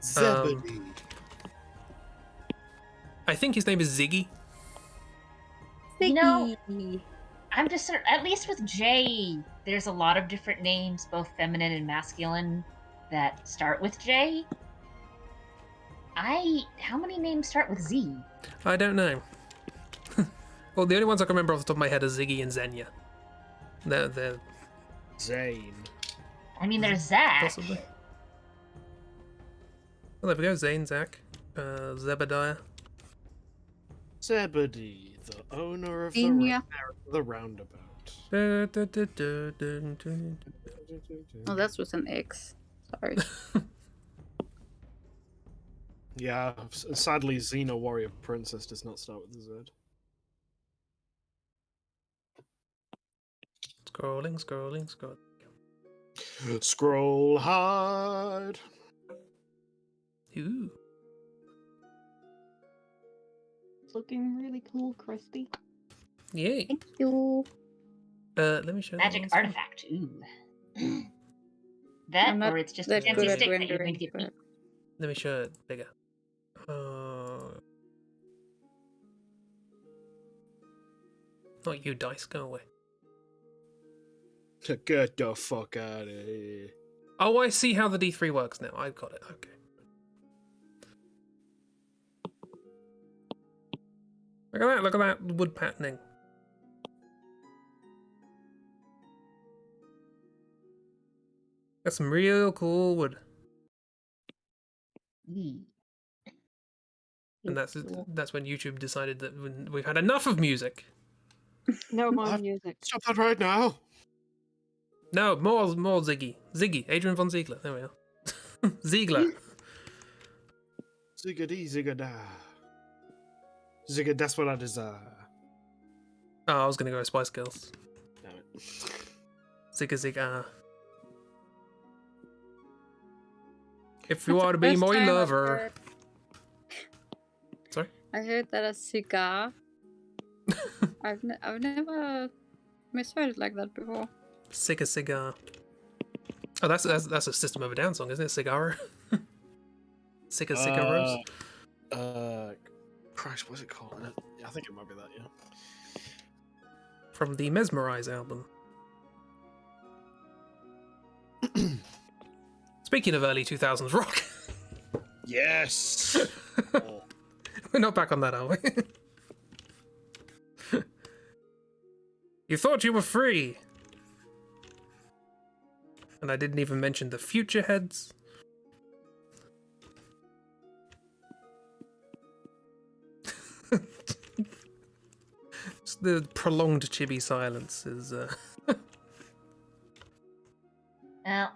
Zebedee. I think his name is Ziggy. You know, I'm just sort of, at least with J, there's a lot of different names, both feminine and masculine, that start with J. How many names start with Z? I don't know. Well, the only ones I can remember off the top of my head are Ziggy and Xenia. They're Zane. I mean, there's Zach. possibly. Well, there we go. Zane, Zach, Zebediah. Zebedee, the owner of Xenia. the roundabout. Oh, that's with an X. Sorry. Yeah, sadly, Xena Warrior Princess does not start with a Z. Scrolling. Scroll hard. Ooh. It's looking really cool, Christy. Yay. Thank you. Let me show that Magic one as well. artifact. Ooh. That, I'm not or it's just a that fancy good at stick that you're going rendering, to give me. but Let me show it bigger. Not you, dice. Go away. Get the fuck out of here. Oh, I see how the D3 works now. I've got it. Okay. Look at that wood patterning. That's some real cool wood. Yee. And that's when YouTube decided that we've had enough of music. No more music. Stop that right now. No, more Ziggy. Adrian von Ziegler. There we are. Ziegler. Ziggity ziggada. Zigga, that's what I desire. Oh, I was gonna go Spice Girls. Damn it. Zigga. If you want to be First my time I've lover. heard- Sorry? I heard that a cigar. I've never misheard it like that before. Cigar. Oh, that's a System of a Down song, isn't it? Cigar. Cigaros. Christ, what's it called? I think it might be that, yeah. From the Mesmerize album. Speaking of early 2000s rock, Yes. Oh, we're not back on that, are we? You thought you were free. And I didn't even mention the future heads. Just the prolonged chibi silence is... Well,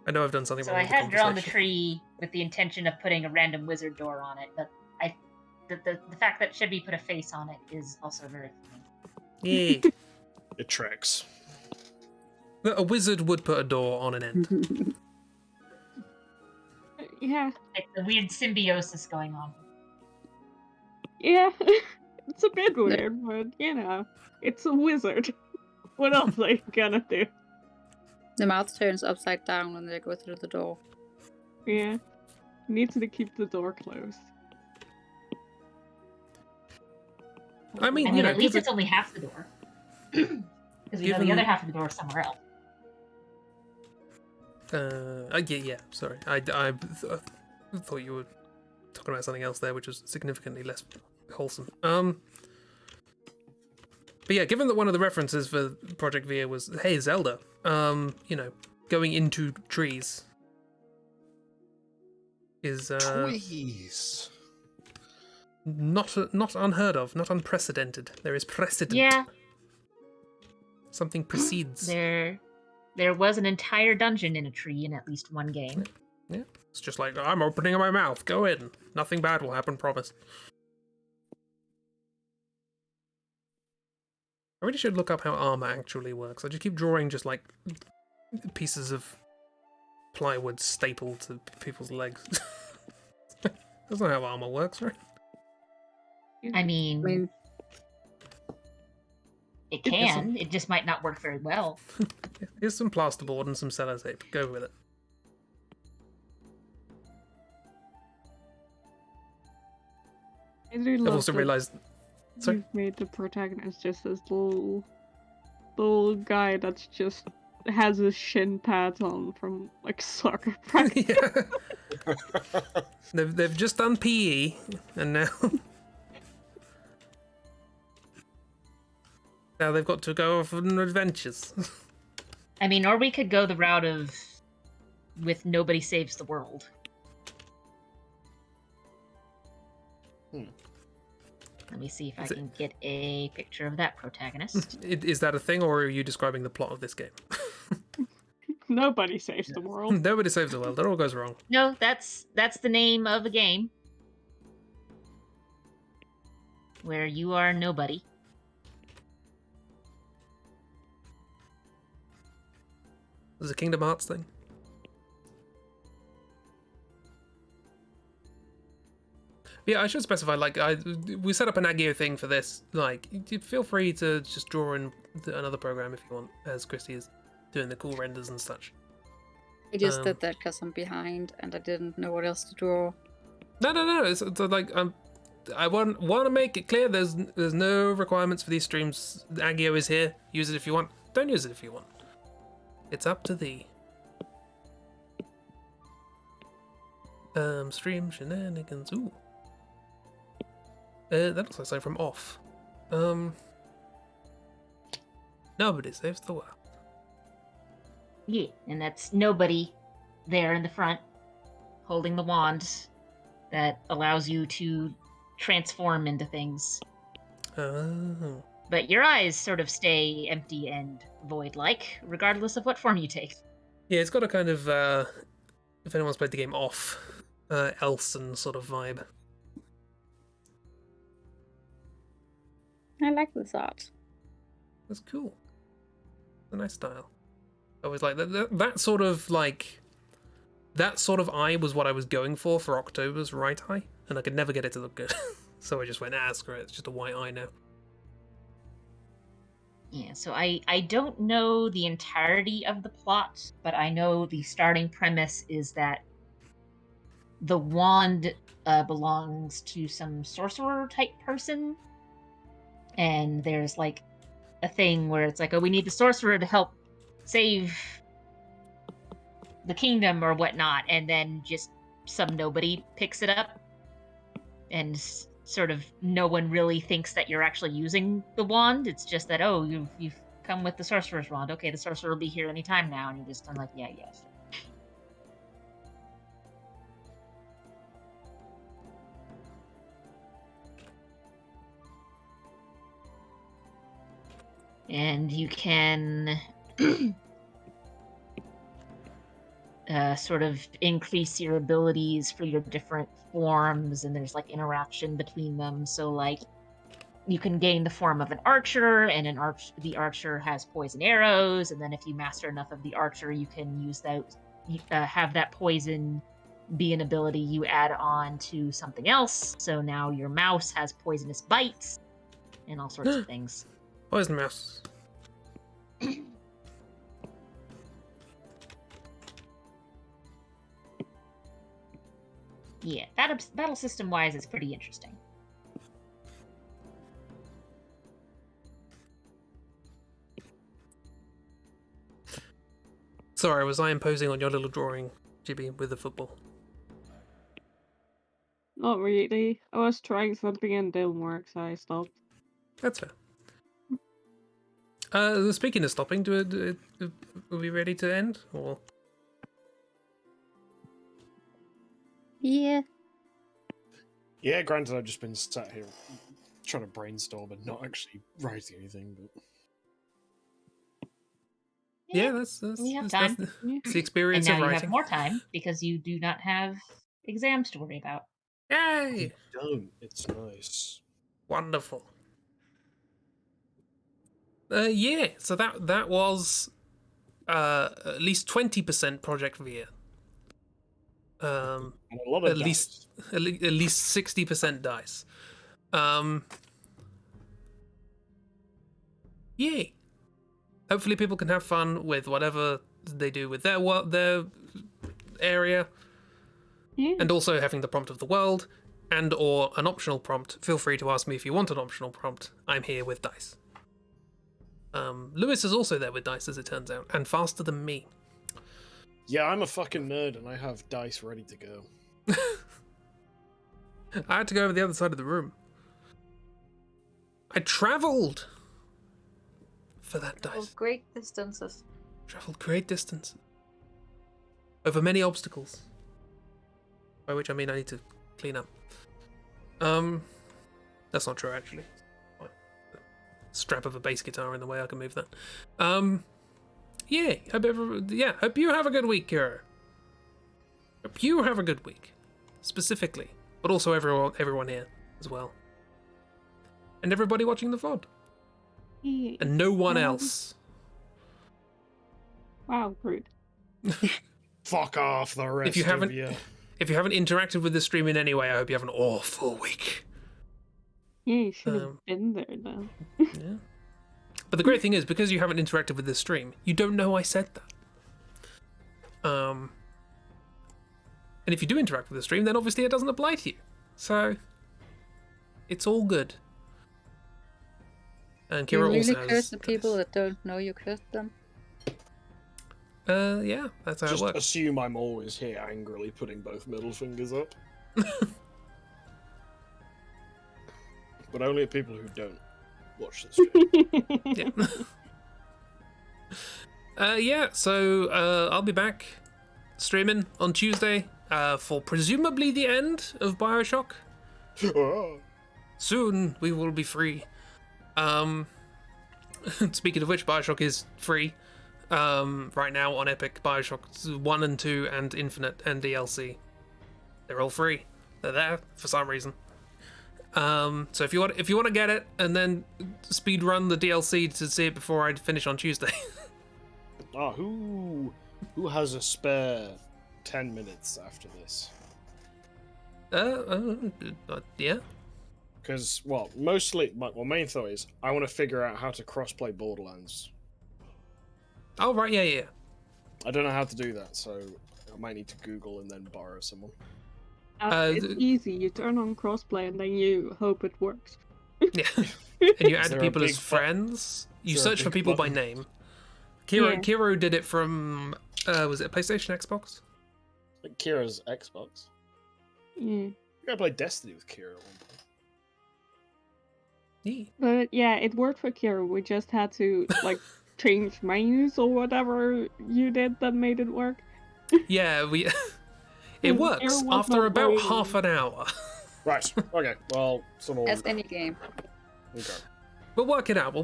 I know I've done something so wrong I with the had drawn the conversation. tree with the intention of putting a random wizard door on it, but the fact that Chibi put a face on it is also very funny. Yeah. it tracks. A wizard would put a door on an end. Yeah. It's a weird symbiosis going on. Yeah. It's a bit weird, but you know, it's a wizard. What else are you gonna do? The mouth turns upside down when they go through the door. Yeah. Needs to keep the door closed. I mean, I you mean, know, at least given- it's only half the door. Because we know the other half of the door is somewhere else. yeah, sorry. I thought you were talking about something else there, which was significantly less wholesome. But yeah, given that one of the references for Project Via was, hey, Zelda, you know, going into trees is Trees. not unheard of, not unprecedented. There is precedent. Yeah, Something precedes. there was an entire dungeon in a tree in at least one game. Yeah, it's just like, I'm opening my mouth, go in. Nothing bad will happen, promise. I really should look up how armor actually works. I just keep drawing just like pieces of plywood stapled to people's legs. That's not how armor works, right? I mean, it Yes, can. It just might not work very well. Here's some plasterboard and some sellotape. Go with it. I do I've love also that realized. Sorry? you've made the protagonist just this little guy that's just has his shin pads on from like soccer practice. Yeah. They've just done PE, and now now they've got to go off on adventures. I mean, or we could go the route of with Nobody Saves the World. Let me see if I can get a picture of that protagonist. Is that a thing, or are you describing the plot of this game? Nobody saves the world. Nobody saves the world. It all goes wrong. No, that's the name of a game where you are nobody. There's a Kingdom Hearts thing. Yeah, I should specify, like, we set up an Agio thing for this. Like, feel free to just draw in another program if you want, as Christy is doing the cool renders and such. I just did that because I'm behind and I didn't know what else to draw. No. It's like, I want to make it clear there's no requirements for these streams. Agio is here. Use it if you want. Don't use it if you want. It's up to thee. Stream shenanigans. Ooh. That looks like something from Off. Nobody saves the world. Yeah, and that's nobody there in the front holding the wand that allows you to transform into things. Oh. But your eyes sort of stay empty and void-like, regardless of what form you take. Yeah, it's got a kind of, if anyone's played the game Off, Elson sort of vibe. I like this art. That's cool. It's a nice style. I was like, that sort of, like, that sort of eye was what I was going for October's right eye, and I could never get it to look good. So I just went, screw it, it's just a white eye now. Yeah, so I don't know the entirety of the plot, but I know the starting premise is that the wand belongs to some sorcerer type person, and there's like a thing where it's like, oh, we need the sorcerer to help save the kingdom or whatnot, and then just some nobody picks it up, and sort of no one really thinks that you're actually using the wand. It's just that, oh, you've come with the sorcerer's wand. Okay, the sorcerer will be here anytime now, and you're just kind of like, yeah, yes. And you can sort of increase your abilities for your different forms, and there's like interaction between them. So like you can gain the form of an archer, and the archer has poison arrows, and then if you master enough of the archer, you can use that, have that poison be an ability you add on to something else. So now your mouse has poisonous bites and all sorts of things. Poison mouse. Yeah, battle system wise, it's pretty interesting. Sorry, was I imposing on your little drawing, Chibi, with the football? Not really. I was trying something and it didn't work, so I stopped. That's fair. Speaking of stopping, are we ready to end? Or Yeah. Yeah, granted, I've just been sat here trying to brainstorm and not actually writing anything, but... yeah, that's we have that's time. the experience And of now you writing. have more time because you do not have exams to worry about. Yay! Don't. It's nice. Wonderful. Yeah, so that was at least 20% Project Via. And a lot of At least 60% dice. Yay! Hopefully, people can have fun with whatever they do with their area, Yeah. and also having the prompt of the world, and or an optional prompt. Feel free to ask me if you want an optional prompt. I'm here with dice. Lewis is also there with dice, as it turns out, and faster than me. Yeah, I'm a fucking nerd and I have dice ready to go. I had to go over the other side of the room. I travelled for that dice. Oh, great distances. Travelled great distance. Over many obstacles. By which I mean I need to clean up. That's not true, actually. Strap of a bass guitar in the way, I can move that. Yeah, hope you have a good week, Kira. Hope you have a good week. Specifically. But also everyone here as well. And everybody watching the VOD. Yeah. And no one else. Wow, rude. Fuck off, the rest If you haven't of you. If you haven't interacted with the stream in any way, I hope you have an awful week. Yeah, you should have been there now. Yeah. But the great thing is, because you haven't interacted with this stream, you don't know I said that. And if you do interact with the stream, then obviously it doesn't apply to you. So, it's all good. And You Kira really also curse has the people that don't know you cursed them. yeah, that's how Just it works. assume I'm always here angrily putting both middle fingers up. But only at people who don't watch the stream. Yeah. Yeah, so I'll be back streaming on Tuesday for presumably the end of BioShock. Soon we will be free. Speaking of which, BioShock is free right now on Epic. BioShock 1 and 2 and Infinite and DLC. They're all free. They're there for some reason. So if you want to get it and then speed run the DLC to see it before I finish on Tuesday. Who has a spare 10 minutes after this? Yeah. Because, well, mostly, my main thought is I want to figure out how to crossplay Borderlands. Oh right, yeah. I don't know how to do that, so I might need to Google and then borrow someone. It's easy. You turn on crossplay and then you hope it works. Yeah. And you add there a people as big friends. You is there a search for big people by button? name. Kiro Yeah. Kiro did it from Was it a PlayStation, Xbox? Like Kira's Xbox. Yeah. You gotta play Destiny with Kira at one point. Yeah. But yeah, it worked for Kira. We just had to like change menus or whatever you did that made it work. Yeah, we. It works Kira was after not about waiting. half an hour. Right. Okay. Well, some As any game. Okay. We'll work it out. It'll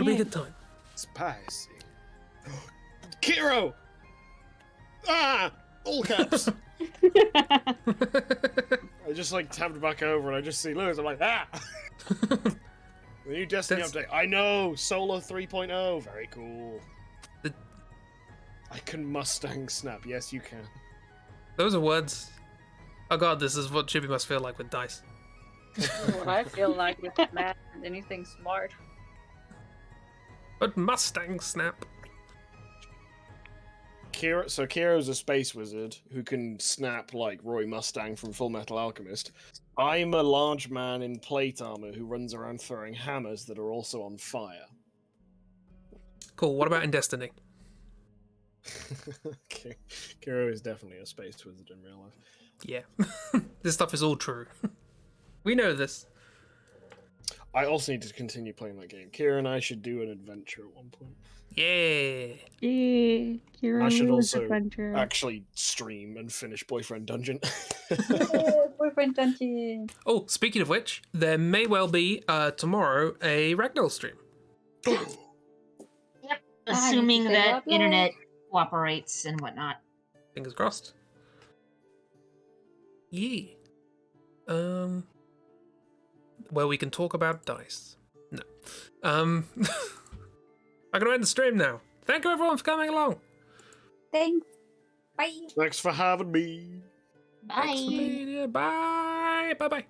be a Yeah. good time. Spicy. Kiro! Ah! All caps! I just like tabbed back over and I just see Lewis. I'm like, ah! The new Destiny That's- update. I know! Solo 3.0. Very cool. The- I can Mustang snap. Yes, you can. Those are words. Oh god, this is what Chibi must feel like with dice. What I feel like with math and anything smart. But Mustang snap. Kiro's a space wizard who can snap like Roy Mustang from Full Metal Alchemist. I'm a large man in plate armor who runs around throwing hammers that are also on fire. Cool. What about in Destiny? Kiro is definitely a space wizard in real life. Yeah. This stuff is all true. We know this. I also need to continue playing that game. Kira and I should do an adventure at one point. Yeah. Yeah, Kira I should Lewis also adventure. actually stream and finish Boyfriend Dungeon. Boyfriend dungeon. Oh, speaking of which, there may well be tomorrow a Ragdoll stream. Assuming say that blah, blah. internet cooperates and whatnot. Fingers crossed. Yeah. Where we can talk about dice. No. I'm gonna end the stream now. Thank you everyone for coming along. Thanks. Bye. Thanks for having me. Bye. Bye. Bye. Bye.